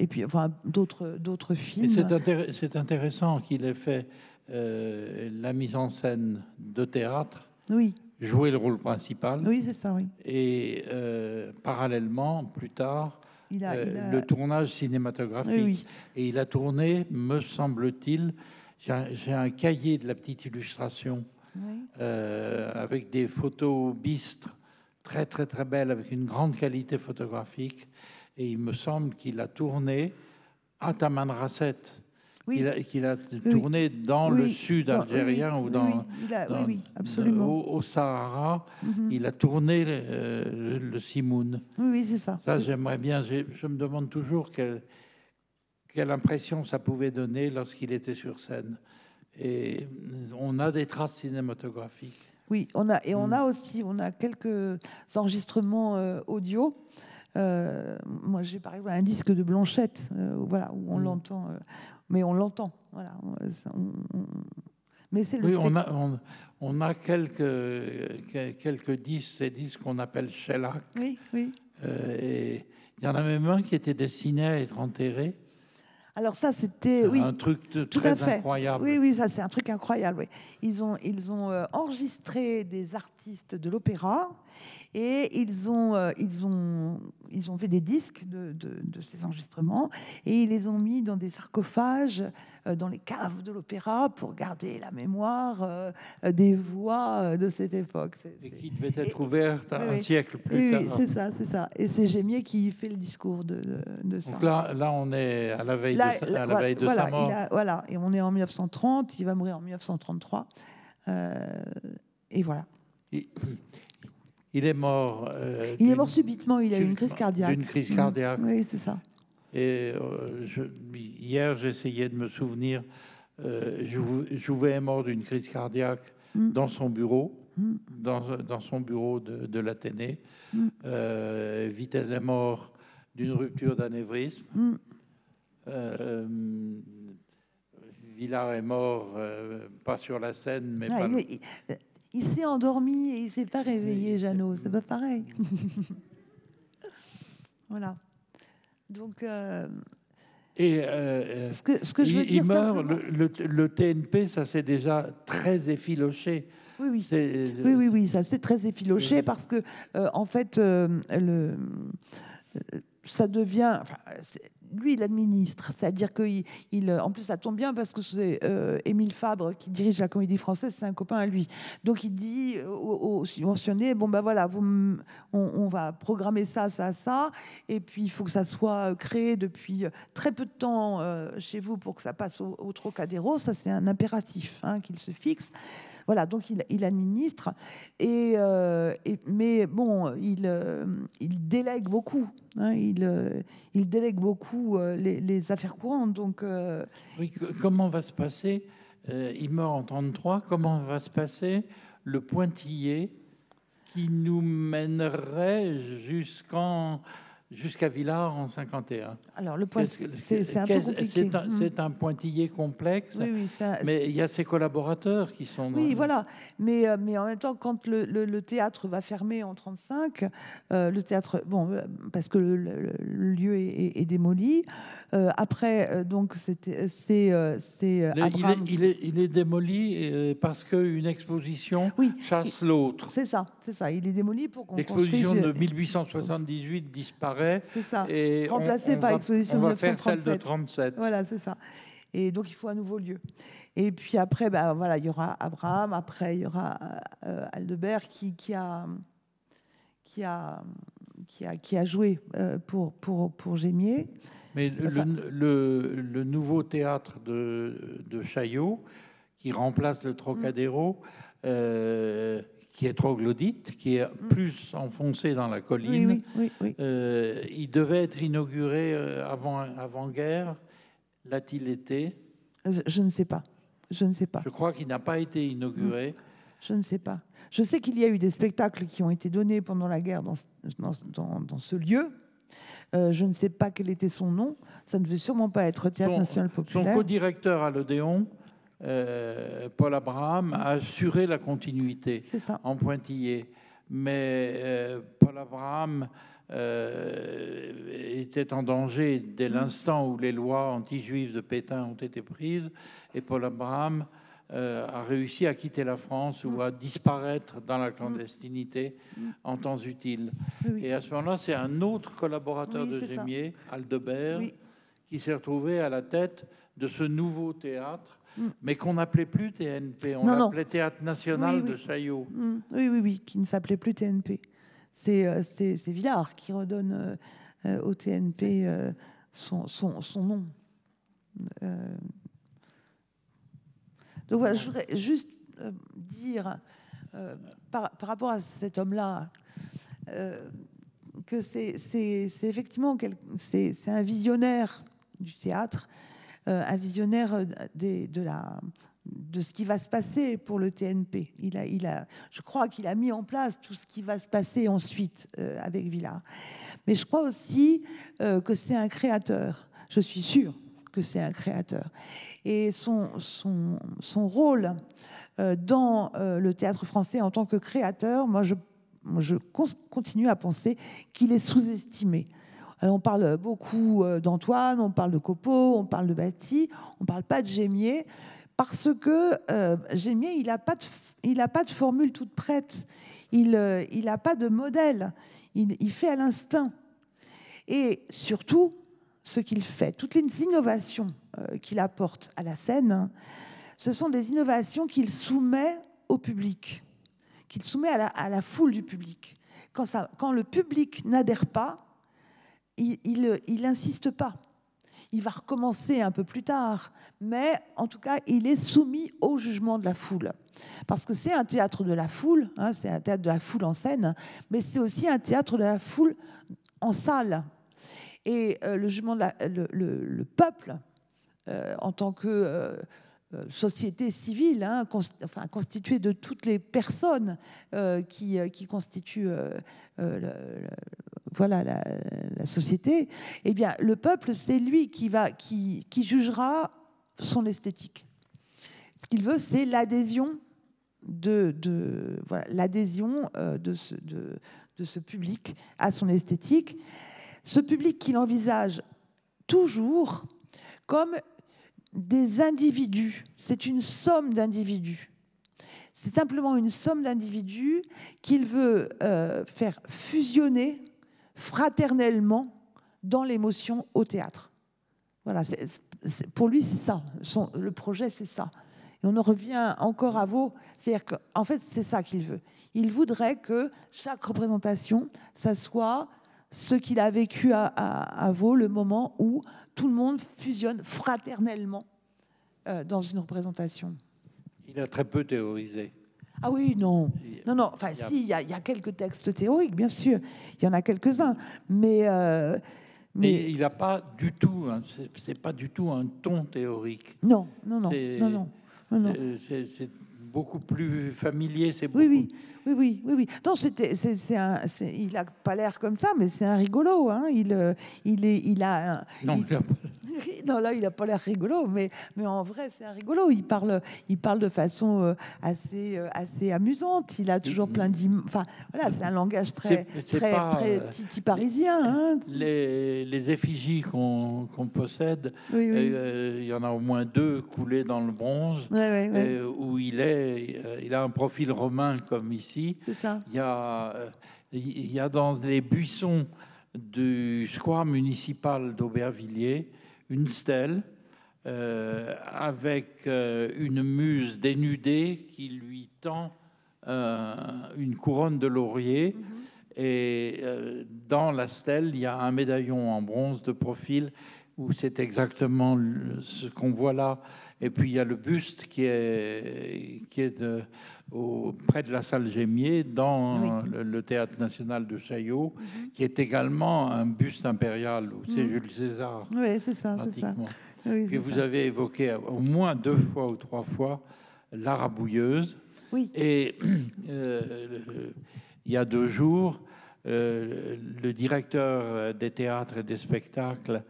puis, enfin, d'autres films. Et c'est intéressant qu'il ait fait la mise en scène de théâtre. Oui. Jouer le rôle principal. Oui, c'est ça, oui. Et parallèlement, plus tard, le tournage cinématographique. Oui. Et il a tourné, me semble-t-il, j'ai un cahier de la petite illustration avec des photos bistres très, très, très belles, avec une grande qualité photographique. Et il me semble qu'il a tourné à Tamanrasset. Oui. Qu'il a tourné dans le sud algérien ou absolument. Au Sahara. Il a tourné le Simoun. Oui, c'est ça. Ça, j'aimerais bien. Je me demande toujours quelle impression ça pouvait donner lorsqu'il était sur scène. Et on a des traces cinématographiques. Oui, on a aussi quelques enregistrements audio. Moi, j'ai par exemple un disque de Blanchette, voilà, où on l'entend, mais on l'entend, voilà. Mais c'est le on a quelques disques, ces disques qu'on appelle shellac. Oui. Et il y en a même un qui était destiné à être enterré. Alors ça, c'était un truc très incroyable. Oui, ça c'est un truc incroyable. Oui. Ils ont enregistré des artistes de l'opéra et ils ont fait des disques de ces enregistrements et ils les ont mis dans des sarcophages dans les caves de l'opéra pour garder la mémoire des voix de cette époque. Et qui devait être ouverte un siècle plus tard. Oui, c'est ça. Et c'est Gémier qui fait le discours de ça. Donc là, on est à la veille de sa mort. Voilà, et on est en 1930, il va mourir en 1933. Et voilà. Il est mort. Il est mort subitement, il a eu une crise cardiaque. Une crise cardiaque. Oui, c'est ça. Et hier, j'essayais de me souvenir. Jouvet est mort d'une crise cardiaque dans son bureau, dans son bureau de l'Athénée. Vitesse est mort d'une rupture d'anévrisme. Villard est mort, pas sur la scène, mais Il s'est endormi et il ne s'est pas réveillé, Jeannot. C'est pas pareil. Voilà. Donc, ce que je veux dire, il meurt, simplement... le TNP, ça c'est déjà très effiloché. Oui, oui, ça c'est très effiloché parce que, en fait, ça devient... Enfin, lui, il administre. C'est-à-dire en plus, ça tombe bien parce que c'est Émile Fabre qui dirige la Comédie Française, c'est un copain à lui. Donc, il dit aux subventionnés, bon, ben voilà, on va programmer ça, ça, ça, et puis il faut que ça soit créé depuis très peu de temps chez vous pour que ça passe au Trocadéro. Ça, c'est un impératif qu'il se fixe. Voilà, donc il administre, mais bon, il délègue beaucoup. Il délègue beaucoup les affaires courantes. Donc, oui, comment va se passer, il meurt en 1933, comment va se passer le pointillé qui nous mènerait jusqu'à Villars en 1951? Alors, c'est un peu compliqué. C'est un pointillé complexe, oui, mais il y a ses collaborateurs qui sont... Oui, voilà. Mais en même temps, quand le théâtre va fermer en 1935, le théâtre... Bon, parce que le lieu est démoli. Après, donc, c'est Abraham... Il est démoli parce qu'une exposition chasse l'autre. C'est ça. Il est démoli pour qu'on construise... L'exposition de 1878 disparaît. C'est ça. Et remplacé par l'exposition de 1937. On va faire celle de 1937. Voilà, c'est ça. Et donc, il faut un nouveau lieu. Et puis après, voilà, il y aura Abraham. Après, il y aura Aldebert qui a joué pour Gémier. Mais le nouveau théâtre de Chaillot, qui remplace le Trocadéro, qui est troglodyte, qui est plus enfoncé dans la colline, oui. il devait être inauguré avant-guerre. L'a-t-il été? Je ne sais pas. Je crois qu'il n'a pas été inauguré. Je ne sais pas. Je sais qu'il y a eu des spectacles qui ont été donnés pendant la guerre dans ce lieu. Je ne sais pas quel était son nom. Ça ne devait sûrement pas être Théâtre National Populaire. Son co-directeur à l'Odéon, Paul Abraham, a assuré la continuité en pointillé. Mais Paul Abraham était en danger dès l'instant où les lois anti-juives de Pétain ont été prises. Et Paul Abraham a réussi à quitter la France ou à disparaître dans la clandestinité en temps utile. Et à ce moment-là, c'est un autre collaborateur de Gémier, Aldebert, qui s'est retrouvé à la tête de ce nouveau théâtre, mais qu'on n'appelait plus TNP, on l'appelait Théâtre National de Chaillot. Oui, qui ne s'appelait plus TNP. C'est Villars qui redonne au TNP son nom. Donc voilà, je voudrais juste dire, par rapport à cet homme-là, que c'est effectivement c'est un visionnaire du théâtre, un visionnaire de ce qui va se passer pour le TNP. Je crois qu'il a mis en place tout ce qui va se passer ensuite avec Villars. Mais je crois aussi que c'est un créateur. Je suis sûre que c'est un créateur. Et son rôle dans le théâtre français en tant que créateur, moi, je continue à penser qu'il est sous-estimé. Alors, on parle beaucoup d'Antoine, on parle de Copeau, on parle de Batty, on ne parle pas de Gémier, parce que Gémier, il n'a pas de formule toute prête, il n'a pas de modèle, il fait à l'instinct. Et surtout, ce qu'il fait, toutes les innovations qu'il apporte à la scène, ce sont des innovations qu'il soumet au public, qu'il soumet à la foule du public. Quand le public n'adhère pas, il n'insiste pas. Il va recommencer un peu plus tard, mais en tout cas, il est soumis au jugement de la foule. Parce que c'est un théâtre de la foule, c'est un théâtre de la foule en scène, mais c'est aussi un théâtre de la foule en salle. Et le jugement de le peuple, en tant que société civile, constituée de toutes les personnes qui constituent la société, eh bien, le peuple, c'est lui qui jugera son esthétique. Ce qu'il veut, c'est l'adhésion voilà, l'adhésion de ce public à son esthétique. Ce public qu'il envisage toujours comme des individus. C'est une somme d'individus. C'est simplement une somme d'individus qu'il veut faire fusionner fraternellement dans l'émotion au théâtre. Voilà, pour lui, c'est ça. Le projet, c'est ça. Et on en revient encore à Vaux. C'est-à-dire qu'en fait, c'est ça qu'il veut. Il voudrait que chaque représentation, ça soit ce qu'il a vécu à Vaux, le moment où tout le monde fusionne fraternellement dans une représentation. Il a très peu théorisé. Ah oui, non. Non. Enfin, si, il y a quelques textes théoriques, bien sûr. Il y en a quelques-uns. Mais il n'a pas du tout, hein, c'est pas du tout un ton théorique. Non. C'est beaucoup plus familier. C'est beaucoup... Oui. Non, il a pas l'air comme ça, mais c'est un rigolo. Hein. Non, là, il a pas l'air rigolo, mais en vrai, c'est un rigolo. Il parle de façon assez amusante. Il a toujours plein d'images. Enfin, voilà, c'est un langage très titi parisien. Hein. Les effigies qu'on possède, il y en a au moins 2 coulées dans le bronze, où il a un profil romain comme ici. C'est ça. Il y a dans les buissons du square municipal d'Aubervilliers une stèle avec une muse dénudée qui lui tend une couronne de laurier. Et dans la stèle, il y a un médaillon en bronze de profil où c'est exactement ce qu'on voit là. Et puis il y a le buste qui est près de la salle Gémier, dans le Théâtre national de Chaillot, qui est également un buste impérial, où c'est Jules César. Oui, c'est ça. Pratiquement. Oui, puis vous avez évoqué au moins 2 fois ou 3 fois la Rabouilleuse. Oui. Et il y a 2 jours, le directeur des théâtres et des spectacles,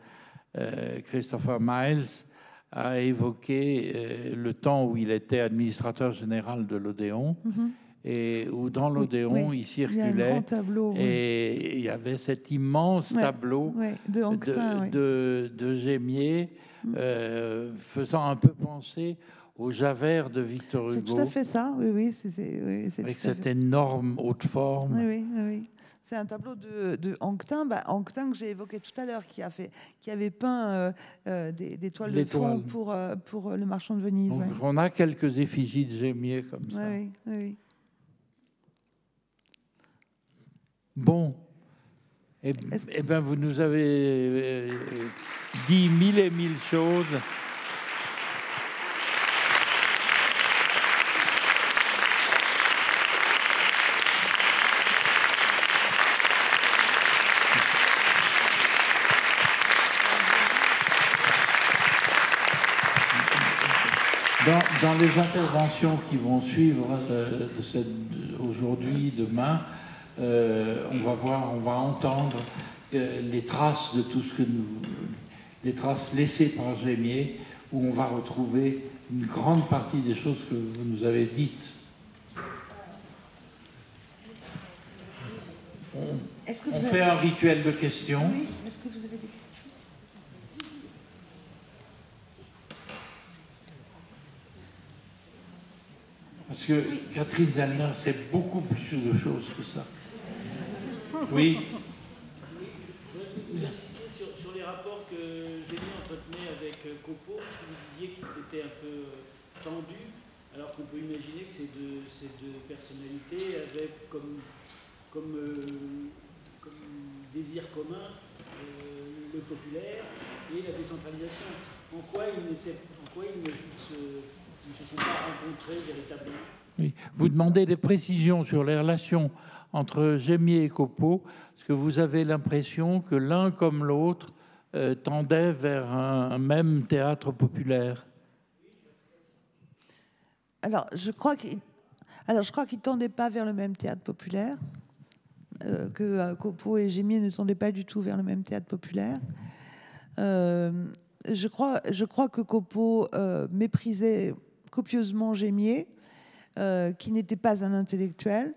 Christopher Miles, a évoqué le temps où il était administrateur général de l'Odéon, et où dans l'Odéon, il circulait, il y a un grand tableau, et il y avait cet immense tableau de Anquetin, de Gémier, faisant un peu penser au Javert de Victor Hugo. C'est tout à fait ça, oui. Avec cette énorme haute forme. Oui. C'est un tableau de Anquetin, Anquetin que j'ai évoqué tout à l'heure, qui avait peint des toiles de fond pour Le Marchand de Venise. Donc, on a quelques effigies de Gémier comme ça. Oui. Bon, eh bien, vous nous avez dit 1000 et 1000 choses. Dans les interventions qui vont suivre aujourd'hui, demain, on va entendre les traces de tout ce que les traces laissées par Gémier, où on va retrouver une grande partie des choses que vous nous avez dites. On fait un rituel de questions. Oui, est-ce que vous avez des questions? Parce que Catherine Zellner, c'est beaucoup plus de choses que ça. Oui. Vous insistez sur les rapports que Gémier entretenait avec Copeau. Vous disiez qu'ils étaient un peu tendus, alors qu'on peut imaginer que ces deux personnalités avaient comme désir commun le populaire et la décentralisation. En quoi ils ne se sont pas rencontrés véritablement? Oui. Vous demandez des précisions sur les relations entre Gémier et Copeau, parce que vous avez l'impression que l'un comme l'autre tendait vers un même théâtre populaire. Alors, je crois qu'ils ne tendaient pas vers le même théâtre populaire, que Copeau et Gémier ne tendaient pas du tout vers le même théâtre populaire. Je crois que Copeau méprisait copieusement Gémier, qui n'était pas un intellectuel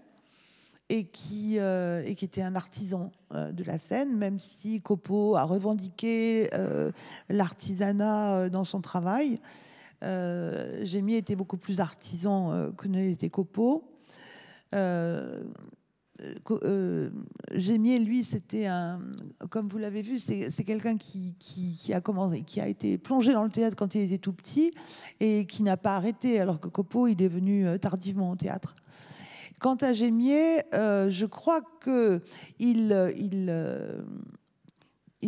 et qui était un artisan de la scène, même si Copeau a revendiqué l'artisanat dans son travail. Gémier était beaucoup plus artisan que ne l'était Copeau. Gémier, lui, c'était comme vous l'avez vu, c'est quelqu'un qui a été plongé dans le théâtre quand il était tout petit et qui n'a pas arrêté, alors que Copeau, il est venu tardivement au théâtre. Quant à Gémier, je crois que il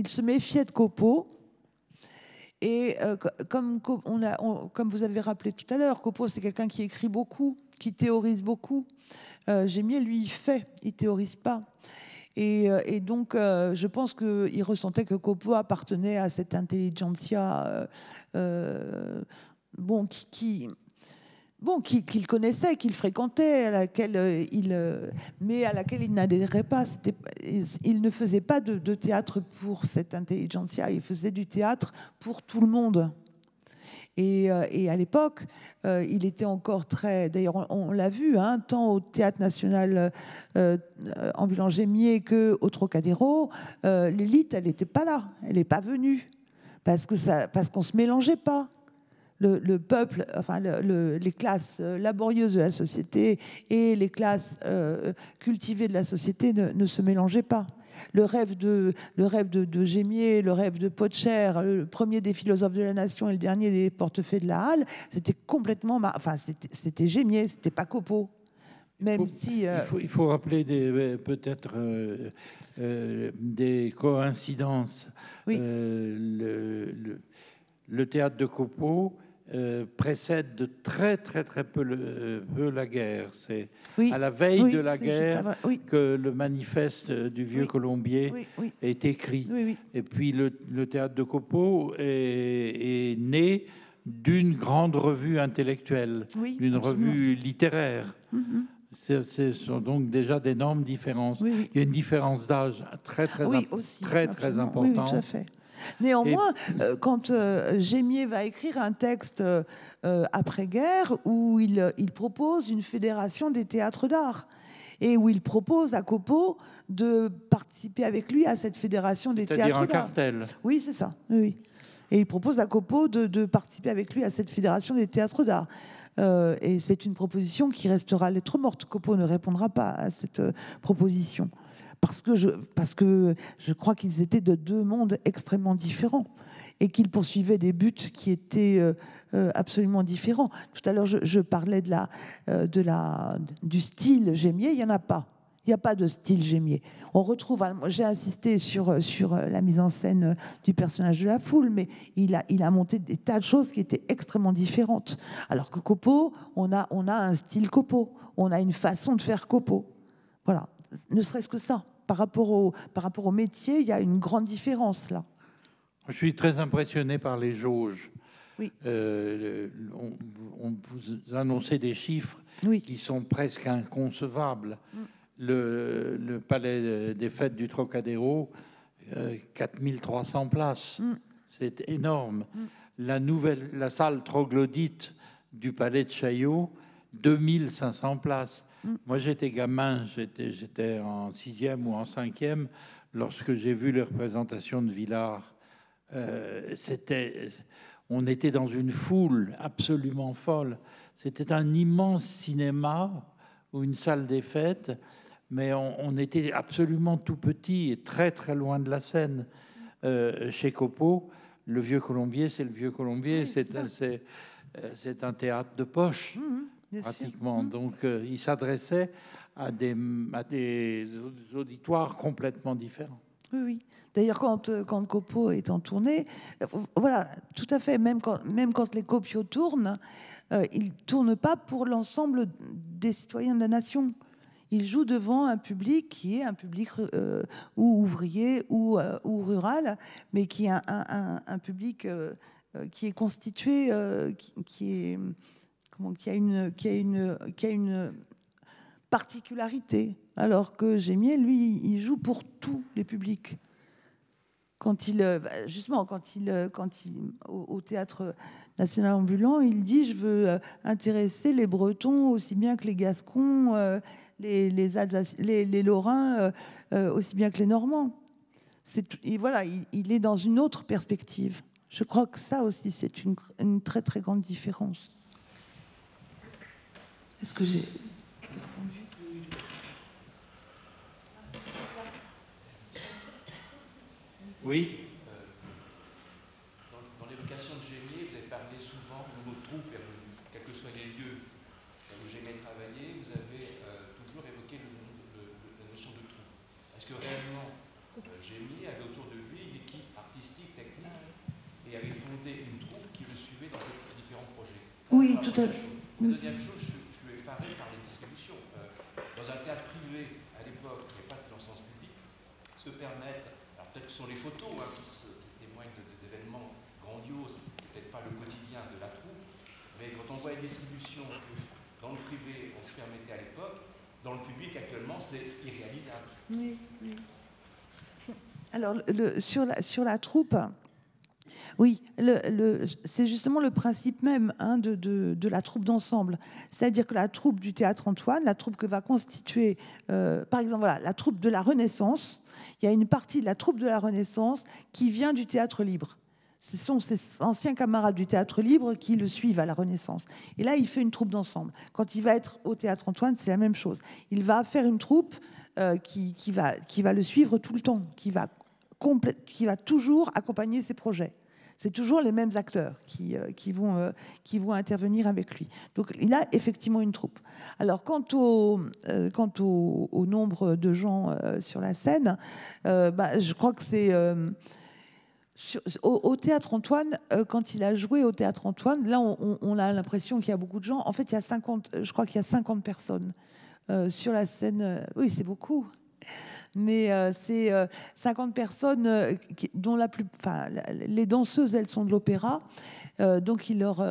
se méfiait de Copeau. Et comme vous avez rappelé tout à l'heure, Copeau, c'est quelqu'un qui écrit beaucoup, qui théorise beaucoup. Gémier, lui, il théorise pas. Et donc, je pense qu'il ressentait que Copeau appartenait à cette intelligentsia qu'il connaissait, qu'il fréquentait, mais à laquelle il n'adhérait pas. Il ne faisait pas de théâtre pour cette intelligentsia, il faisait du théâtre pour tout le monde. Et à l'époque, il était encore très... D'ailleurs, on l'a vu, hein, tant au Théâtre National ambulant Gémier qu'au Trocadéro, l'élite, elle n'était pas là, elle n'est pas venue, parce qu'on ne se mélangeait pas. Le peuple, enfin les classes laborieuses de la société et les classes cultivées de la société ne se mélangeaient pas. Le rêve de Gémier, le rêve de Potcher, le premier des philosophes de la nation et le dernier des portefaix de la Halle, c'était complètement... c'était Gémier, c'était pas Copeau. Même il faut rappeler peut-être des coïncidences. Oui. Le théâtre de Copeau précède de très peu la guerre. C'est à la veille de la guerre que le manifeste du Vieux Colombier est écrit. Et puis le théâtre de Copeau est né d'une grande revue intellectuelle, d'une revue littéraire. Ce sont donc déjà d'énormes différences. Il y a une différence d'âge très importante. Oui, tout à fait. Néanmoins, quand Gémier va écrire un texte après-guerre où il propose une fédération des théâtres d'art et où il propose à Copeau de participer avec lui à cette fédération des théâtres d'art. C'est-à-dire un cartel. Oui, c'est ça. Oui. Et il propose à Copeau de participer avec lui à cette fédération des théâtres d'art. Et c'est une proposition qui restera lettre morte. Copeau ne répondra pas à cette proposition. Parce que je crois qu'ils étaient de deux mondes extrêmement différents et qu'ils poursuivaient des buts qui étaient absolument différents. Tout à l'heure, je parlais du style Gémier. Il n'y en a pas. Il n'y a pas de style Gémier. On retrouve, j'ai insisté sur la mise en scène du personnage de la foule, mais il a monté des tas de choses qui étaient extrêmement différentes. Alors que Copeau, on a un style Copeau. On a une façon de faire Copeau. Voilà. Ne serait-ce que ça. Par rapport au métier, il y a une grande différence là. Je suis très impressionné par les jauges. Oui. On vous annoncez des chiffres qui sont presque inconcevables. Le palais des fêtes du Trocadéro, 4300 places. C'est énorme. La salle troglodyte du palais de Chaillot, 2500 places. Moi, j'étais gamin, j'étais en 6e ou en 5e lorsque j'ai vu les représentations de Villard. On était dans une foule absolument folle. C'était un immense cinéma ou une salle des fêtes, mais on était absolument tout petit et très loin de la scène. Chez Copeau, le Vieux Colombier, c'est le Vieux Colombier, c'est un théâtre de poche. Pratiquement. Donc, il s'adressait à des auditoires complètement différents. Oui. D'ailleurs, quand Copeau est en tournée, voilà, tout à fait. Même quand les Copiaux tournent, ils ne tournent pas pour l'ensemble des citoyens de la nation. Ils jouent devant un public qui est un public ou ouvrier ou rural, mais qui est un public qui est constitué, qui a une particularité, alors que Gémier, lui, il joue pour tous les publics. justement, au Théâtre National Ambulant, il dit « Je veux intéresser les Bretons aussi bien que les Gascons, les Lorrains aussi bien que les Normands. » Et voilà, il est dans une autre perspective. Je crois que ça aussi, c'est une très très grande différence. Est-ce que j'ai répondu ? Oui. Dans l'évocation de Gémier, vous avez parlé souvent de vos troupes, quels que soient les lieux où Gémier travaillait, vous avez toujours évoqué la notion de troupe. Est-ce que réellement Gémier avait autour de lui une équipe artistique, technique, et avait fondé une troupe qui le suivait dans ses différents projets? Oui, tout à fait. La deuxième chose, je suis effaré par les distributions. Dans un théâtre privé, à l'époque, il n'y avait pas de financement public, se permettre. Alors peut-être que ce sont les photos qui témoignent d'événements grandioses, peut-être pas le quotidien de la troupe, mais quand on voit les distributions que dans le privé on se permettait à l'époque, dans le public actuellement c'est irréalisable. Oui, oui. Alors sur la troupe, oui, c'est justement le principe même de la troupe d'ensemble. C'est-à-dire que la troupe du Théâtre Antoine, la troupe que va constituer, par exemple, voilà, la troupe de la Renaissance, il y a une partie de la troupe de la Renaissance qui vient du Théâtre Libre. Ce sont ses anciens camarades du Théâtre Libre qui le suivent à la Renaissance. Et là, il fait une troupe d'ensemble. Quand il va être au Théâtre Antoine, c'est la même chose. Il va faire une troupe qui va le suivre tout le temps, qui va toujours accompagner ses projets. C'est toujours les mêmes acteurs qui vont intervenir avec lui. Donc, il a effectivement une troupe. Alors, quant au nombre de gens sur la scène, je crois que c'est... au Théâtre Antoine, quand il a joué au Théâtre Antoine, là, on a l'impression qu'il y a beaucoup de gens. En fait, je crois qu'il y a 50 personnes sur la scène. Oui, c'est beaucoup. Mais c'est 50 personnes dont les danseuses, elles sont de l'opéra. Donc, il leur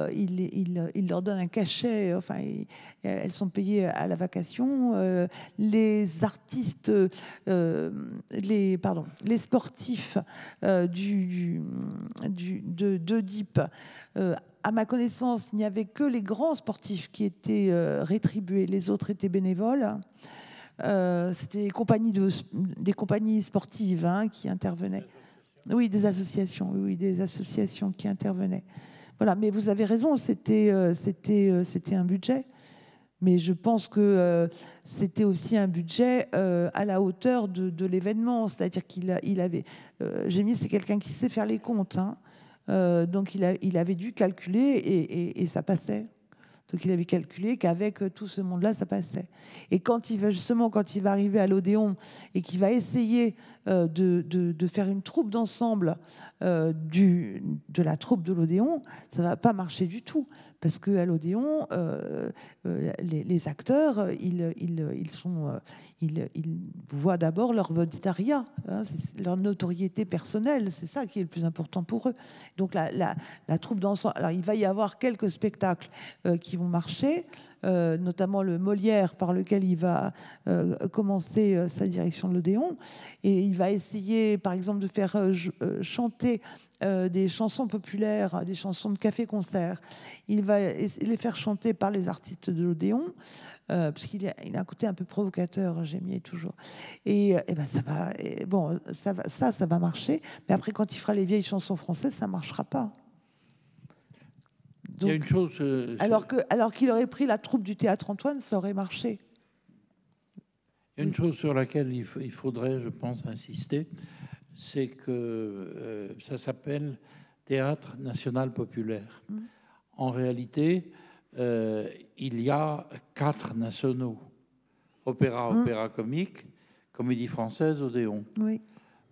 donne un cachet. Enfin, elles sont payées à la vacation. Les artistes, les sportifs d'Oedipe, à ma connaissance, il n'y avait que les grands sportifs qui étaient rétribués. Les autres étaient bénévoles. C'était des compagnies sportives qui intervenaient. Oui, des associations. Oui, des associations qui intervenaient. Voilà, mais vous avez raison, c'était un budget. Mais je pense que c'était aussi un budget à la hauteur de l'événement. C'est-à-dire qu'il avait... Gémier, c'est quelqu'un qui sait faire les comptes. Donc, il avait dû calculer et ça passait. Donc, il avait calculé qu'avec tout ce monde-là, ça passait. Et quand il va arriver à l'Odéon et qu'il va essayer de faire une troupe d'ensemble de la troupe de l'Odéon, ça ne va pas marcher du tout. Parce qu'à l'Odéon, les acteurs, ils voient d'abord leur volontariat, leur notoriété personnelle. C'est ça qui est le plus important pour eux. Donc la troupe d'ensemble... Alors, il va y avoir quelques spectacles qui vont marcher, notamment le Molière, par lequel il va commencer sa direction de l'Odéon. Et il va essayer, par exemple, de faire chanter des chansons populaires, des chansons de café-concert. Il va les faire chanter par les artistes de l'Odéon, parce qu'il a un côté un peu provocateur, Gémier, toujours. Et ben ça va marcher. Mais après, quand il fera les vieilles chansons françaises, ça ne marchera pas. Donc, il y a une chose... alors qu'il aurait pris la troupe du Théâtre Antoine, ça aurait marché. Il y a une chose sur laquelle il faudrait, je pense, insister, c'est que ça s'appelle Théâtre National Populaire. En réalité, il y a 4 nationaux. Opéra comique, Comédie Française, Odéon. Oui.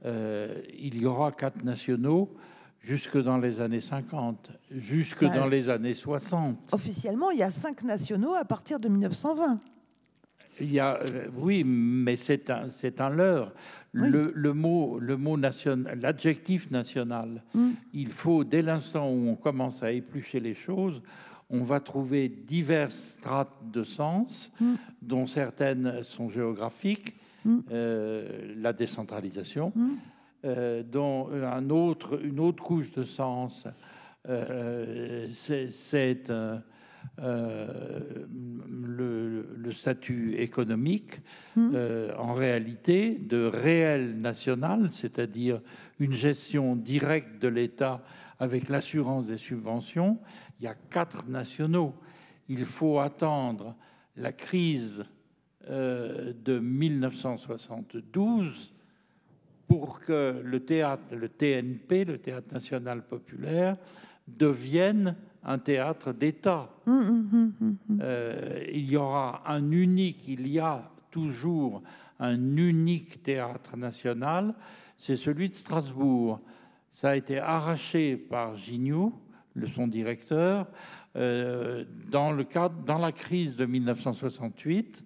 Il y aura 4 nationaux jusque dans les années 50, jusque dans les années 60. Officiellement, il y a 5 nationaux à partir de 1920. Oui, mais c'est un leurre. Oui. Le mot national, l'adjectif national, il faut, dès l'instant où on commence à éplucher les choses, on va trouver diverses strates de sens, dont certaines sont géographiques, la décentralisation, dont une autre couche de sens, c'est le statut économique, en réalité, de réel national, c'est-à-dire une gestion directe de l'État avec l'assurance des subventions. Il y a 4 nationaux. Il faut attendre la crise de 1972 pour que le TNP, le Théâtre National Populaire, devienne un théâtre d'État. Il y a toujours un unique théâtre national, c'est celui de Strasbourg. Ça a été arraché par Gignoux, son directeur, dans la crise de 1968,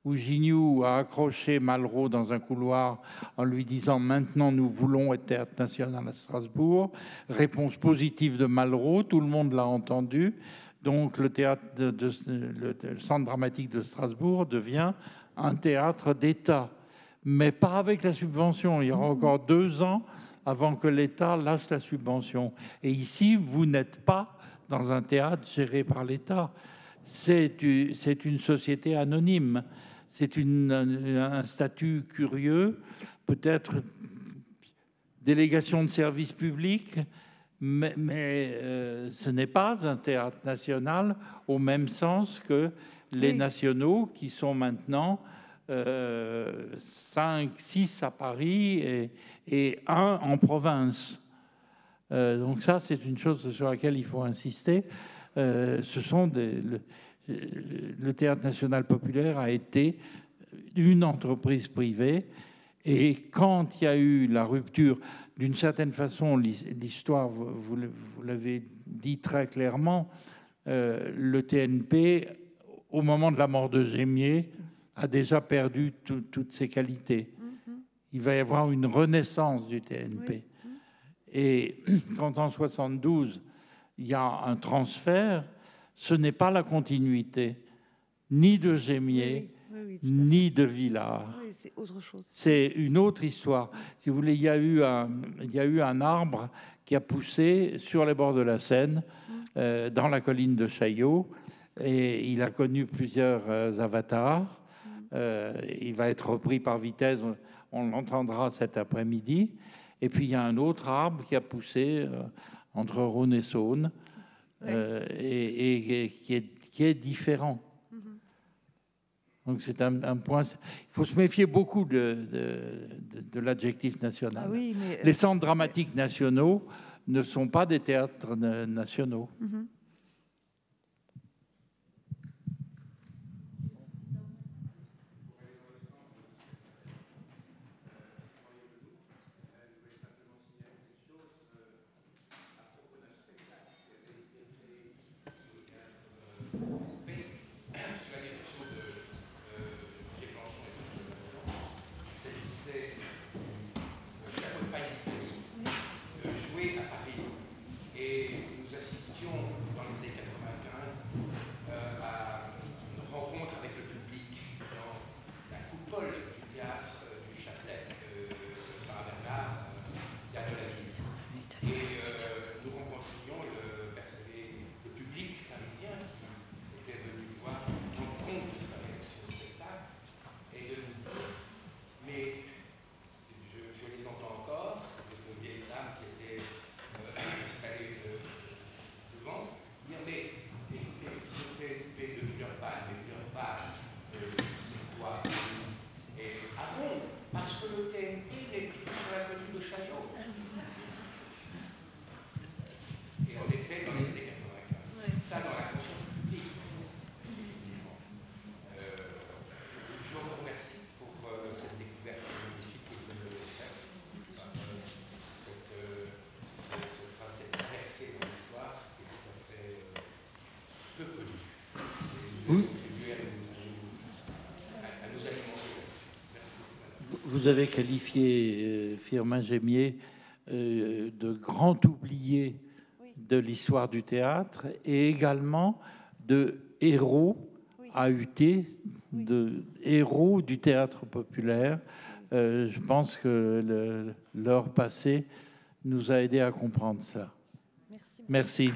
où Gignoux a accroché Malraux dans un couloir en lui disant « Maintenant, nous voulons être théâtre national à Strasbourg ». Réponse positive de Malraux, tout le monde l'a entendu. Donc, le Centre dramatique de Strasbourg devient un théâtre d'État, mais pas avec la subvention. Il y aura encore 2 ans avant que l'État lâche la subvention. Et ici, vous n'êtes pas dans un théâtre géré par l'État. C'est une société anonyme. C'est un statut curieux, peut-être délégation de service public, mais ce n'est pas un théâtre national au même sens que les nationaux qui sont maintenant 5, 6 à Paris et 1 en province. Donc ça, c'est une chose sur laquelle il faut insister. Le Théâtre National Populaire a été une entreprise privée, et quand il y a eu la rupture, d'une certaine façon, l'histoire, vous l'avez dit très clairement, le TNP, au moment de la mort de Gémier, a déjà perdu toutes ses qualités. Il va y avoir une renaissance du TNP. Et quand en 72, il y a un transfert, ce n'est pas la continuité, ni de Gémier, ni de Villars. Oui, c'est autre chose. C'est une autre histoire. Si vous voulez, il y a eu un arbre qui a poussé sur les bords de la Seine, dans la colline de Chaillot, et il a connu plusieurs avatars. Il va être repris par Vitesse, on l'entendra cet après-midi. Et puis il y a un autre arbre qui a poussé entre Rhône et Saône, et qui est différent. Donc c'est un point. Il faut se méfier beaucoup de l'adjectif national. Ah oui, mais les centres dramatiques nationaux ne sont pas des théâtres nationaux. Vous avez qualifié Firmin Gémier de grand oublié de l'histoire du théâtre et également de héros AUT, de héros du théâtre populaire. Je pense que leur passé nous a aidés à comprendre ça. Merci. Merci.